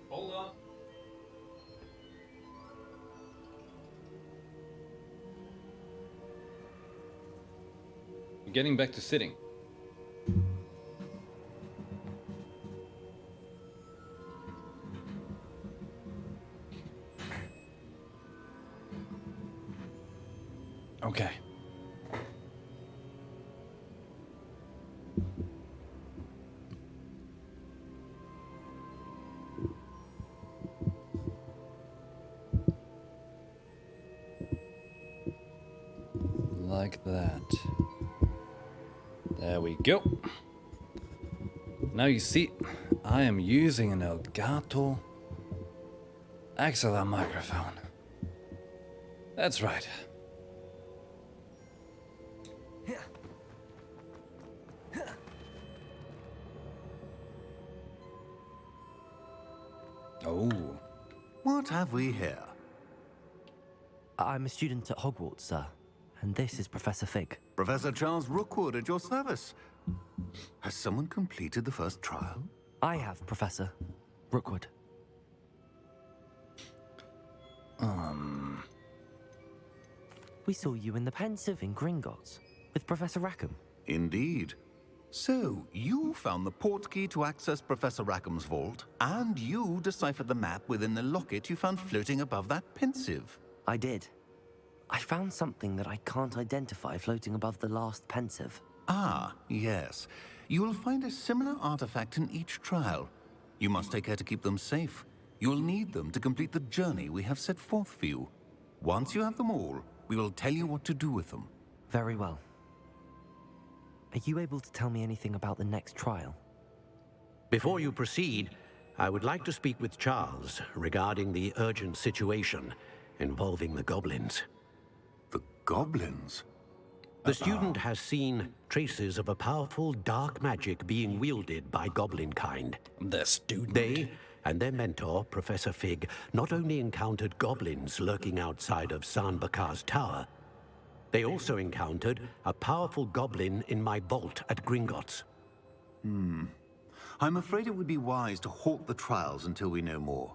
Hold on. Getting back to sitting. Okay. Like that. There we go. Now you see, I am using an Elgato XLR microphone. That's right. Oh. What have we here? I'm a student at Hogwarts, sir. And this is Professor Fig. Professor Charles Rookwood at your service. Has someone completed the first trial? I have, Professor Rookwood. We saw you in the Pensive in Gringotts with Professor Rackham. Indeed. So, you found the portkey to access Professor Rackham's vault, and you deciphered the map within the locket you found floating above that Pensive. I did. I found something that I can't identify floating above the last Pensive. Ah, yes. You will find a similar artifact in each trial. You must take care to keep them safe. You will need them to complete the journey we have set forth for you. Once you have them all, we will tell you what to do with them. Very well. Are you able to tell me anything about the next trial? Before you proceed, I would like to speak with Charles regarding the urgent situation involving the goblins. The goblins? The student has seen traces of a powerful dark magic being wielded by goblin kind. The student? They and their mentor, Professor Fig, not only encountered goblins lurking outside of San Bakar's tower, they also encountered a powerful goblin in my vault at Gringotts. I'm afraid it would be wise to halt the trials until we know more.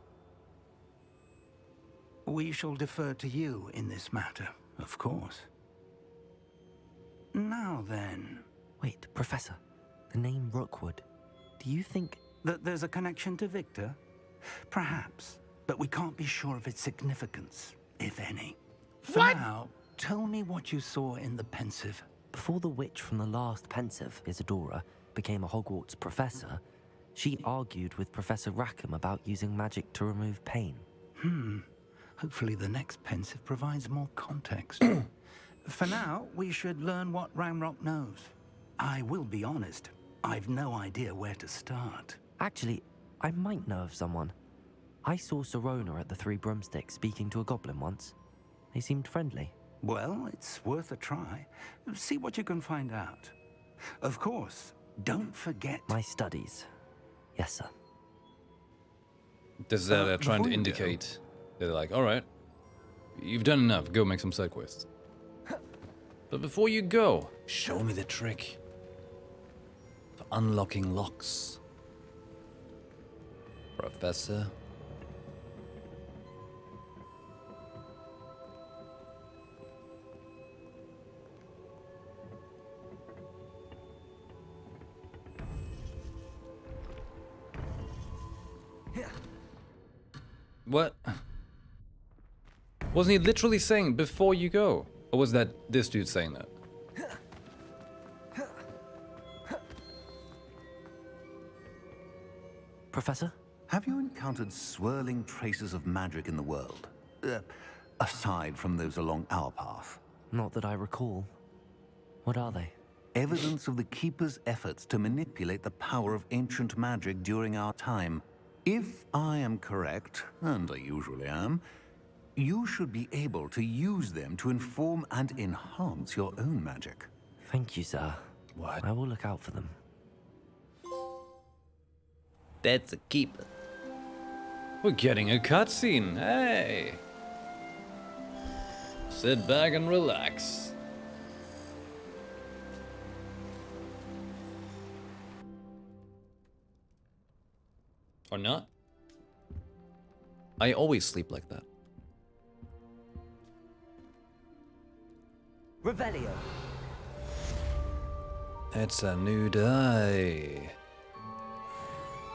We shall defer to you in this matter, of course. Now then... Wait, Professor. The name Rookwood. Do you think... that there's a connection to Victor? Perhaps, but we can't be sure of its significance, if any. For now, tell me what you saw in the Pensive. Before the witch from the last Pensive, Isadora, became a Hogwarts professor, she argued with Professor Rackham about using magic to remove pain. Hopefully the next Pensive provides more context. For now, we should learn what Ranrock knows. I will be honest, I've no idea where to start. Actually, I might know of someone. I saw Sirona at the Three Broomsticks speaking to a goblin once. They seemed friendly. Well, it's worth a try. See what you can find out. Of course, don't forget... My studies. Yes, sir. This is that they're trying to before you indicate. They're like, alright, you've done enough, go make some side quests. But before you go, show me the trick for unlocking locks. Professor. What? Wasn't he literally saying before you go? Or was that this dude saying that? Professor? Have you encountered swirling traces of magic in the world? Aside from those along our path? Not that I recall. What are they? Evidence of the Keeper's efforts to manipulate the power of ancient magic during our time. If I am correct, and I usually am, you should be able to use them to inform and enhance your own magic. Thank you, sir. What? I will look out for them. That's a keeper. We're getting a cutscene. Hey! Sit back and relax. Or not? I always sleep like that. Revelio. It's a new day.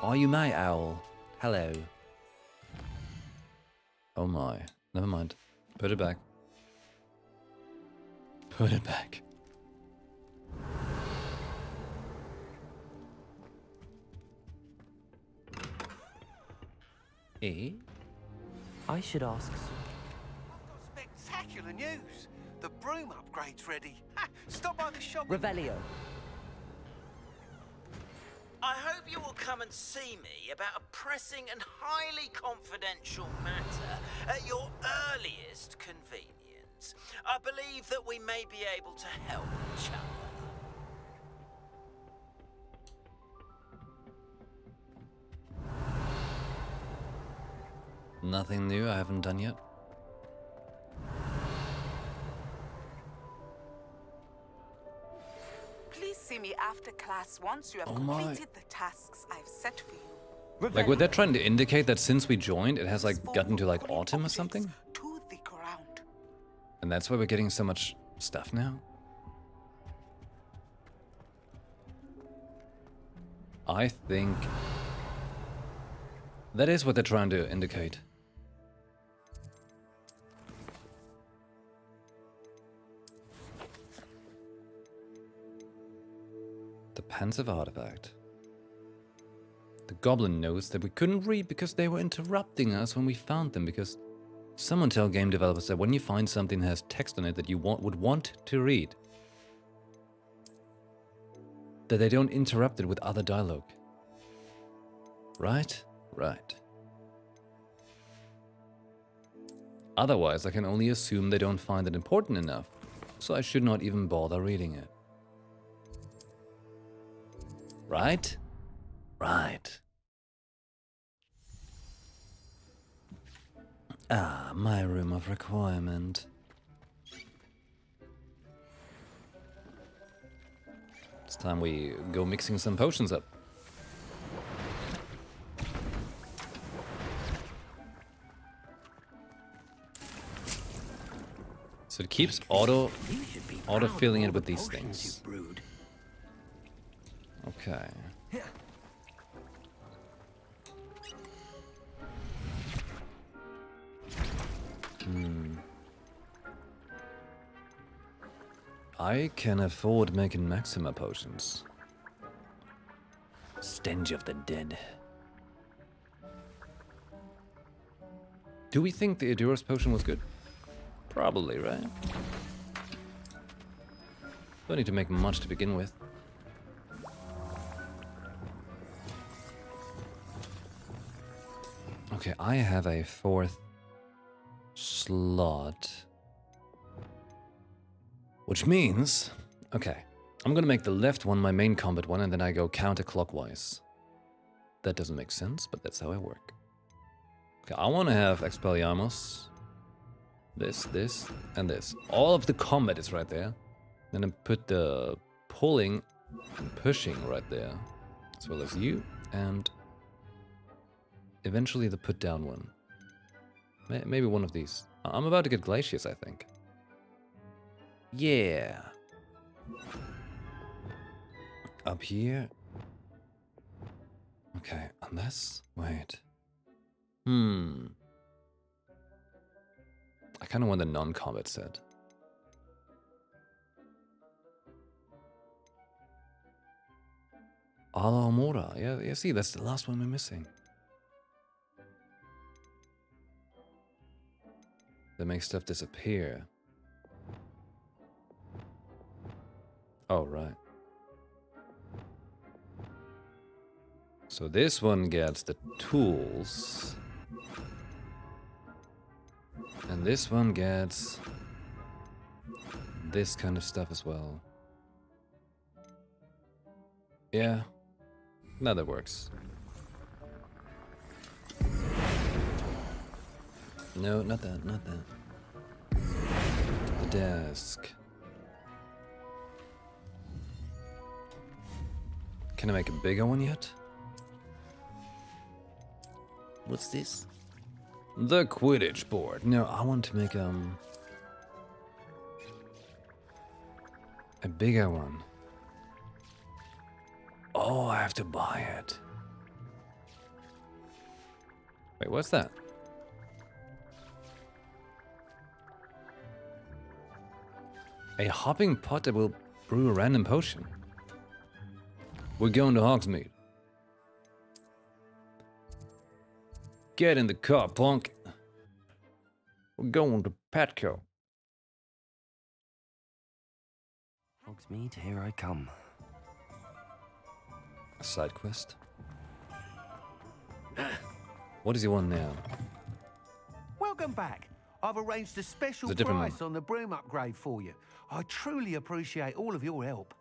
Are you my owl? Hello. Oh my. Never mind. Put it back. Put it back. Eh? I should ask. Spectacular news! The broom upgrade's ready. Ha! Stop by the shop. Revelio. I hope you will come and see me about a pressing and highly confidential matter at your earliest convenience. I believe that we may be able to help each other. Nothing new I haven't done yet. Please see me after class once you have Oh my. completed the tasks I've set for you. Like, were they trying to indicate that since we joined, it has like gotten to like autumn or something? To the ground. And that's why we're getting so much stuff now? I think that is what they're trying to indicate. The pensive artifact. The goblin knows that we couldn't read because they were interrupting us when we found them, because someone tell game developers that when you find something that has text on it that you would want to read, that they don't interrupt it with other dialogue. Right? Right. Otherwise, I can only assume they don't find it important enough, so I should not even bother reading it. Right? Right. Ah, my room of requirement. It's time we go mixing some potions up. So it keeps auto filling it with these things. Okay. I can afford making Maxima potions. Stench of the dead. Do we think the Aduros potion was good? Probably, right? Don't need to make much to begin with. Okay, I have a 4th slot. Which means, okay, I'm gonna make the left one my main combat one and then I go counterclockwise. That doesn't make sense, but that's how I work. Okay, I want to have Expelliarmus. This, and this. All of the combat is right there. Then I put the pulling and pushing right there. As well as you, and eventually the put down one. Maybe one of these. I'm about to get Glacius, I think. Yeah. Up here. Okay, unless... Wait. kind of want the non-combat set. Ala Mora. Yeah, see, that's the last one we're missing. That makes stuff disappear. Oh, right. So this one gets the tools. And this one gets this kind of stuff as well. Yeah. Now that works. No, not that, not that. The desk. Can I make a bigger one yet? What's this? The Quidditch board. No, I want to make a bigger one. Oh, I have to buy it. Wait, what's that? A hopping pot that will brew a random potion. We're going to Hogsmeade. Get in the car, punk. We're going to Petco. Hogsmeade, here I come. A side quest? What does he want now? Welcome back. I've arranged a special It's a different price on the broom upgrade for you. I truly appreciate all of your help.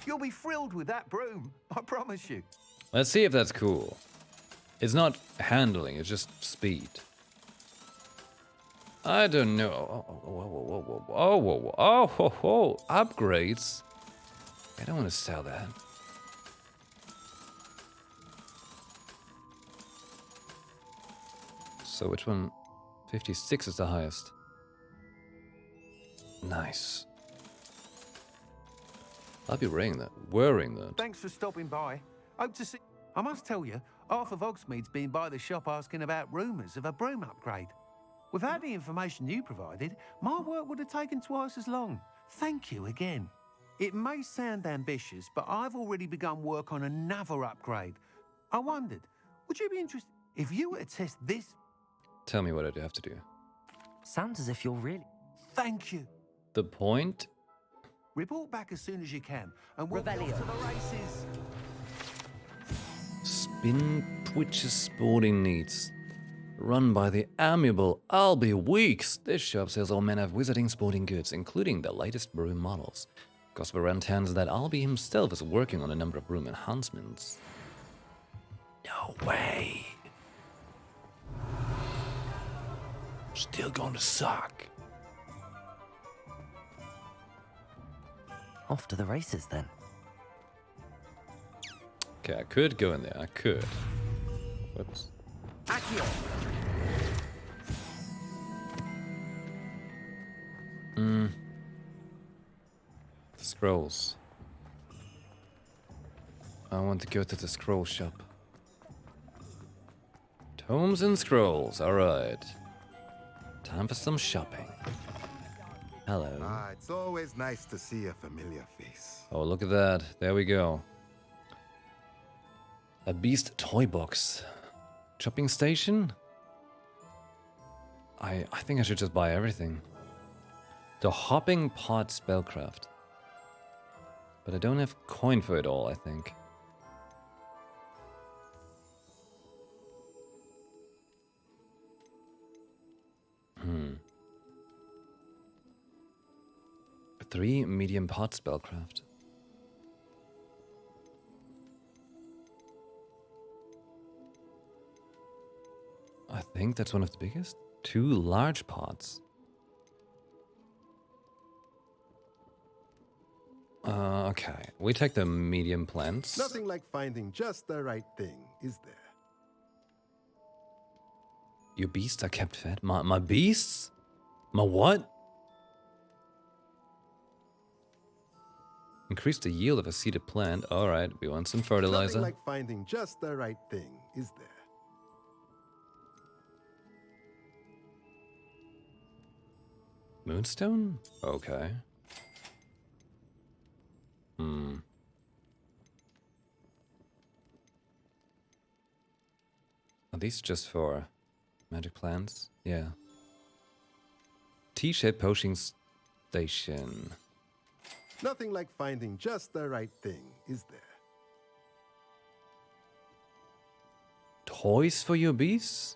You'll be thrilled with that broom, I promise you. Let's see if that's cool. It's not handling, it's just speed. I don't know. Oh, upgrades. I don't want to sell that. So which one? 56 is the highest. Nice. I'll be wearing that. Thanks for stopping by. Hope to see... I must tell you, half of Hogsmeade's been by the shop asking about rumours of a broom upgrade. Without the information you provided, my work would have taken twice as long. Thank you again. It may sound ambitious, but I've already begun work on another upgrade. I wondered, would you be interested if you were to test this? Tell me what I have to do. Sounds as if you're really... Thank you. The point? Report back as soon as you can, and we'll be off to the races. Spin Twitch's Sporting Needs. Run by the amiable Albie Weeks. This shop sells all manner of wizarding sporting goods, including the latest broom models. Gossip around town is that Albie himself is working on a number of broom enhancements. No way. Still gonna suck. Off to the races then. Okay, I could go in there. I could. Whoops. Accio. The scrolls. I want to go to the scroll shop. Tomes and scrolls. Alright. Time for some shopping. Hello. It's always nice to see a familiar face. Oh, look at that. There we go. A beast toy box. Shopping station? I think I should just buy everything. The hopping pot spellcraft. But I don't have coin for it all, I think. Hmm. 3 medium pot spellcraft. I think that's one of the biggest. 2 large pots. Okay. We take the medium plants. Nothing like finding just the right thing, is there? Your beasts are kept fed? My beasts? My what? Increase the yield of a seeded plant. Alright, we want some fertilizer. Nothing like finding just the right thing, is there? Moonstone? Okay. Are these just for magic plants? Yeah. T-shaped potion station. Nothing like finding just the right thing, is there? Toys for your beasts?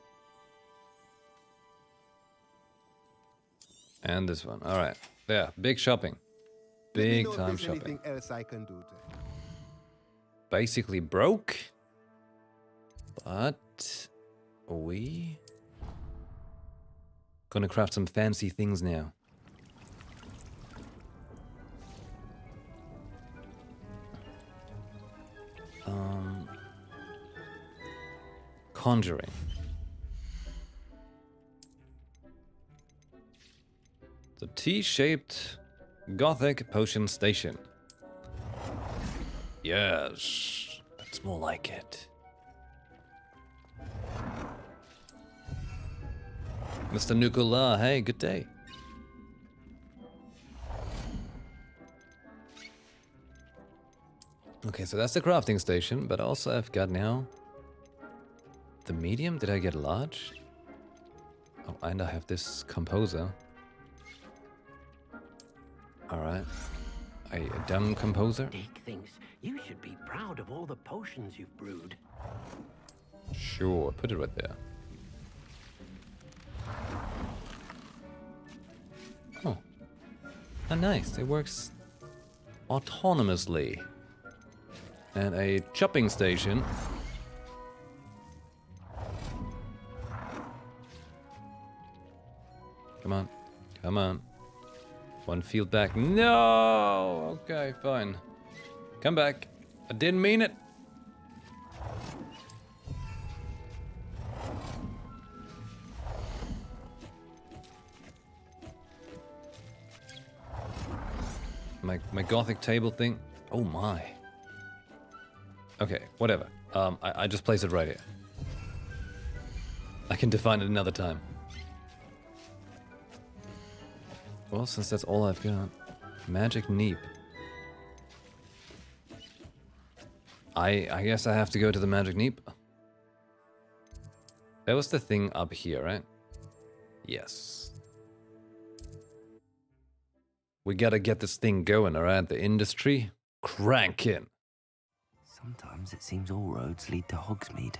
And this one. Alright. There. Big shopping. Big time shopping. Anything else I can do to help? Basically broke. But we gonna craft some fancy things now. Conjuring. The T-shaped Gothic potion station. Yes, that's more like it. Mr. Nukular, hey, good day. Okay, so that's the crafting station, but also I've got now the medium. Did I get large? Oh, and I have this composer. Alright. A dumb composer? Dick thinks you should be proud of all the potions you've brewed. Sure, put it right there. Oh. Oh, nice. It works autonomously. And a chopping station. Come on. Come on. One field back. No! Okay, fine. Come back. I didn't mean it. My Gothic table thing. Oh my. Okay, whatever. I just place it right here. I can define it another time. Well, since that's all I've got. Magic Neep. I guess I have to go to the Magic Neep. That was the thing up here, right? Yes. We gotta get this thing going, alright? The industry cranking. Sometimes it seems all roads lead to Hogsmeade.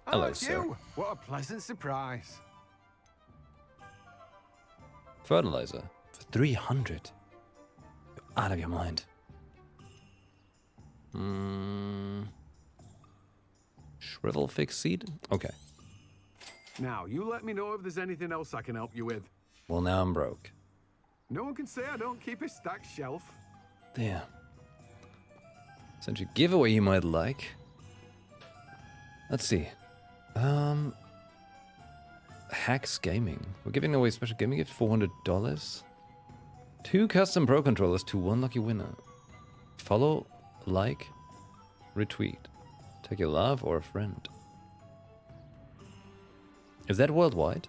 Hello, sir. What a pleasant surprise. Fertilizer for 300. You're out of your mind. Shrivel fix seed? Okay. Now, you let me know if there's anything else I can help you with. Well, now I'm broke. No one can say I don't keep a stacked shelf. There. Since you giveaway you might like. Let's see. Hacks Gaming. We're giving away special gaming gift, $400. 2 custom pro controllers to 1 lucky winner. Follow, like, retweet. Take your love or a friend. Is that worldwide?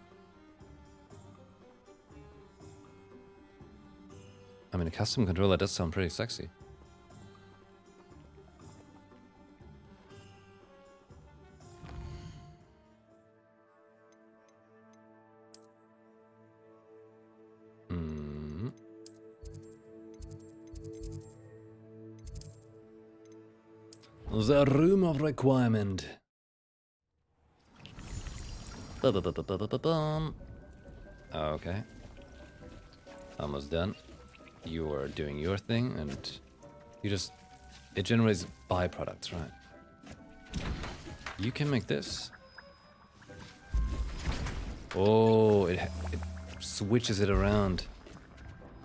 I mean, a custom controller does sound pretty sexy. The room of requirement. Okay. Almost done. You are doing your thing and you just... It generates byproducts, right? You can make this. Oh, it switches it around.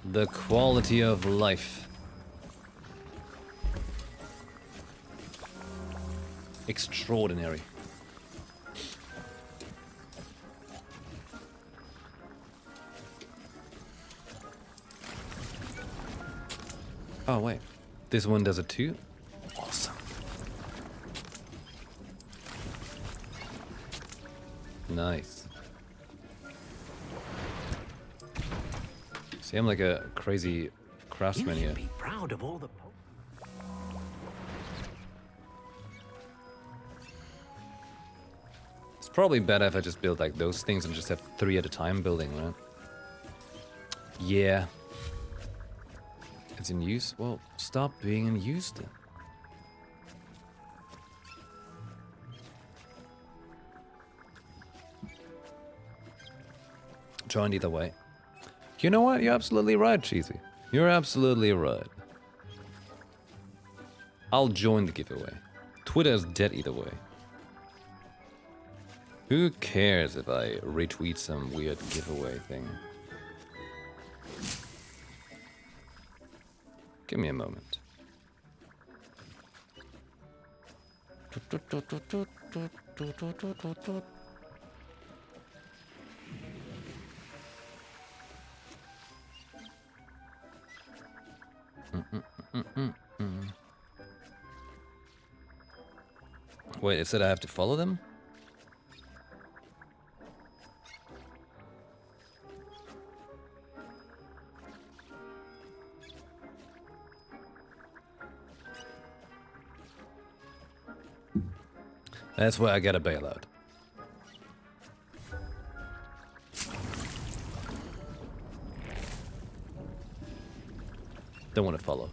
The quality of life. Extraordinary. Oh wait, this one does it too? Nice. See, I'm like a crazy craftsman here. Be proud of all the. It's probably better if I just build like those things and just have 3 at a time building, right? Yeah. It's in use? Well, stop being in use then. Joined either way. You know what? You're absolutely right, Cheesy. You're absolutely right. I'll join the giveaway. Twitter is dead either way. Who cares if I retweet some weird giveaway thing? Give me a moment. Wait, it said I have to follow them? That's why I gotta bail out. Don't want to follow.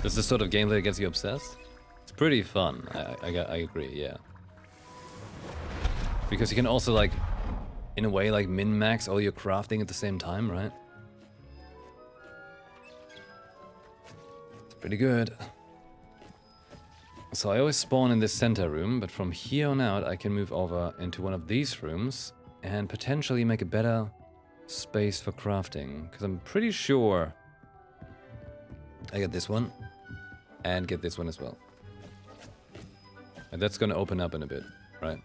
This is the sort of game that gets you obsessed? It's pretty fun. I agree, yeah. Because you can also like, in a way, like min-max all your crafting at the same time, right? It's pretty good. So I always spawn in this center room, but from here on out I can move over into one of these rooms and potentially make a better space for crafting. Because I'm pretty sure I get this one and get this one as well. And that's gonna open up in a bit, right?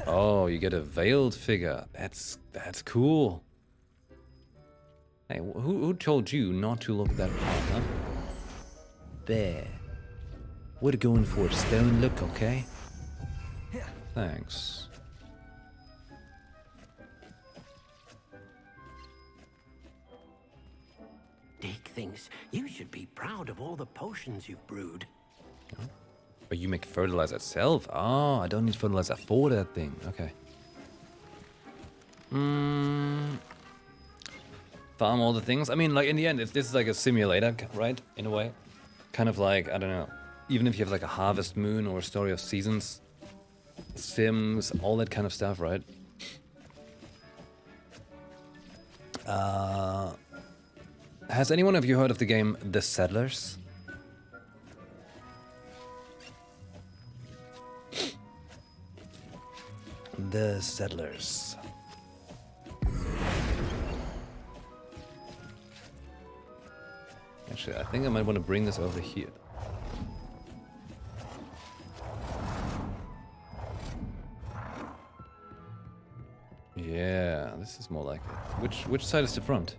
Oh, you get a veiled figure. That's cool. Hey, who told you not to look that hard, huh? There. We're going for a stone look, okay? Thanks. Deke thinks you should be proud of all the potions you've brewed. But you make fertilizer itself? Oh, I don't need fertilizer for that thing. Okay. Farm all the things. I mean, like, in the end, this is like a simulator, right? In a way. Kind of like, I don't know. Even if you have like a Harvest Moon or a Story of Seasons, Sims, all that kind of stuff, right? Has anyone of you heard of the game The Settlers? The Settlers. Actually, I think I might want to bring this over here. Yeah, this is more like it. Which side is the front?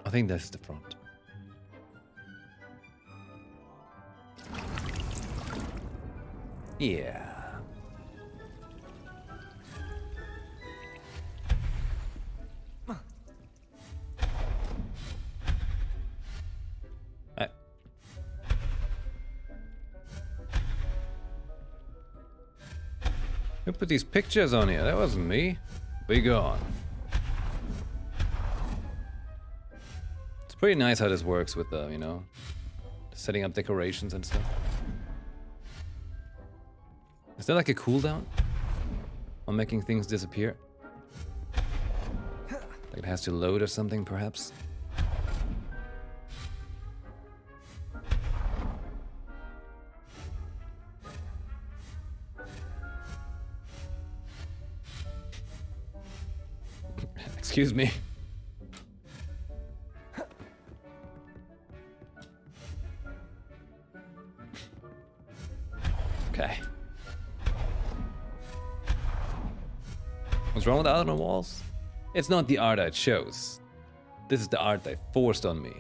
I think that's the front. Yeah. Who put these pictures on here? That wasn't me. Be gone. It's pretty nice how this works with the, you know, setting up decorations and stuff. Is there like a cooldown on making things disappear? Like it has to load or something, perhaps? Excuse me. What's wrong with art on the walls? It's not the art I chose. This is the art they forced on me.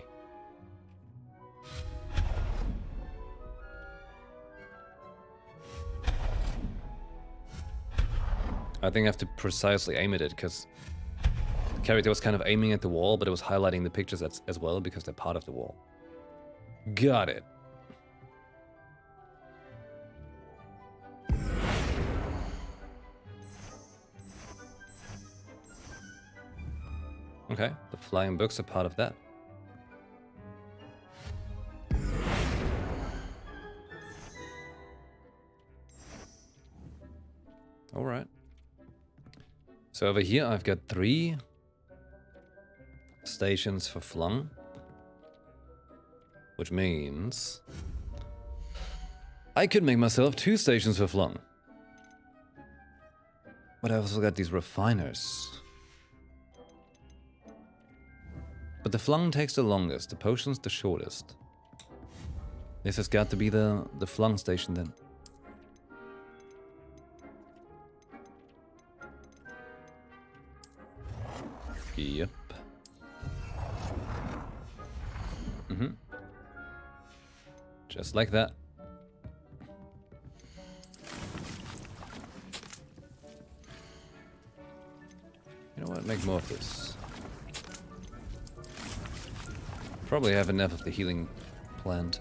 I think I have to precisely aim at it, because the character was kind of aiming at the wall, but it was highlighting the pictures as well, because they're part of the wall. Got it. Okay, the flying books are part of that. Alright. So over here I've got 3 stations for flung. Which means I could make myself 2 stations for flung. But I've also got these refiners. But the flung takes the longest, the potions the shortest. This has got to be the flung station then. Yep. Just like that. You know what? Make more of this. Probably have enough of the healing plant.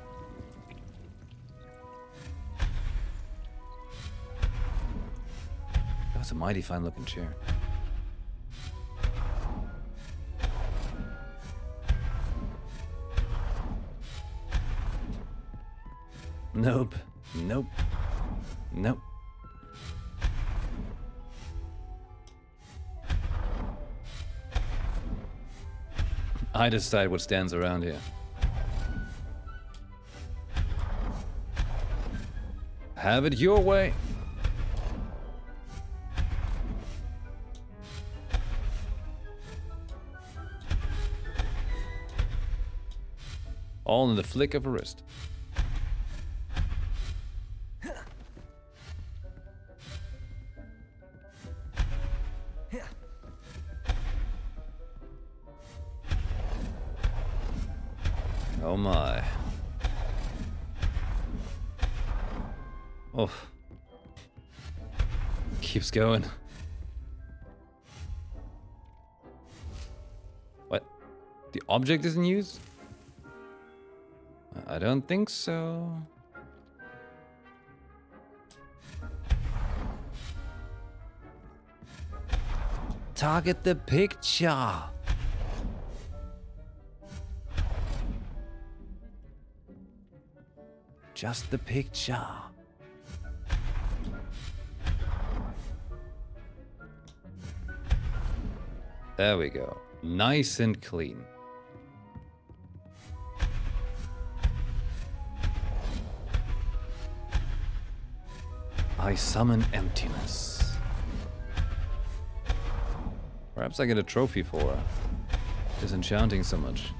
That's a mighty fine looking chair. Nope. Nope. Nope. I decide what stands around here. Have it your way. All in the flick of a wrist. Oh my. Oh. Keeps going. What? The object is in use? I don't think so. Target the picture. Just the picture. There we go. Nice and clean. I summon emptiness. Perhaps I get a trophy for disenchanting so much.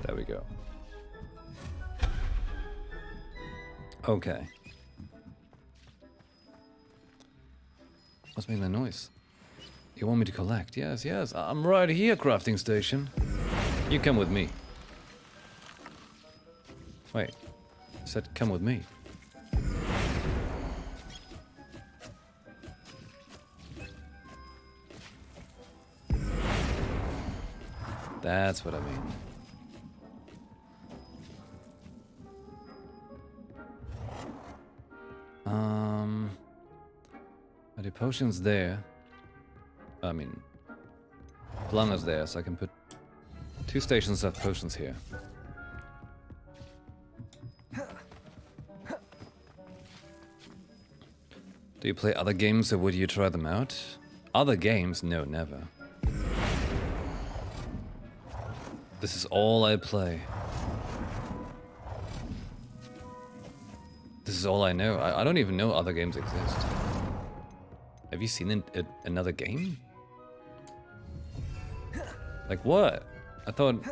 There we go. Okay. What's making that noise? You want me to collect? Yes, yes. I'm right here, crafting station. You come with me. Wait. I said come with me. That's what I mean. Are the potions there? I mean, Plunger's there, so I can put 2 stations of potions here. Do you play other games or would you try them out? Other games? No, never. This is all I play. This is all I know. I don't even know other games exist. Have you seen another game? Like what? I thought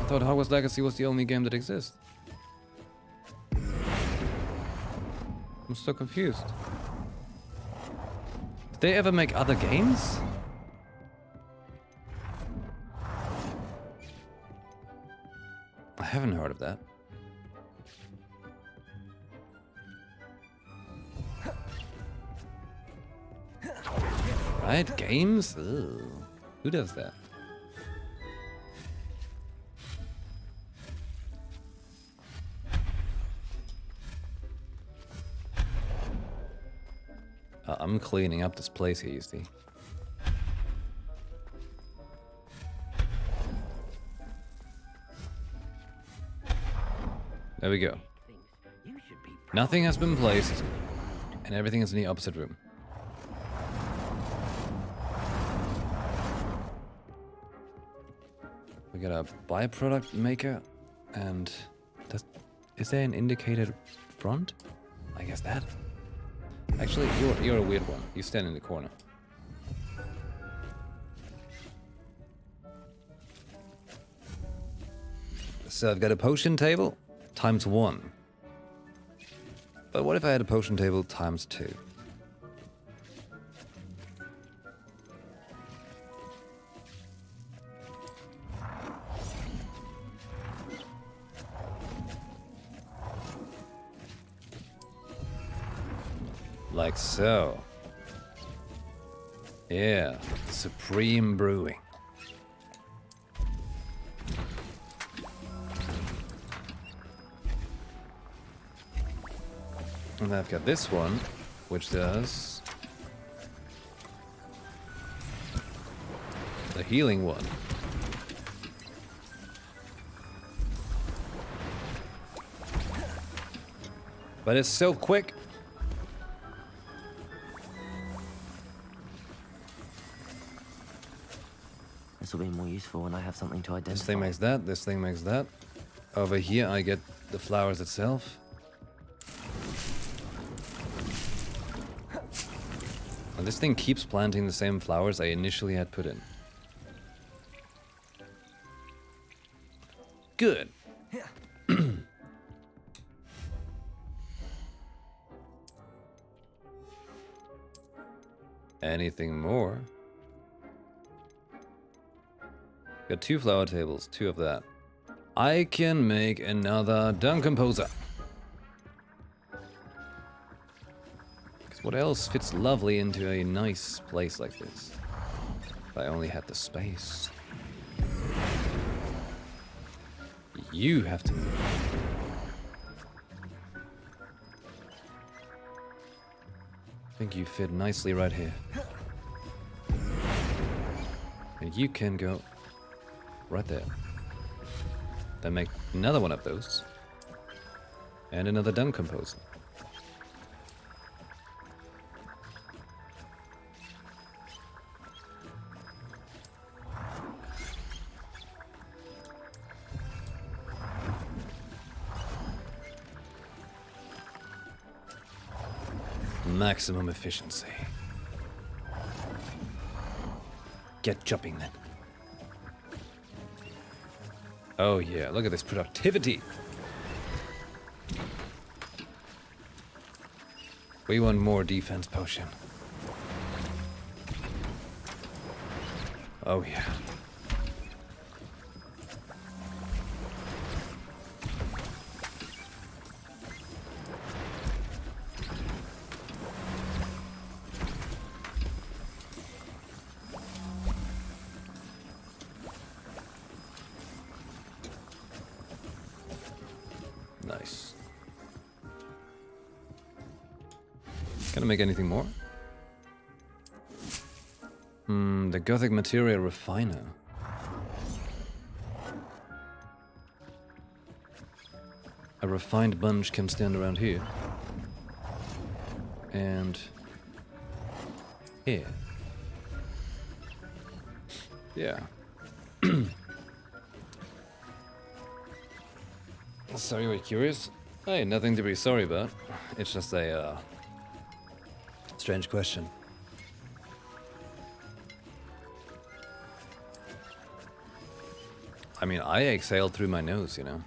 Hogwarts Legacy was the only game that exists. I'm so confused. Did they ever make other games? I haven't heard of that. Right? Games? Ugh. Who does that? I'm cleaning up this place here, you see. There we go. Nothing has been placed, and everything is in the opposite room. We got a byproduct maker, and is there an indicated front? I guess that. Actually, you're a weird one. You stand in the corner. So I've got a potion table times 1. But what if I had a potion table times 2? Like so. Yeah, supreme brewing. And I've got this one, which does the healing one. But it's so quick. This will be more useful when I have something to identify. This thing makes that, this thing makes that. Over here I get the flowers itself. And this thing keeps planting the same flowers I initially had put in. Good. Anything more? Got 2 flower tables, 2 of that. I can make another dung composer. Because what else fits lovely into a nice place like this? If I only had the space. You have to move. I think you fit nicely right here. And you can go right there. Then make another one of those. And another dung composer. Maximum efficiency. Get jumping then. Oh yeah, look at this productivity. We want more defense potion. Oh yeah. Nice. Can I make anything more? The Gothic Material Refiner. A refined bunch can stand around here. And here. Yeah. So you were curious? Hey, nothing to be sorry about. It's just a strange question. I mean, I exhaled through my nose, you know.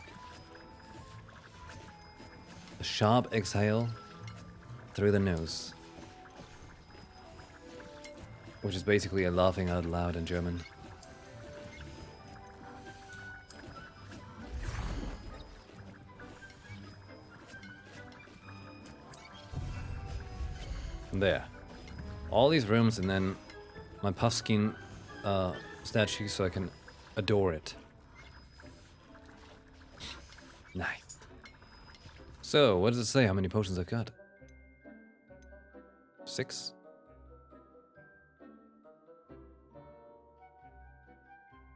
A sharp exhale through the nose. Which is basically a laughing out loud in German. There. All these rooms and then my Puffskein statue so I can adore it. Nice. So, what does it say how many potions I've got? 6?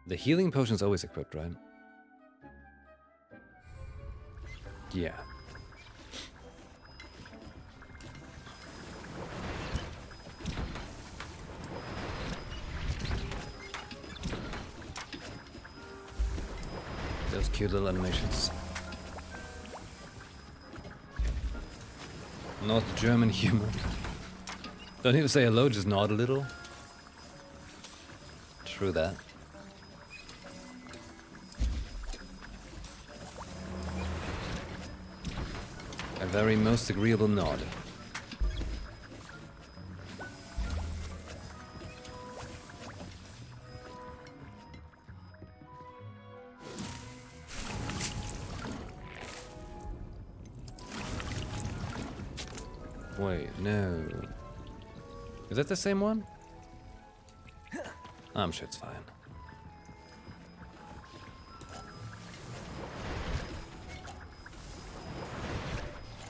The healing potion's always equipped, right? Yeah. Those cute little animations. Not German humor. Don't even say hello, just nod a little. True that. A very most agreeable nod. Wait, no. Is that the same one? I'm sure it's fine.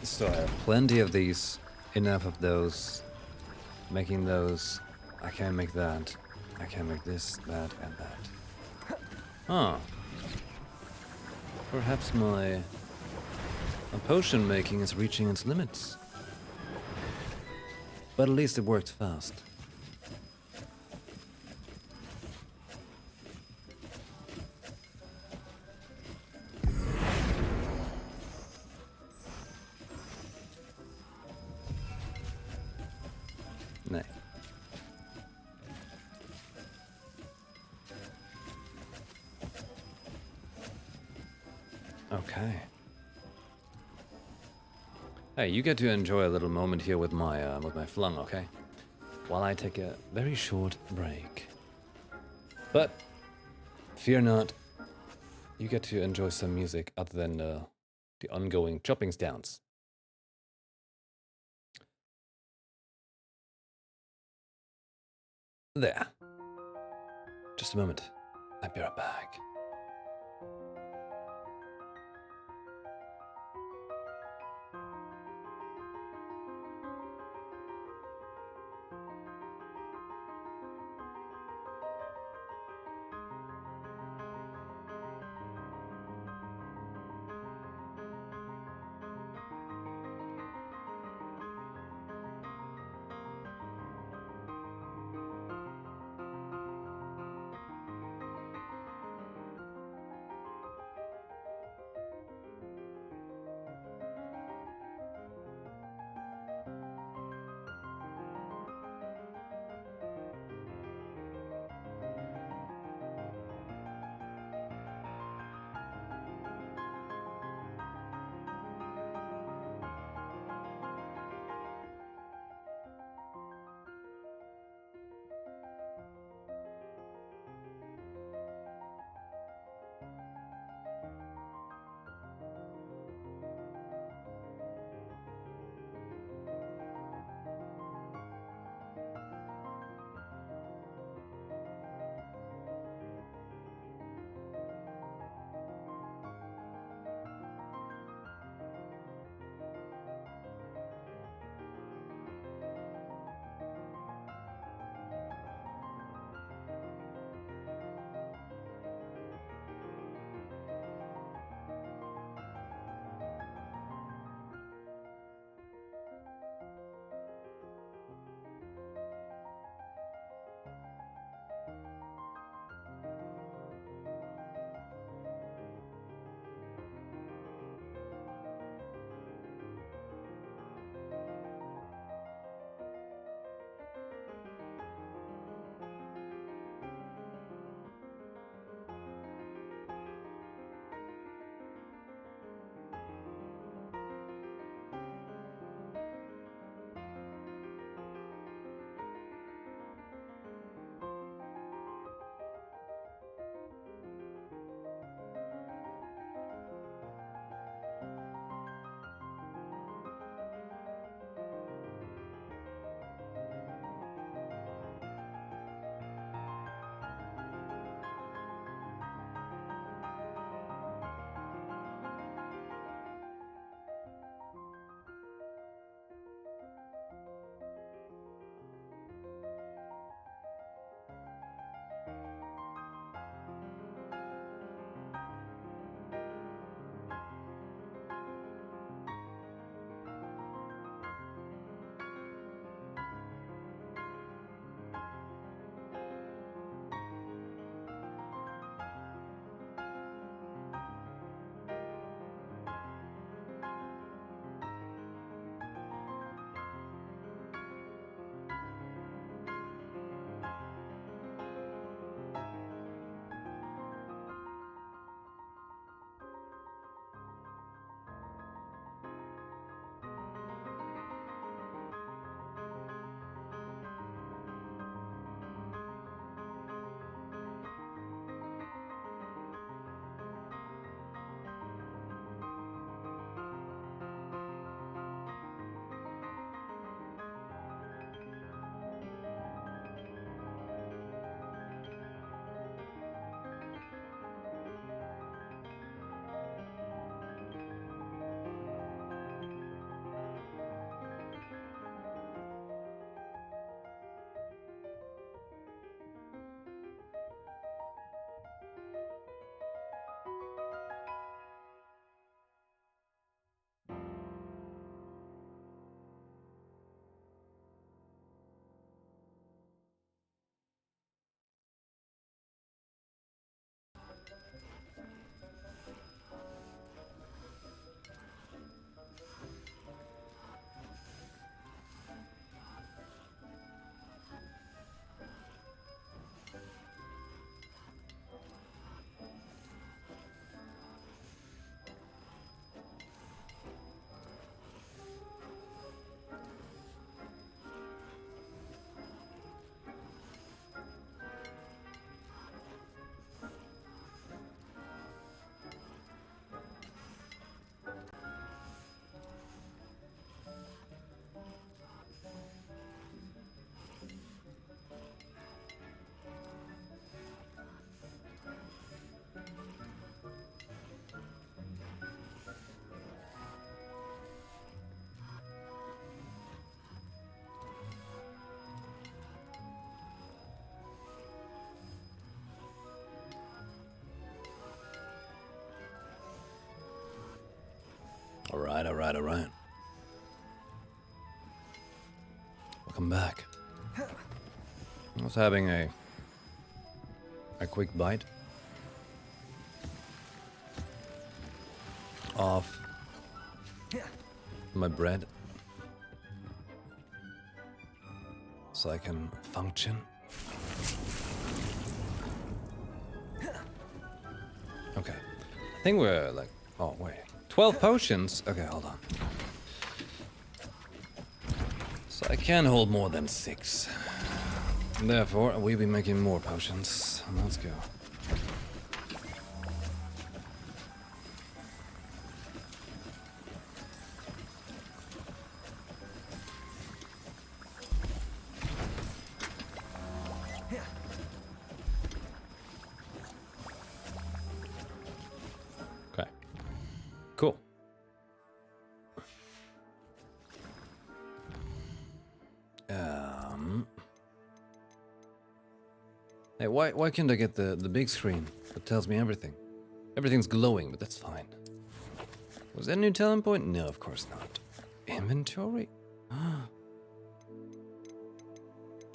So I have plenty of these, enough of those, making those, I can't make that, I can't make this, that, and that. Huh. Perhaps my potion making is reaching its limits. But at least it worked fast. Nice. Okay. Hey, you get to enjoy a little moment here with my flung, okay? While I take a very short break. But fear not, you get to enjoy some music other than the ongoing choppings downs. There. Just a moment. I'll be right back. Alright. Welcome back. I was having a quick bite of my bread so I can function. Okay. I think we're like, oh wait, 12 potions? Okay, hold on. So I can hold more than 6. Therefore, we'll be making more potions. Let's go. Okay. Cool. Hey, why can't I get the big screen that tells me everything? Everything's glowing, but that's fine. Was that a new talent point? No, of course not. Inventory?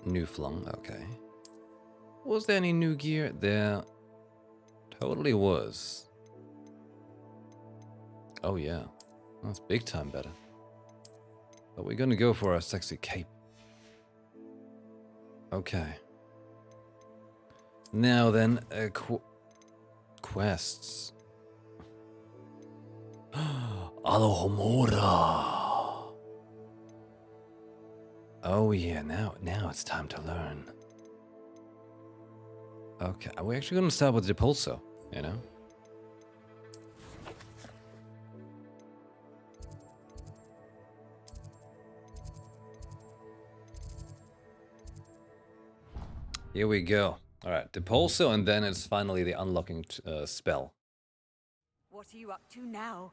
New flung, okay. Was there any new gear? There totally was. Oh yeah, that's big time better. But we're gonna go for a sexy cape. Okay. Now then, quests. Alohomora. Oh yeah, now it's time to learn. Okay, we're actually gonna start with the Depulso, you know? Here we go. Alright, Depulso, and then it's finally the unlocking spell. What are you up to now?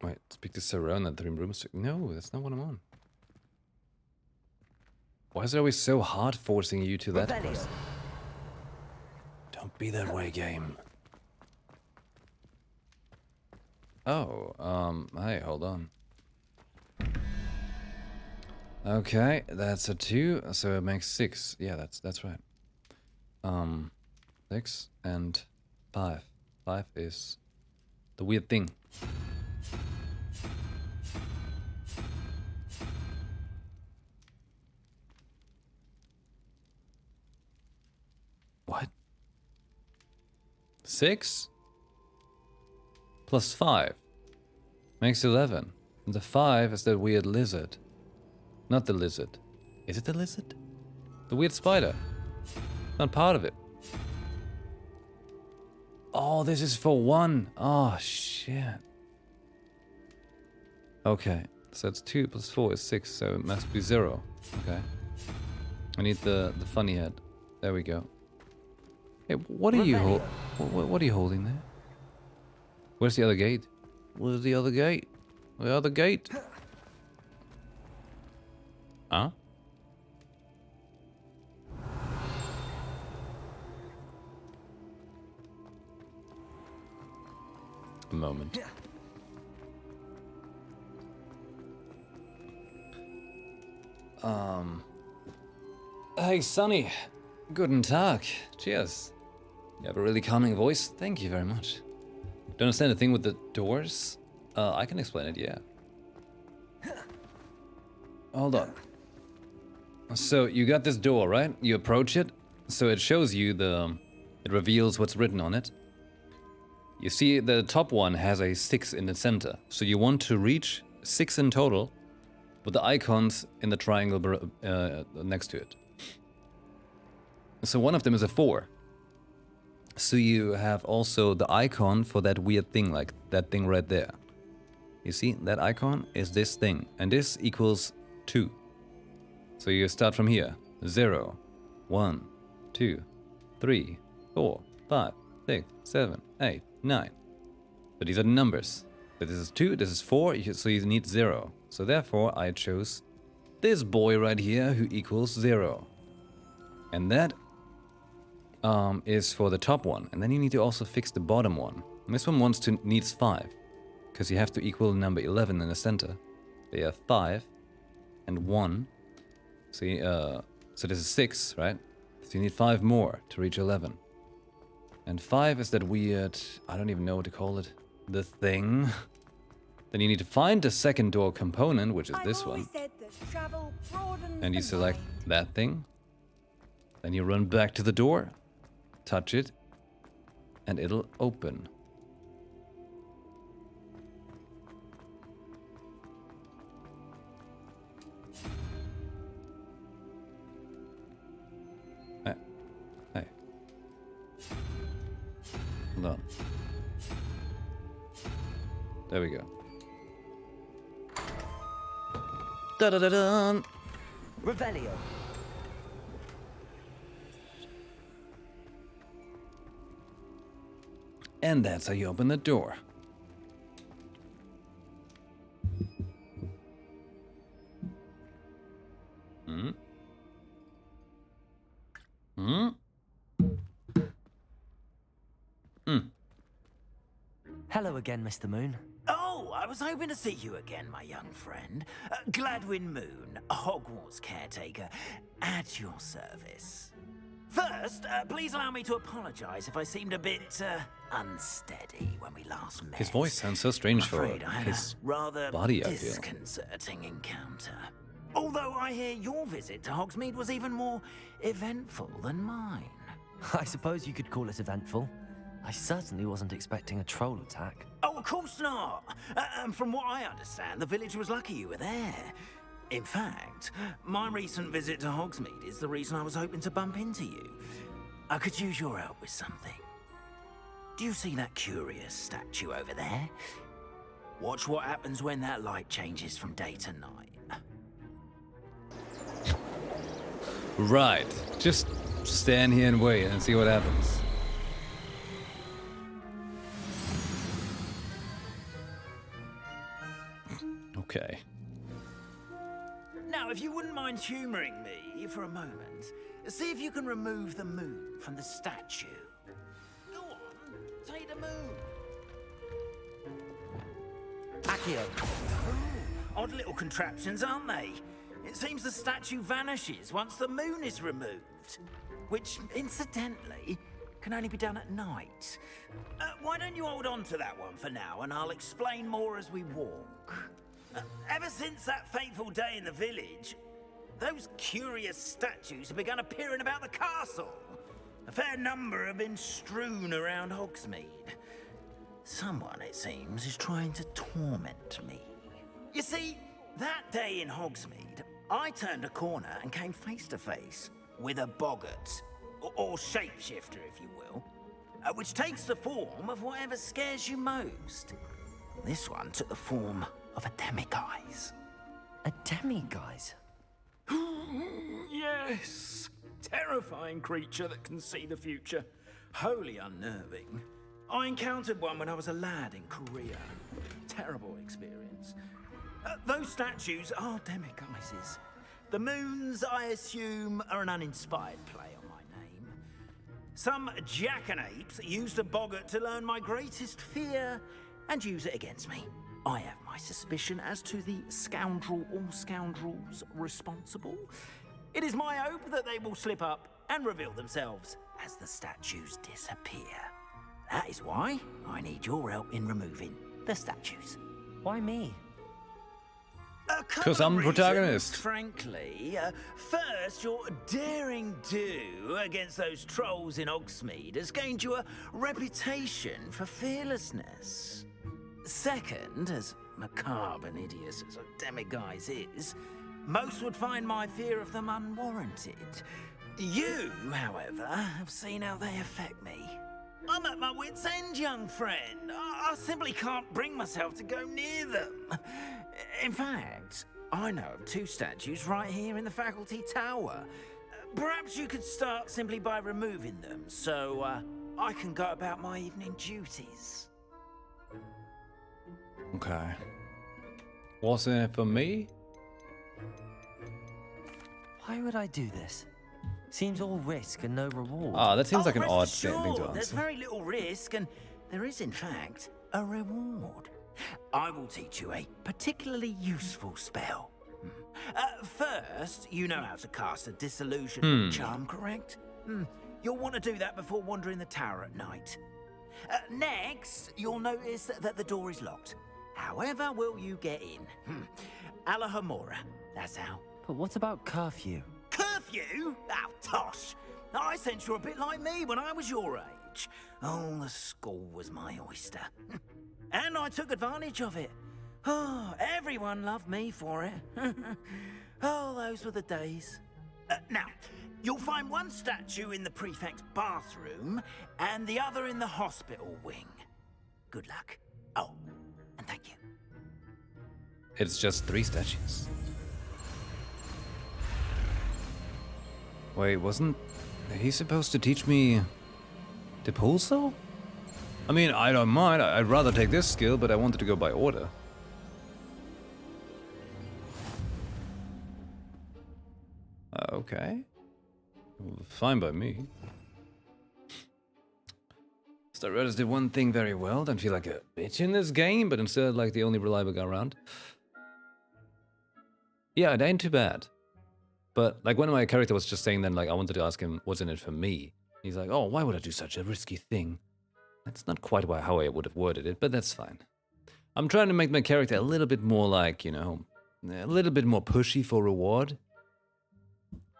Wait, speak to Sarona at the broomstick. No, that's not what I'm on. Why is it always so hard forcing you to that quest? Don't be that way, game. Oh, hey, hold on. Okay, that's a 2, so it makes 6. Yeah, that's right. 6 and 5. 5 is the weird thing. What? 6 plus 5 makes 11. And the 5 is that weird lizard. Not the lizard. Is it the lizard? The weird spider. Not part of it. Oh, this is for 1. Oh, shit. Okay, so it's 2 plus 4 is 6, so it must be 0. Okay. I need the funny head. There we go. Hey, what are you what are you holding there? Where's the other gate? Where's the other gate? The other gate? Huh? A moment. Hey, Sonny. Guten Tag. Cheers. You have a really calming voice. Thank you very much. Don't understand the thing with the doors? I can explain it, yeah. Hold on. So you got this door, right? You approach it, so it shows you it reveals what's written on it. You see the top one has a 6 in the center, so you want to reach 6 in total with the icons in the triangle next to it. So one of them is a 4. So you have also the icon for that weird thing, like that thing right there. You see, that icon is this thing, and this equals 2. So you start from here. 0, 1, 2, 3, 4, 5, 6, 7, 8, 9. But these are the numbers. But this is 2, this is 4, so you need 0. So therefore I chose this boy right here who equals 0. And that is for the top one. And then you need to also fix the bottom one. And this one needs 5. Because you have to equal number 11 in the center. They have 5 and 1. See, so this is 6, right? So you need 5 more to reach 11. And 5 is that weird, I don't even know what to call it, the thing. Then you need to find the second door component, which is this one. And you select that thing. Then you run back to the door, touch it, and it'll open. Hey. Hold on. There we go. Da-da-da-dun! Revelio. And that's how you open the door. Hmm? Hmm? Hmm. Hello again, Mr. Moon. Oh, I was hoping to see you again, my young friend. Gladwin Moon, Hogwarts caretaker, at your service. First, please allow me to apologize if I seemed a bit unsteady when we last met. His voice sounds so strange for his rather body, I feel. disconcerting encounter. Although I hear your visit to Hogsmeade was even more eventful than mine. I suppose you could call it eventful. I certainly wasn't expecting a troll attack. Oh, of course not. From what I understand, the village was lucky you were there. In fact, my recent visit to Hogsmeade is the reason I was hoping to bump into you. I could use your help with something. Do you see that curious statue over there? Watch what happens when that light changes from day to night. Right. Just stand here and wait and see what happens. Okay. Now, if you wouldn't mind humoring me for a moment, see if you can remove the moon from the statue. Go on, take the moon. Accio. Odd little contraptions, aren't they? It seems the statue vanishes once the moon is removed. Which, incidentally, can only be done at night. Why don't you hold on to that one for now, and I'll explain more as we walk. Ever since that fateful day in the village, those curious statues have begun appearing about the castle. A fair number have been strewn around Hogsmeade. Someone, it seems, is trying to torment me. You see, that day in Hogsmeade, I turned a corner and came face to face with a boggart, or shapeshifter, if you will, which takes the form of whatever scares you most. This one took the form of a demiguise. A demiguise? Yes. Terrifying creature that can see the future. Wholly unnerving. I encountered one when I was a lad in Korea. Terrible experience. Those statues are demiguises. The moons, I assume, are an uninspired play on my name. Some jackanapes used a boggart to learn my greatest fear and use it against me. I have my suspicion as to the scoundrel or scoundrels responsible. It is my hope that they will slip up and reveal themselves as the statues disappear. That is why I need your help in removing the statues. Why me? Because I'm the protagonist. Frankly, first, your daring do against those trolls in Hogsmeade has gained you a reputation for fearlessness. Second, as macabre and hideous as a demiguise is, most would find my fear of them unwarranted. You, however, have seen how they affect me. I'm at my wit's end, young friend. I simply can't bring myself to go near them. In fact, I know of 2 statues right here in the faculty tower. Perhaps you could start simply by removing them, so I can go about my evening duties. Okay. What's in it for me? Why would I do this? Seems all risk and no reward. Ah, that seems like an odd rest thing to assured, answer. There's very little risk and there is in fact a reward. I will teach you a particularly useful spell. First, you know how to cast a disillusionment charm, correct? You'll want to do that before wandering the tower at night. Next, you'll notice that the door is locked. However will you get in? Alahomora, that's how. But what about curfew? Curfew? Oh, tosh. I sense you're a bit like me when I was your age. Oh, the school was my oyster. And I took advantage of it. Oh, everyone loved me for it. Oh, those were the days. Now, you'll find one statue in the prefect's bathroom and the other in the hospital wing. Good luck. Oh, and thank you. It's just 3 statues. Wait, wasn't he supposed to teach me the pulso? I mean, I don't mind. I'd rather take this skill, but I wanted to go by order. Okay. Fine by me. Starretters did one thing very well. Don't feel like a bitch in this game, but instead like the only reliable guy around. Yeah, it ain't too bad. But like when my character was just saying then, like I wanted to ask him, what's in it for me? He's like, oh, why would I do such a risky thing? That's not quite how I would have worded it, but that's fine. I'm trying to make my character a little bit more like, you know, a little bit more pushy for reward.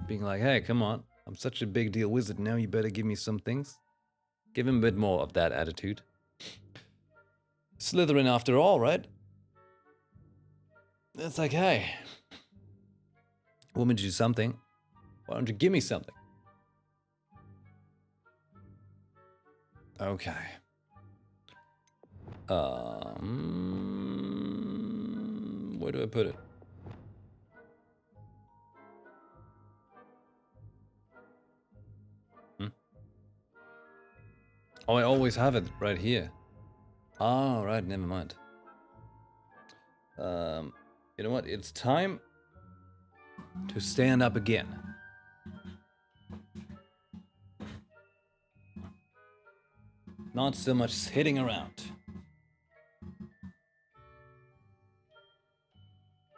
Being like, hey, come on, I'm such a big deal wizard now, you better give me some things. Give him a bit more of that attitude. Slytherin after all, right? It's like, hey, want me to do something? Why don't you give me something? Okay. Where do I put it? Oh, I always have it right here. Oh, right, never mind. You know what? It's time to stand up again. Not so much sitting around.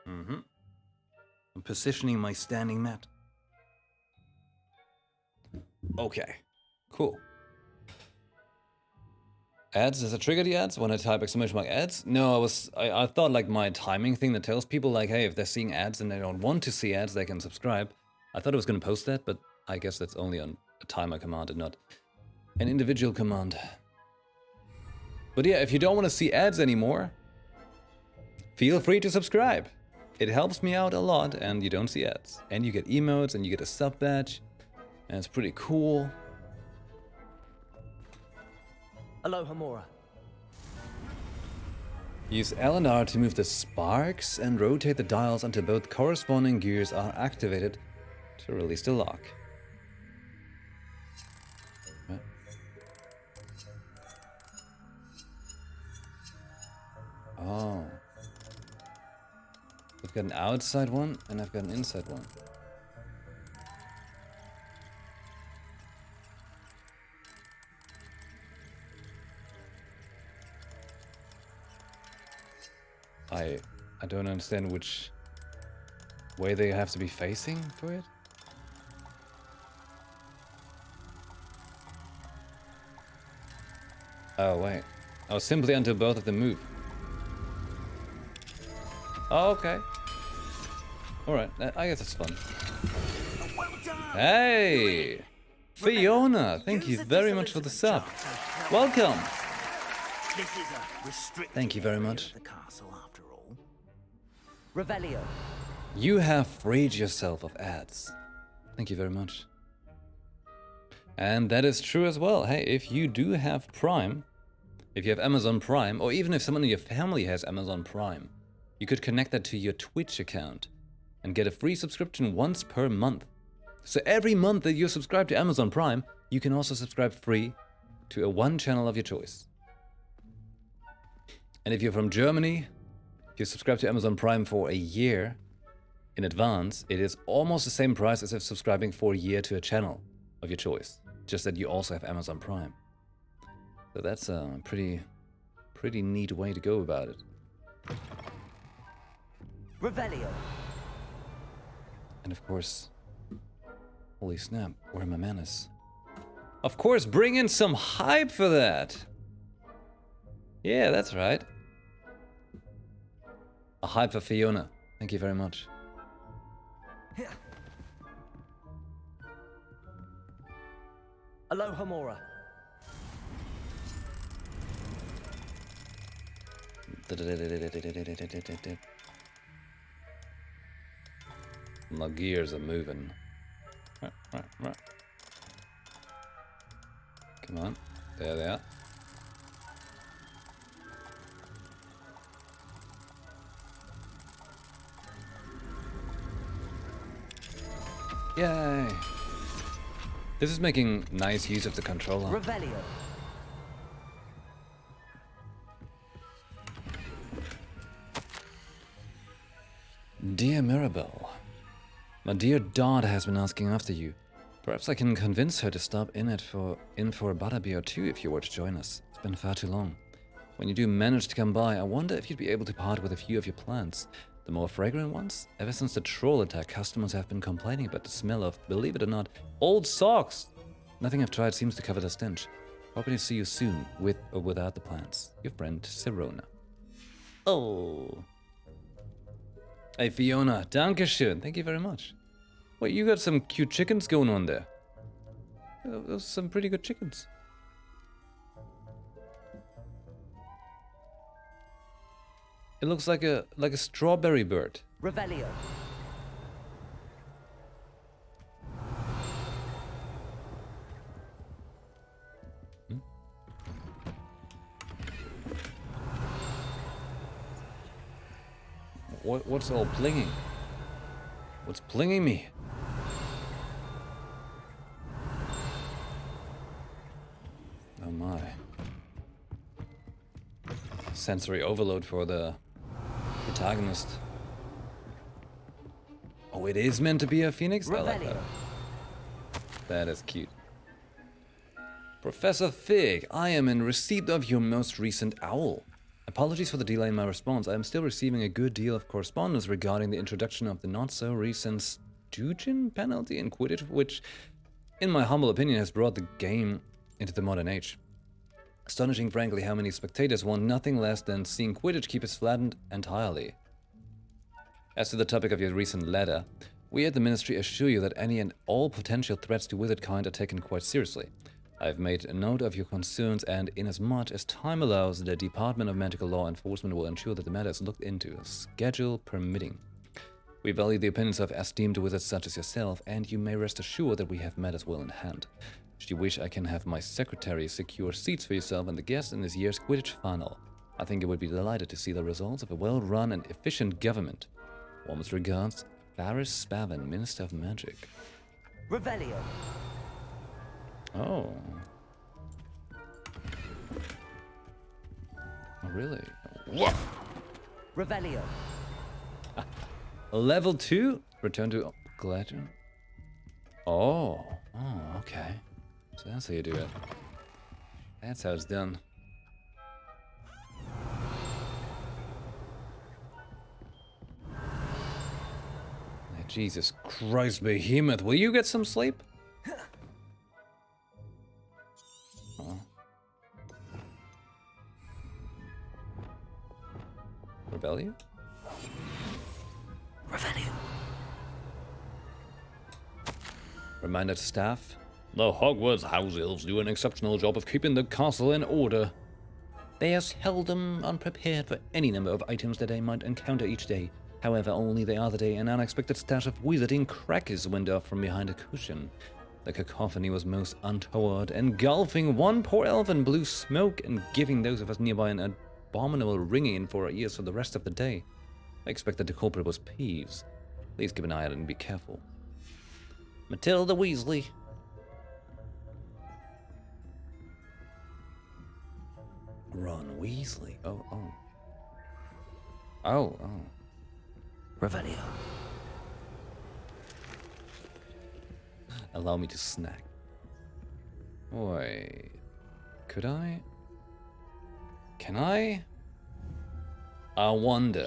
I'm positioning my standing mat. Okay, cool. Ads, does it trigger the ads when I type exclamation mark ads? No, I thought like my timing thing that tells people like, hey, if they're seeing ads and they don't want to see ads, they can subscribe. I thought it was going to post that, but I guess that's only on a timer command and not an individual command. But yeah, if you don't want to see ads anymore, feel free to subscribe. It helps me out a lot and you don't see ads. And you get emotes and you get a sub badge. And it's pretty cool. Alohomora. Use L and R to move the sparks and rotate the dials until both corresponding gears are activated to release the lock. Right. Oh. I've got an outside one and I've got an inside one. I don't understand which way they have to be facing for it. Oh wait. Oh, simply until both of them move. Oh, okay. Alright, I guess it's fun. Hey! Fiona, thank you very much for the sub. Welcome! Thank you very much. Revelio. You have freed yourself of ads. Thank you very much. And that is true as well. Hey, if you do have Prime, if you have Amazon Prime, or even if someone in your family has Amazon Prime, you could connect that to your Twitch account and get a free subscription once per month. So every month that you're subscribed to Amazon Prime, you can also subscribe free to one channel of your choice. And if you're from Germany, if you subscribe to Amazon Prime for a year in advance, it is almost the same price as if subscribing for a year to a channel of your choice. Just that you also have Amazon Prime. So that's a pretty neat way to go about it. Revelio. And of course, holy snap, where are my manners? Of course, bring in some hype for that. Yeah, that's right. A hype for Fiona. Thank you very much. Aloha Mora. My gears are moving. Come on. There they are. Yay! This is making nice use of the controller. Revelio. Dear Mirabelle, my dear daughter has been asking after you. Perhaps I can convince her to stop in for a butterbeer or two if you were to join us. It's been far too long. When you do manage to come by, I wonder if you'd be able to part with a few of your plants. The more fragrant ones? Ever since the troll attack, customers have been complaining about the smell of, believe it or not, old socks. Nothing I've tried seems to cover the stench. Hoping to see you soon, with or without the plants. Your friend, Sirona. Oh. Hey Fiona, dankeschön. Thank you very much. Wait, you got some cute chickens going on there. Those are some pretty good chickens. It looks like a strawberry bird. Revelio. What's all plinging? What's plinging me? Oh my. Sensory overload for the protagonist. Oh, it is meant to be a phoenix? I like that. That is cute. Professor Fig, I am in receipt of your most recent owl. Apologies for the delay in my response. I am still receiving a good deal of correspondence regarding the introduction of the not-so-recent Stugin penalty in Quidditch, which, in my humble opinion, has brought the game into the modern age. Astonishing, frankly, how many spectators want nothing less than seeing Quidditch keep its flattened entirely. As to the topic of your recent letter, we at the Ministry assure you that any and all potential threats to wizard kind are taken quite seriously. I've made a note of your concerns, and inasmuch as time allows, the Department of Magical Law Enforcement will ensure that the matter is looked into, schedule permitting. We value the opinions of esteemed wizards such as yourself, and you may rest assured that we have matters well in hand. Should you wish, I can have my secretary secure seats for yourself and the guests in this year's Quidditch final. I think you would be delighted to see the results of a well-run and efficient government. Warmest regards, Varys Spavin, Minister of Magic. Revelio. Oh. Oh, really? What? Revelio. Level 2? Return to Gladron? Oh. Oh, okay. So that's how you do it. That's how it's done. Jesus Christ, Behemoth, will you get some sleep? Oh. Rebellion? Revelio. Reminder to staff, the Hogwarts house elves do an exceptional job of keeping the castle in order. They are seldom unprepared for any number of items that they might encounter each day. However, only the other day an unexpected stash of wizarding crackers went off from behind a cushion. The cacophony was most untoward, engulfing one poor elf in blue smoke and giving those of us nearby an abominable ringing in for our ears for the rest of the day. I expect that the culprit was Peeves. Please keep an eye on it and be careful. Matilda Weasley. Ron Weasley. Oh. Revelio. Allow me to snack. Wait. Could I? Can I? I wonder.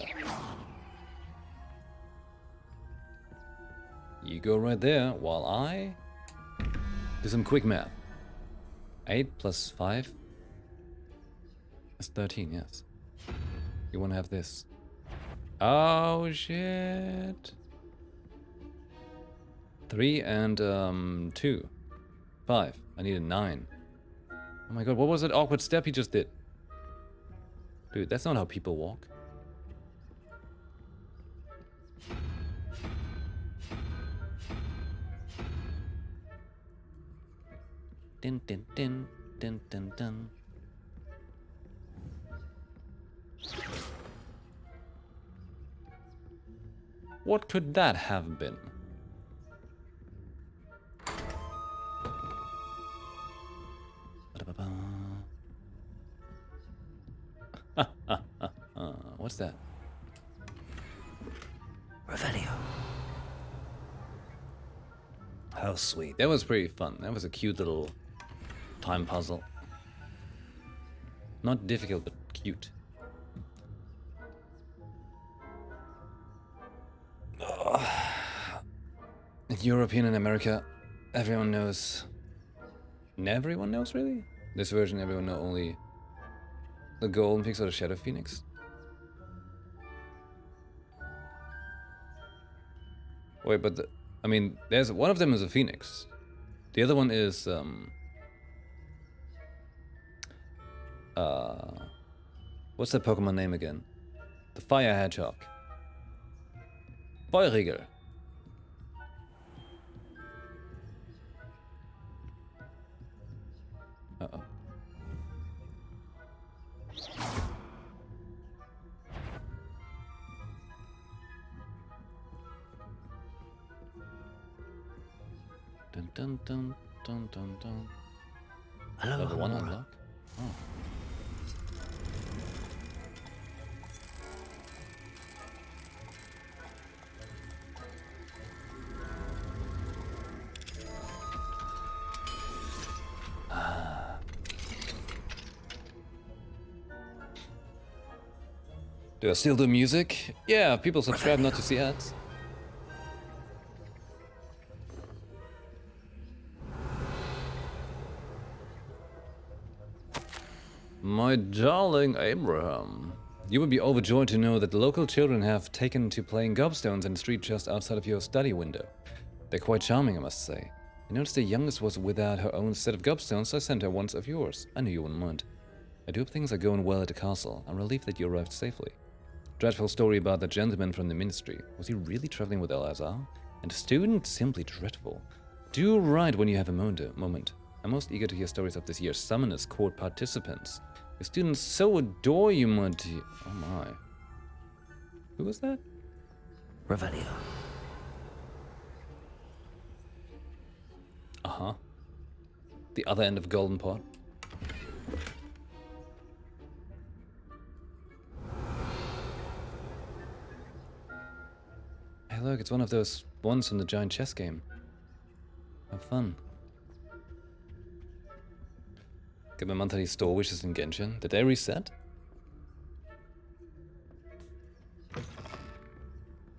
You go right there while I do some quick math. 8 plus 5 is 13, yes. You want to have this. Oh, shit. 3 and 2. 5. I need a 9. Oh my god, what was that awkward step he just did? Dude, that's not how people walk. Din din din din din din. What could that have been? What's that? Revelio. How sweet. That was pretty fun. That was a cute little time puzzle. Not difficult, but cute. In European and America, everyone knows. Everyone knows, really? This version, everyone knows only the Golden Pix or the Shadow Phoenix. Wait, but I mean, there's one of them is a Phoenix. The other one is what's that Pokemon name again? The Fire Hedgehog. Feurigel. Uh-oh. Dun dun dun dun dun dun. Hello, Level 1 Hogwart. unlock. Oh. Do I still do music? Yeah, people subscribe not to see ads. My darling Abraham, you would be overjoyed to know that the local children have taken to playing gobstones in the street just outside of your study window. They're quite charming, I must say. I noticed the youngest was without her own set of gobstones, so I sent her one of yours. I knew you wouldn't mind. I do hope things are going well at the castle. I'm relieved that you arrived safely. Dreadful story about the gentleman from the ministry. Was he really traveling with Elazar? And a student? Simply dreadful. Do write when you have a moment. I'm most eager to hear stories of this year's Summoners Court participants. The students so adore you, my dear. Oh my. Who was that? Revelio. Uh-huh. The other end of Golden Pot. Hey look, it's one of those ones from the giant chess game. Have fun. Get my monthly store wishes in Genshin. Did they reset?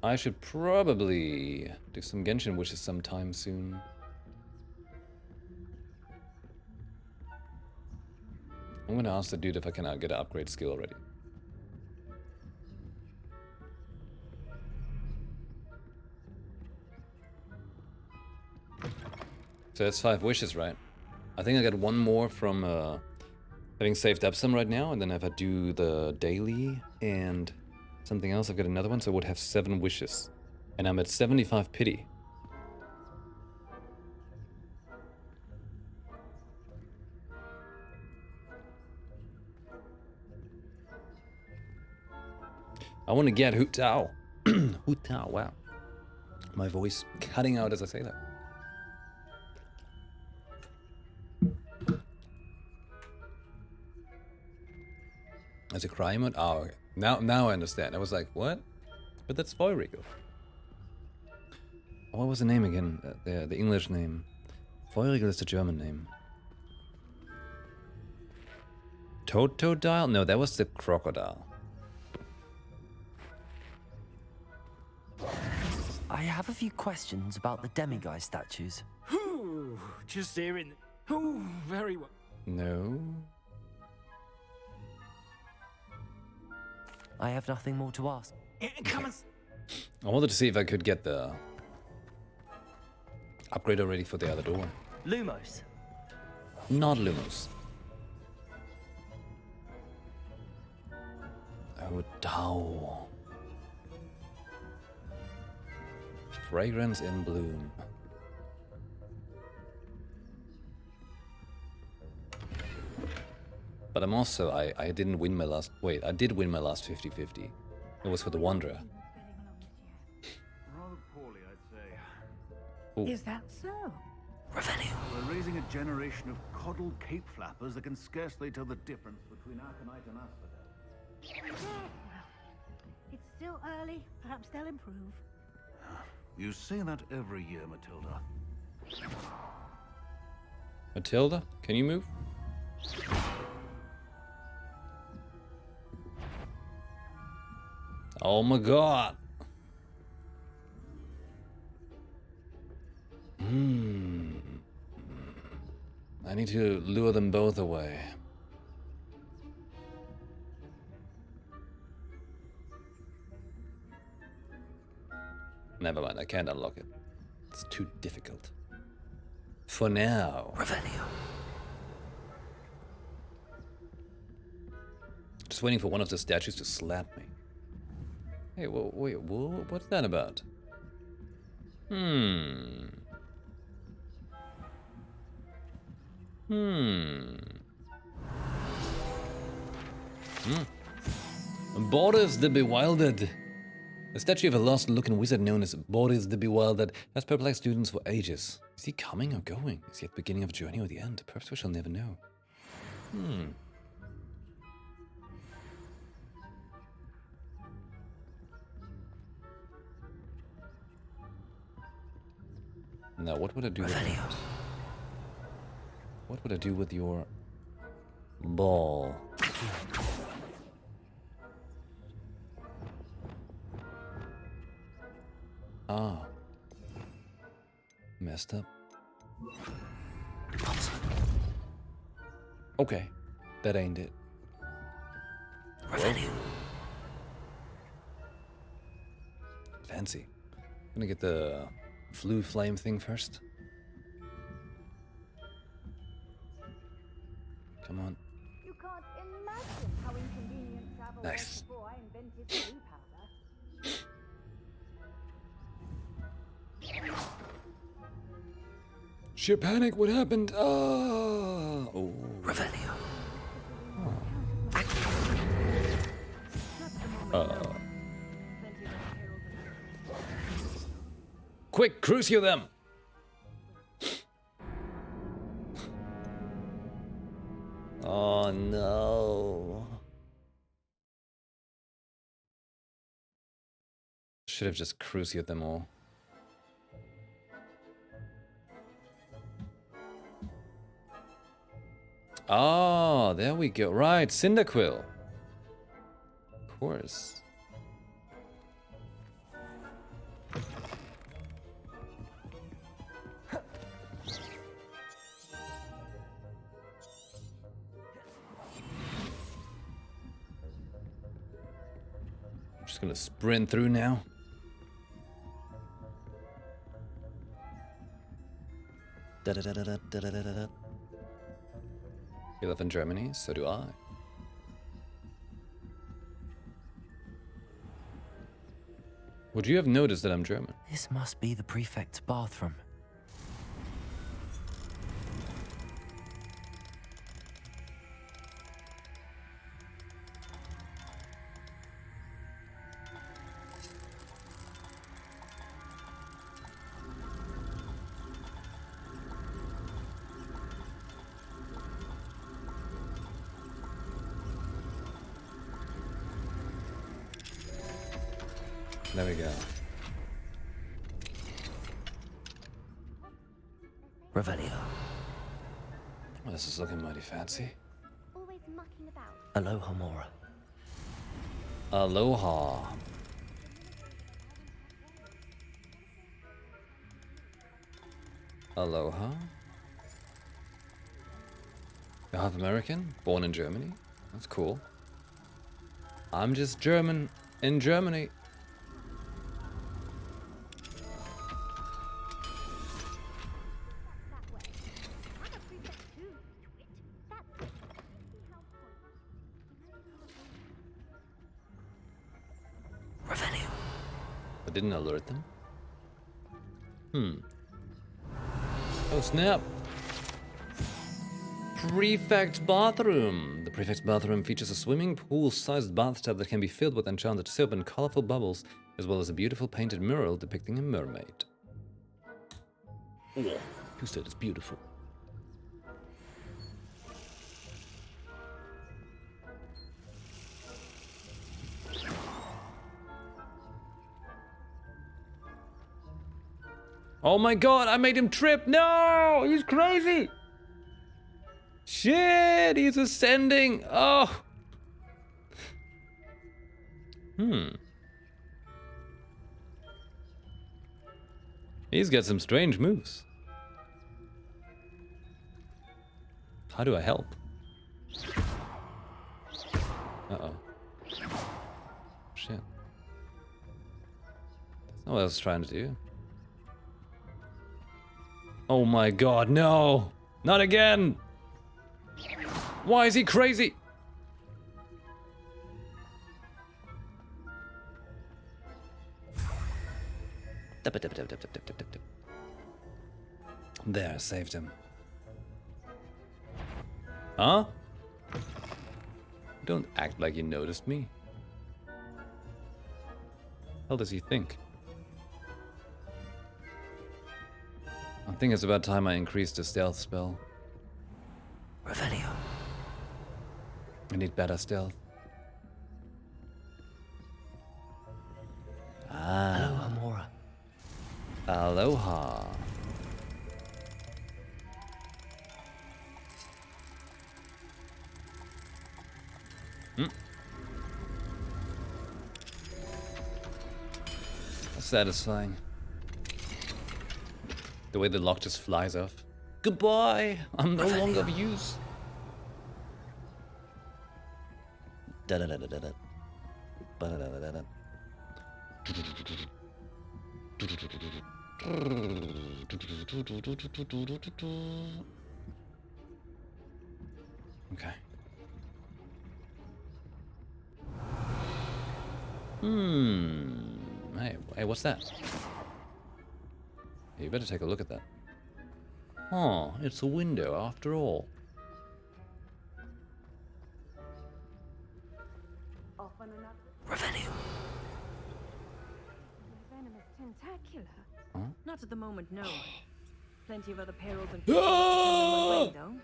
I should probably do some Genshin wishes sometime soon. I'm gonna ask the dude if I can get an upgrade skill already. So that's 5 wishes, right? I think I got one more from having saved up some right now, and then if I do the daily and something else, I've got another one, so I would have 7 wishes. And I'm at 75 pity. I want to get Hu Tao. Hu Tao, wow. My voice cutting out as I say that. As a cry mode? Oh, okay. Now I understand. I was like, what? But that's Feurigel. What was the name again? The English name. Feurigel is the German name. Totodile? No, that was the crocodile. I have a few questions about the demiguise statues. Just hearing. Oh, very well. No. I have nothing more to ask. Come on. I wanted to see if I could get the upgrade already for the other door. Lumos. Not Lumos. Oh, Tao. Fragrance in bloom. But I'm also, I didn't win my last, wait, I did win my last 50-50. It was for the Wanderer. Rather poorly, I'd say. Ooh. Is that so? Revelio. We're raising a generation of coddled cape flappers that can scarcely tell the difference between aconite and asphodel. It's still early. Perhaps they'll improve. You say that every year, Matilda. Matilda, can you move? Oh my god. I need to lure them both away. Never mind, I can't unlock it. It's too difficult. For now. Revelio. Just waiting for one of the statues to slap me. Hey, wait, what's that about? Boris the Bewildered. A statue of a lost-looking wizard known as Boris the Bewildered has perplexed students for ages. Is he coming or going? Is he at the beginning of a journey or the end? Perhaps we shall never know. Now, what would I do with that? What would I do with your ball? Ah. Messed up. Okay. That ain't it. Revelio. Fancy. Gonna get the flu flame thing first. Come on. You can't imagine how inconvenient travel Nice. was before I invented blue powder. Sheer panic, what happened? Oh. Revelio. Quick, crucio them! Oh no. Should have just crucioed them all. Oh, there we go. Right, Cyndaquil. Of course. Just gonna sprint through now. Da-da-da-da-da-da-da-da. You live in Germany, so do I. Would you have noticed that I'm German? This must be the prefect's bathroom. There we go. Revelio. Well, this is looking mighty fancy. Always mucking about. Aloha, Mora. Aloha. Aloha. You're half American, born in Germany. That's cool. I'm just German in Germany. I didn't alert them. Oh snap! Prefect's bathroom. The prefect's bathroom features a swimming pool-sized bathtub that can be filled with enchanted soap and colorful bubbles, as well as a beautiful painted mural depicting a mermaid. Oh, who said it's beautiful? Oh my god, I made him trip! No! He's crazy! Shit, he's ascending! Oh! He's got some strange moves. How do I help? Uh-oh. Shit. That's not what I was trying to do. Oh my god, no! Not again! Why is he crazy? There, saved him. Huh? Don't act like you noticed me. How does he think? I think it's about time I increased the stealth spell. Revelio. I need better stealth. Aloha, Mora. Aloha. Satisfying. The way the lock just flies off. Goodbye! I'm no longer of use. Da-da-da-da-da-da. Ba-da-da-da-da-da. Okay. Hey, what's that? Hey, you better take a look at that. Oh, it's a window after all. Revelio. Venomous tentacular? Huh? Not at the moment, no. Plenty of other perils and Ah! way, though.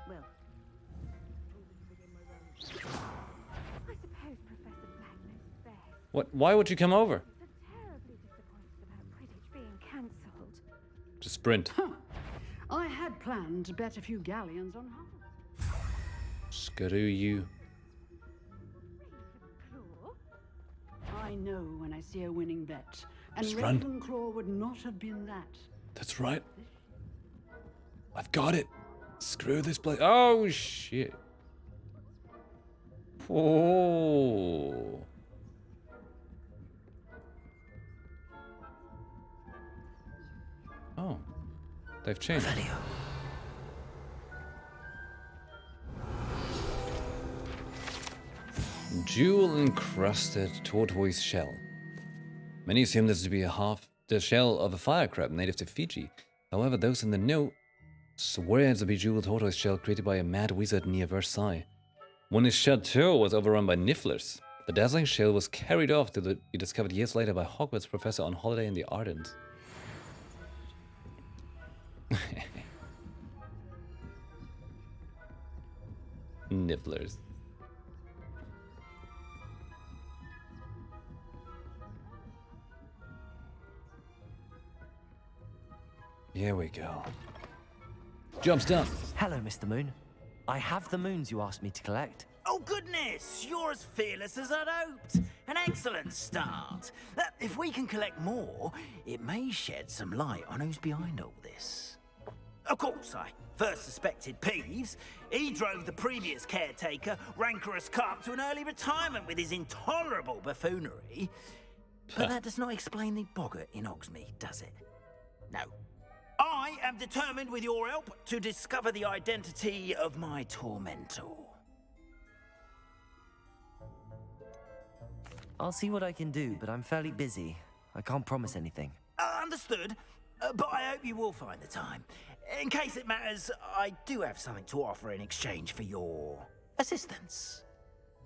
Well, I suppose Professor Black knows best. What? Why would you come over? Terribly disappointed about Quidditch being cancelled. Just sprint. I had planned to bet a few galleons on Hogwarts. Screw you. I know when I see a winning bet, and Just run. Ravenclaw would not have been that. That's right. I've got it. Screw this place. Oh, shit. Oh. Oh. They've changed. Revelio. Jewel-encrusted tortoise shell. Many assume this to be the shell of a fire crab native to Fiji. However, those in the know swear it's a bejeweled tortoise shell created by a mad wizard near Versailles. When his chateau was overrun by nifflers, the dazzling shell was carried off to be discovered years later by Hogwarts professor on holiday in the Ardens. Nifflers. Here we go. Job's done. Hello, Mr. Moon. I have the moons you asked me to collect. Oh, goodness! You're as fearless as I'd hoped. An excellent start. If we can collect more, it may shed some light on who's behind all this. Of course, I first suspected Peeves. He drove the previous caretaker, rancorous carp, to an early retirement with his intolerable buffoonery. But that does not explain the boggart in Hogsmeade, does it? No. I am determined, with your help, to discover the identity of my tormentor. I'll see what I can do, but I'm fairly busy. I can't promise anything. Understood. But I hope you will find the time. In case it matters, I do have something to offer in exchange for your assistance.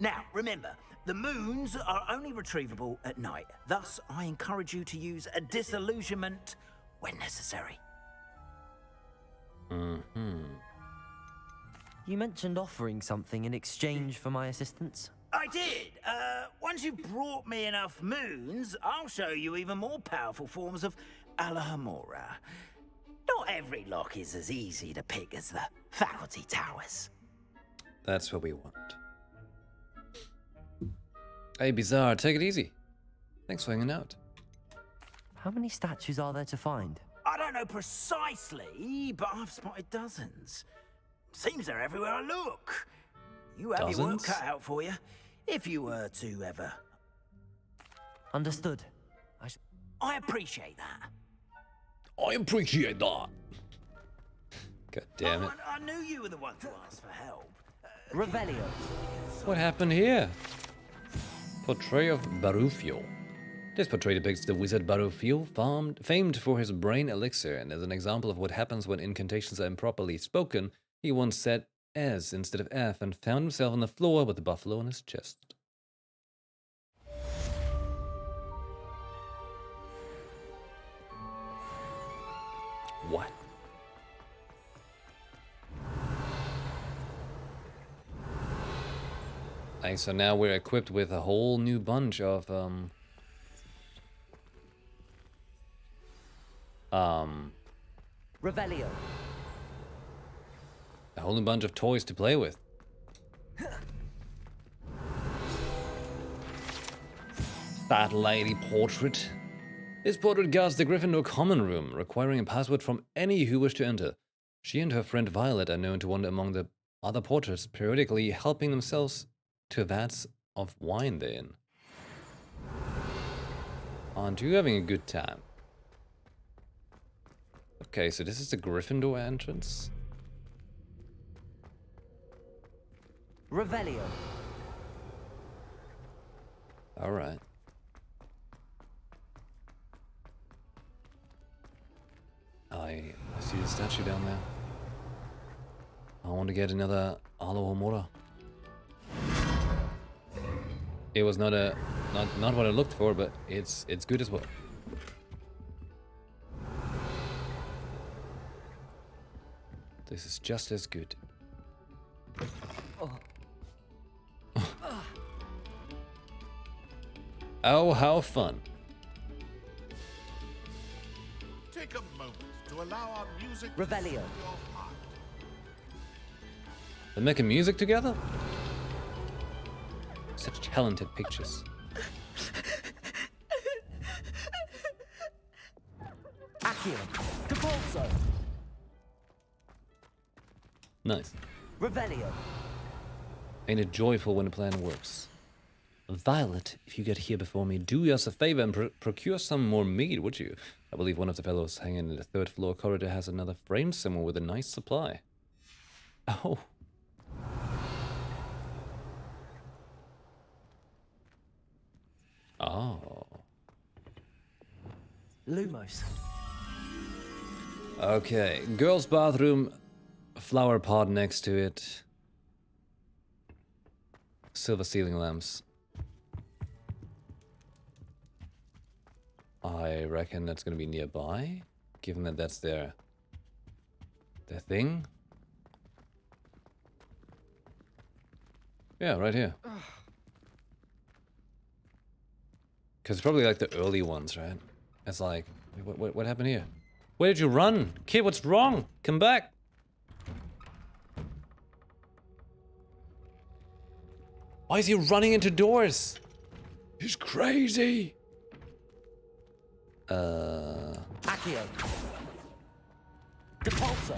Now, remember, the moons are only retrievable at night. Thus, I encourage you to use a disillusionment when necessary. You mentioned offering something in exchange for my assistance? I did. Once you've brought me enough moons, I'll show you even more powerful forms of Alahamora. Not every lock is as easy to pick as the faculty towers. That's what we want. Hey, Bizarre, take it easy. Thanks for hanging out. How many statues are there to find? I don't know precisely, but I've spotted dozens. Seems they're everywhere I look. You have your work cut out for you, if you were to ever. Understood. I appreciate that. I appreciate that. God damn it. I knew you were the one to ask for help. Revelio. What happened here? Portrait of Barufio. This portrait depicts the wizard Barufio, famed for his brain elixir, and as an example of what happens when incantations are improperly spoken, he once said S instead of F and found himself on the floor with the buffalo on his chest. What? Okay, so now we're equipped with a whole new bunch of Revelio. a whole new bunch of toys to play with. Fat lady portrait. This portrait guards the Gryffindor common room, requiring a password from any who wish to enter. She and her friend Violet are known to wander among the other portraits, periodically helping themselves to vats of wine they're in. Aren't you having a good time? Okay, so this is the Gryffindor entrance. Revelio. Alright. I see the statue down there. I want to get another Alohomora. It was not what I looked for, but it's good as well. This is just as good. Oh, how fun. Take a moment to allow our music Revelio. to your heart. They're making music together? Such talented pictures. Accio. Capulso. Nice. Revelio. Ain't it joyful when a plan works? Violet, if you get here before me, do us a favor and procure some more mead, would you? I believe one of the fellows hanging in the third floor corridor has another frame somewhere with a nice supply. Oh. Oh. Lumos. Okay, girls' bathroom, flower pot next to it. Silver ceiling lamps. I reckon that's gonna be nearby, given that that's their thing. Yeah, right here. Because it's probably like the early ones, right? It's like, what happened here? Where did you run? Kid, what's wrong? Come back. Why is he running into doors? He's crazy. Accio. Depulso.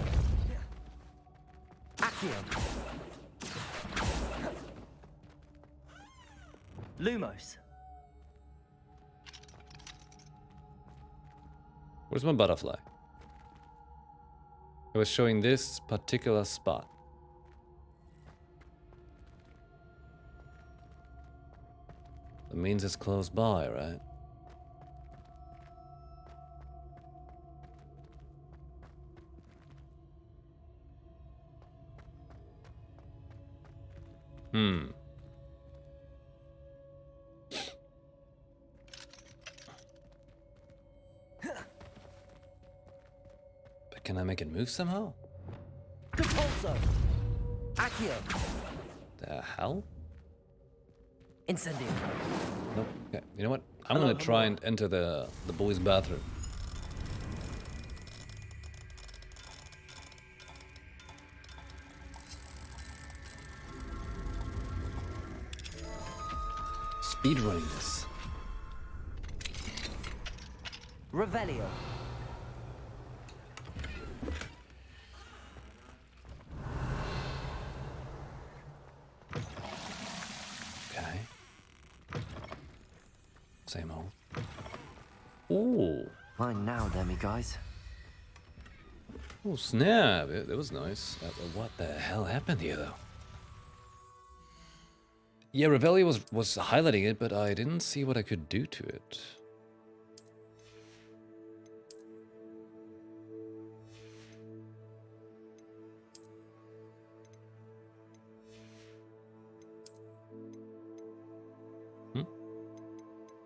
Accio. Lumos. Where's my butterfly? It was showing this particular spot. That means it's close by, right? But can I make it move somehow? Depulso. Accio. The hell? Incendio. Nope. Okay, you know what? I'm gonna try and enter the boys' bathroom. Speedrunning this. Revelio. Okay. Same old. Ooh. Mine now, Demi guys. Oh snap! That was nice. What the hell happened here, though? Yeah, Revelio was highlighting it, but I didn't see what I could do to it.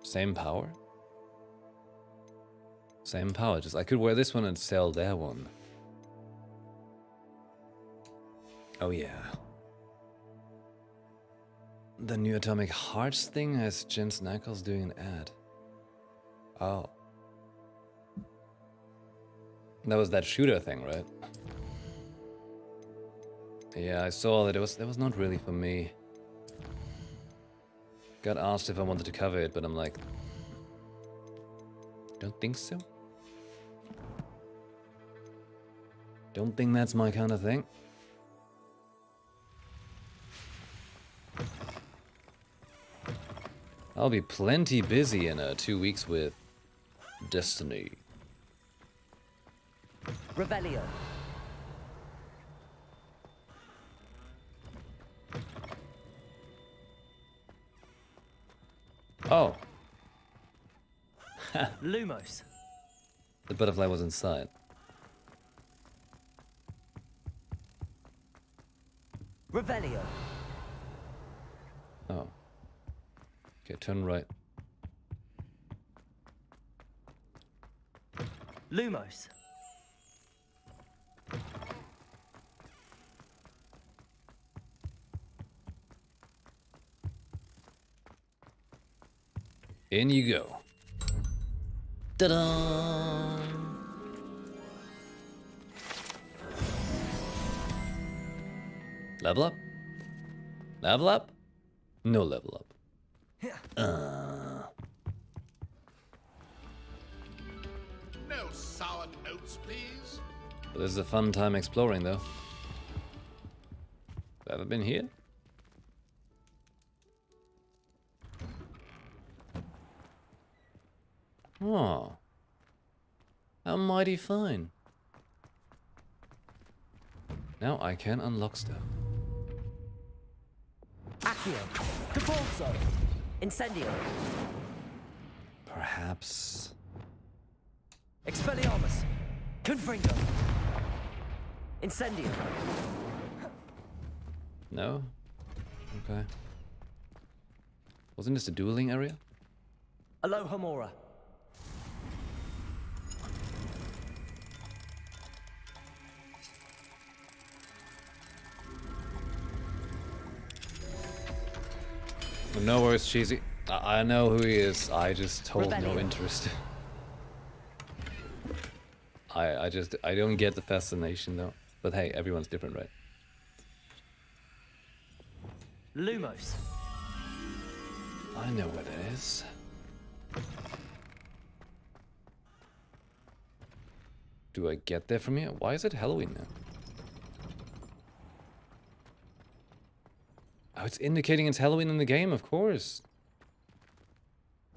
Same power? Same power, just I could wear this one and sell that one. Oh yeah. The new Atomic Hearts thing has Jens Knuckles doing an ad. Oh. That was that shooter thing, right? Yeah, I saw that it was not really for me. Got asked if I wanted to cover it, but I'm like, don't think so. Don't think that's my kind of thing. I'll be plenty busy in 2 weeks with Destiny. Revelio. Oh. Lumos. The butterfly was inside. Revelio. Oh. Okay, turn right. Lumos. In you go. Ta-da! Level up? Level up? No level up. No sour notes, please. But this is a fun time exploring, though. Have I ever been here? Oh. How mighty fine. Now I can unlock stuff. Accio. Depulso. Incendio. Perhaps. Expelliarmus. Confringo. Incendio. No? Okay. Wasn't this a dueling area? Alohomora. No worries, Cheesy. I know who he is. I just hold no interest. I don't get the fascination though. But hey, everyone's different, right? Lumos. I know where that is. Do I get there from here? Why is it Halloween now? Oh, it's indicating it's Halloween in the game, of course.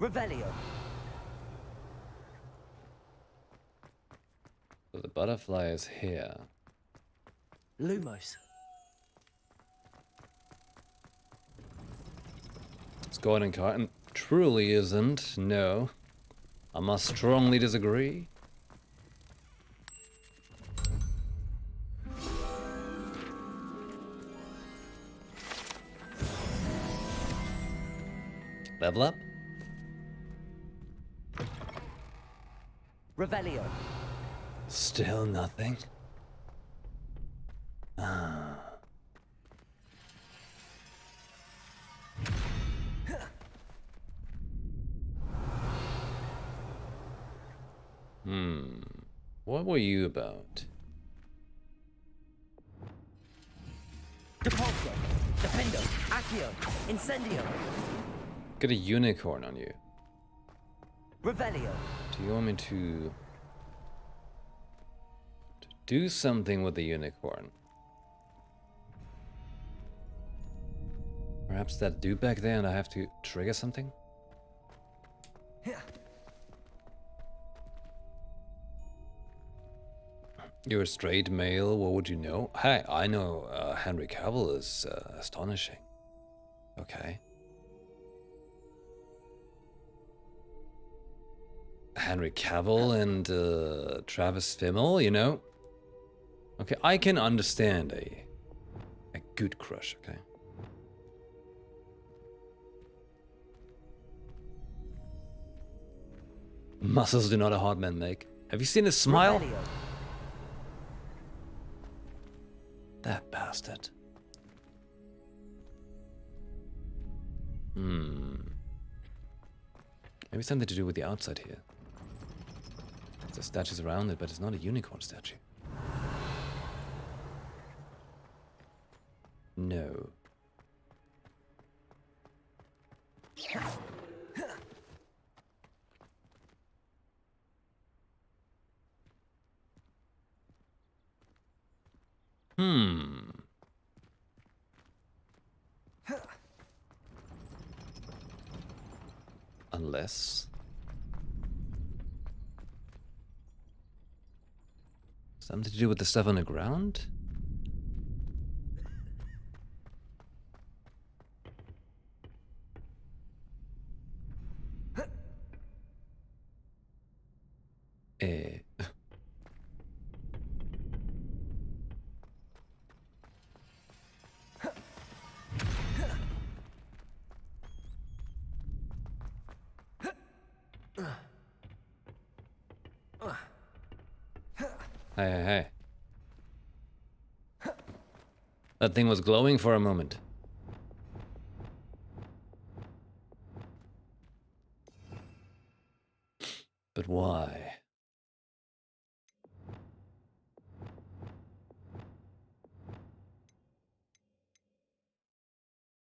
Revelio. So the butterfly is here. Lumos. It's Gordon Carton. Truly isn't. No. I must strongly disagree. Level up. Revelio. Still nothing. Ah. What were you about? Depulso. Defendo. Accio. Incendio. Got a unicorn on you. Revelio. Do you want me to do something with the unicorn? Perhaps that dude back there and I have to trigger something? You're a straight male, what would you know? Hey, I know Henry Cavill is astonishing. Okay. Henry Cavill and Travis Fimmel, you know? Okay, I can understand a good crush, okay? Muscles do not a hard man make. Have you seen his smile? Revelio. That bastard. Maybe something to do with the outside here. There's statues around it, but it's not a unicorn statue. No. Unless something to do with the stuff on the ground? Eh. Hey. That thing was glowing for a moment. But why?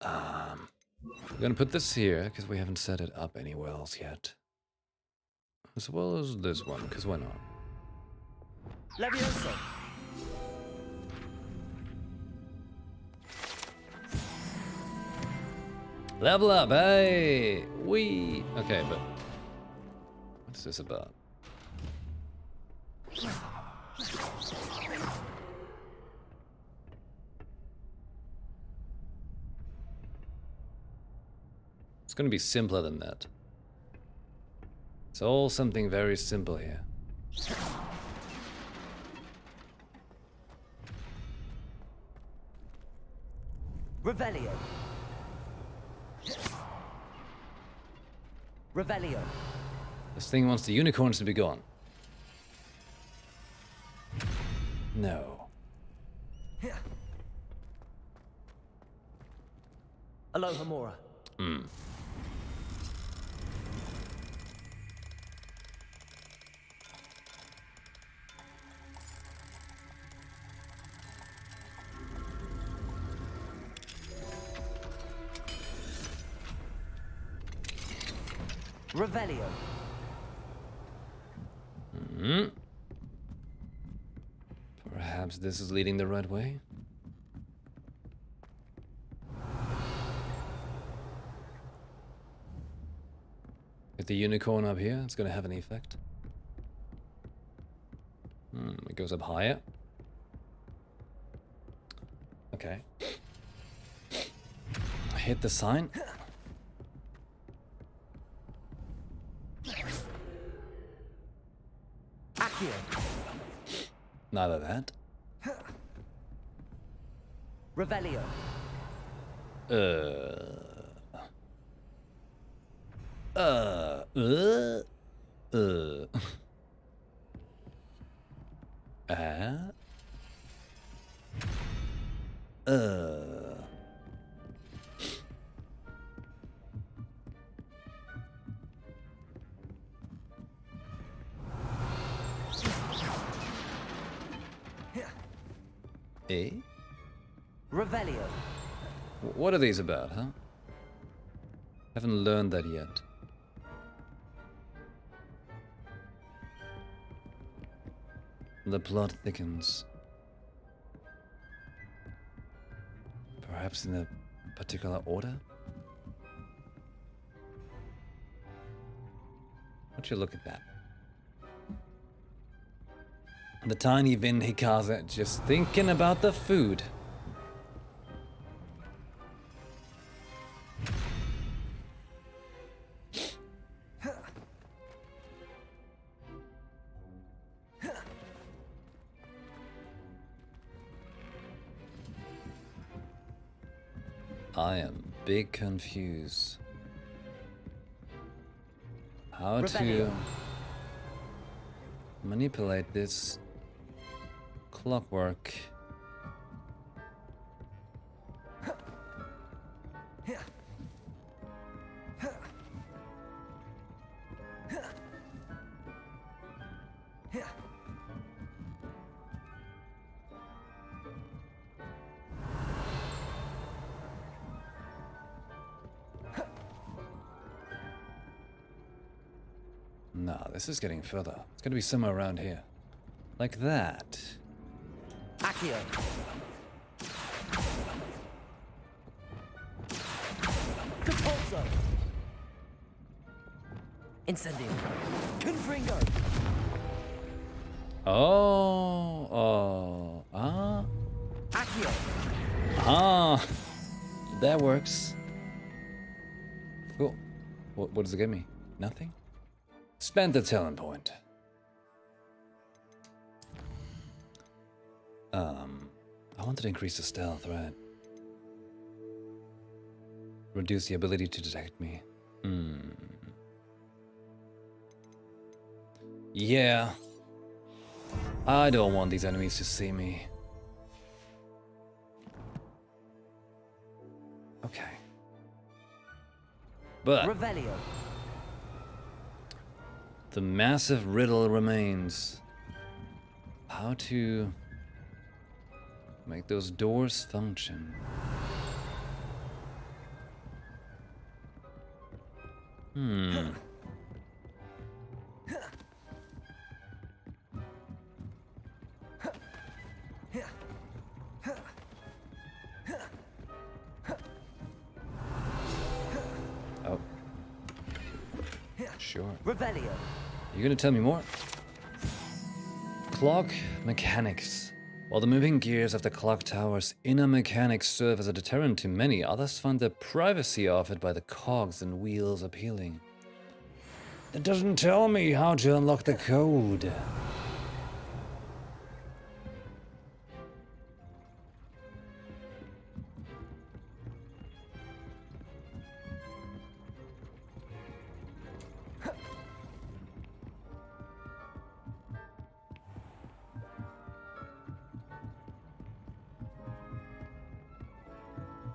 We're gonna put this here, because we haven't set it up anywhere else yet. As well as this one, because why not? Levioso. Level up, hey! Okay, but what's this about? It's gonna be simpler than that. It's all something very simple here. Revelio. Revelio. This thing wants the unicorns to be gone. No. Alohomora. Revelio. Perhaps this is leading the right way? With the unicorn up here, it's gonna have an effect. It goes up higher. Okay. Hit the sign. Accio. Neither that. Revelio. Eh? Revelio. What are these about, huh? Haven't learned that yet. The plot thickens. Perhaps in a particular order? Would you look at that? The tiny Vin Hikaze just thinking about the food. I am big confused. How to manipulate this clockwork. Nah, this is getting further. It's gonna be somewhere around here. Like that. Accio. Compulso. Incendio. Confringo. Accio. That works. Cool. What does it give me? Nothing? Spend the talent point. I wanted to increase the stealth, right? Reduce the ability to detect me. Yeah. I don't want these enemies to see me. Okay. But Revelio. the massive riddle remains. How to make those doors function. Oh. Sure. Revelio. You gonna tell me more? Clock mechanics. While the moving gears of the clock tower's inner mechanics serve as a deterrent to many, others find the privacy offered by the cogs and wheels appealing. That doesn't tell me how to unlock the code.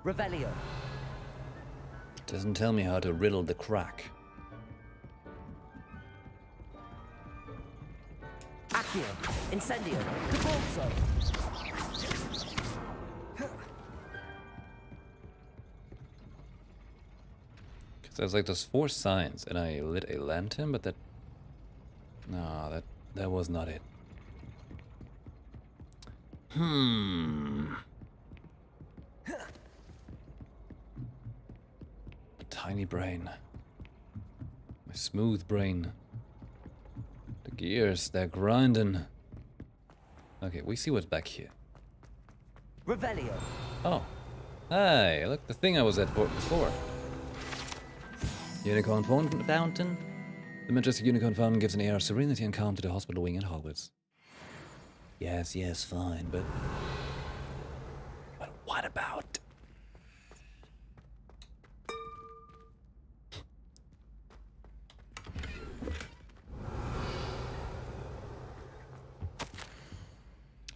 Revelio. Doesn't tell me how to riddle the crack. Accio. Incendio. Compulso. So it's like those 4 signs, and I lit a lantern, but that... No, that was not it. A tiny brain. My smooth brain. The gears, they're grinding. Okay, we see what's back here. Revelio. Oh. Hey, look, the thing I was at before. Unicorn Fountain. The majestic Unicorn Fountain gives an air of serenity and calm to the hospital wing at Hogwarts. Yes, fine, but what about?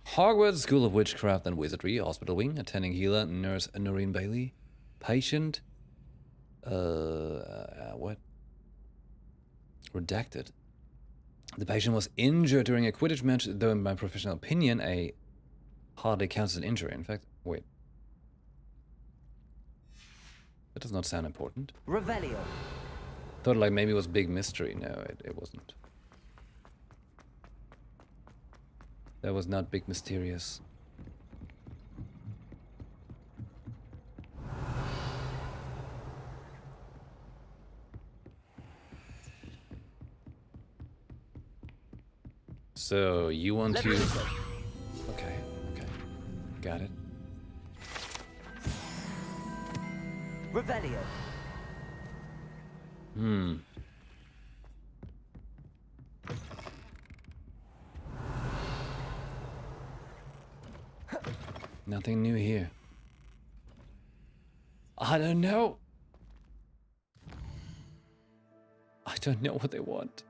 Hogwarts School of Witchcraft and Wizardry, Hospital Wing, attending healer, nurse Noreen Bailey, patient, what? Redacted. The patient was injured during a Quidditch match, though in my professional opinion, a hardly counts as an injury. In fact, wait. That does not sound important. Revelio. Thought like maybe it was big mystery. No, it wasn't. That was not big mysterious. So you want to... Okay. Got it. Revelio. Nothing new here. I don't know. I don't know what they want.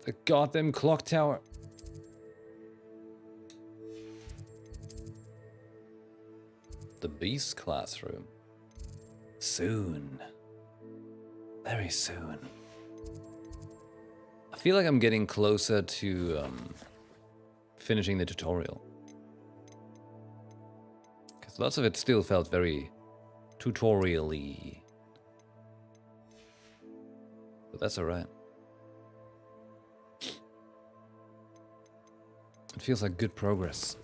The goddamn clock tower. The Beast classroom. Soon. Very soon. I feel like I'm getting closer to finishing the tutorial. Because lots of it still felt very tutorial-y. But that's alright. It feels like good progress.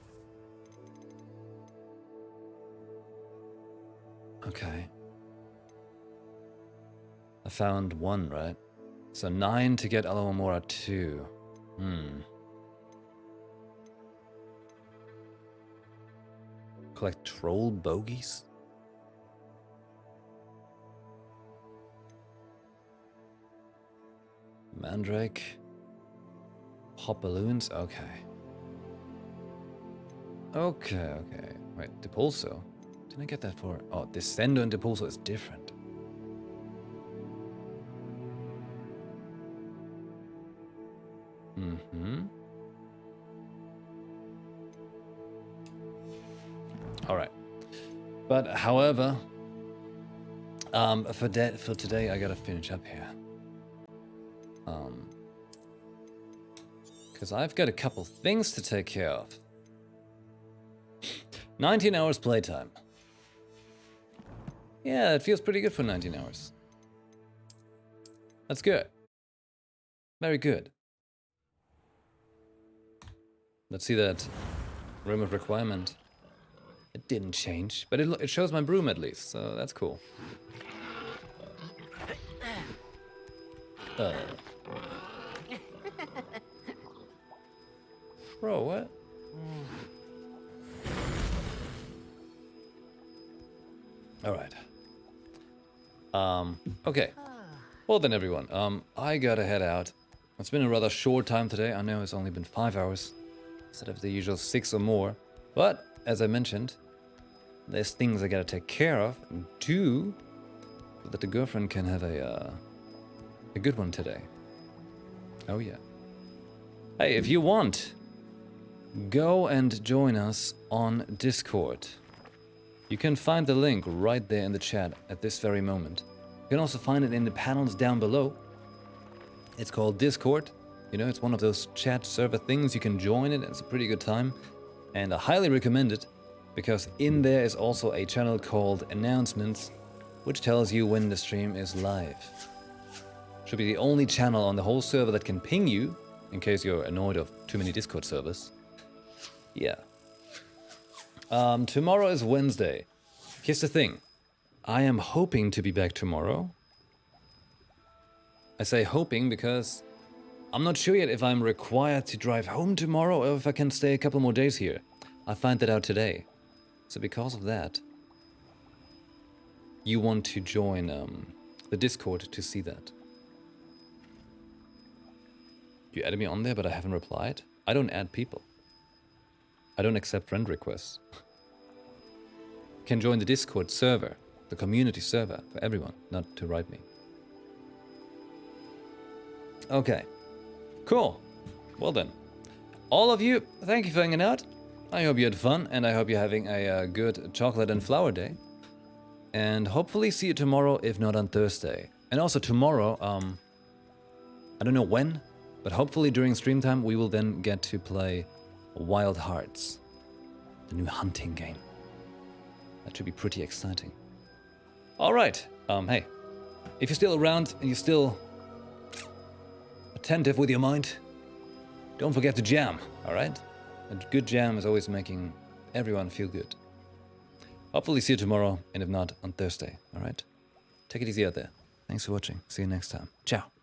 Okay. I found 1, right? So 9 to get Alohomora 2. Collect troll bogies? Mandrake. Pop balloons? Okay. Okay. Wait, Depulso? Didn't I get that for... Oh, Descendo and Depulso is different. Alright. But, however... for today, I gotta finish up here. Because I've got a couple things to take care of. 19 hours playtime. Yeah, it feels pretty good for 19 hours. That's good. Very good. Let's see that room of requirement. It didn't change, but it shows my broom at least, so that's cool. Bro, what? Alright. Okay. Well then, everyone, I gotta head out. It's been a rather short time today. I know it's only been 5 hours instead of the usual 6 or more. But, as I mentioned, there's things I gotta take care of and do so that the girlfriend can have a good one today. Oh yeah. Hey, if you want, go and join us on Discord. You can find the link right there in the chat at this very moment. You can also find it in the panels down below. It's called Discord. You know, it's one of those chat server things. You can join it. It's a pretty good time. And I highly recommend it because in there is also a channel called Announcements which tells you when the stream is live. Should be the only channel on the whole server that can ping you, in case you're annoyed of too many Discord servers. Yeah. Tomorrow is Wednesday. Here's the thing. I am hoping to be back tomorrow. I say hoping because I'm not sure yet if I'm required to drive home tomorrow or if I can stay a couple more days here. I'll find that out today. So because of that, you want to join the Discord to see that. You added me on there, but I haven't replied. I don't add people. I don't accept friend requests. You can join the Discord server, the community server for everyone, not to write me. Okay, cool. Well then, all of you, thank you for hanging out. I hope you had fun, and I hope you're having a good chocolate and flower day. And hopefully see you tomorrow, if not on Thursday. And also tomorrow, I don't know when, but hopefully during stream time we will then get to play Wild Hearts, the new hunting game. That should be pretty exciting. All right, hey, if you're still around and you're still attentive with your mind, don't forget to jam, all right? A good jam is always making everyone feel good. Hopefully see you tomorrow, and if not, on Thursday, all right? Take it easy out there. Thanks for watching. See you next time. Ciao.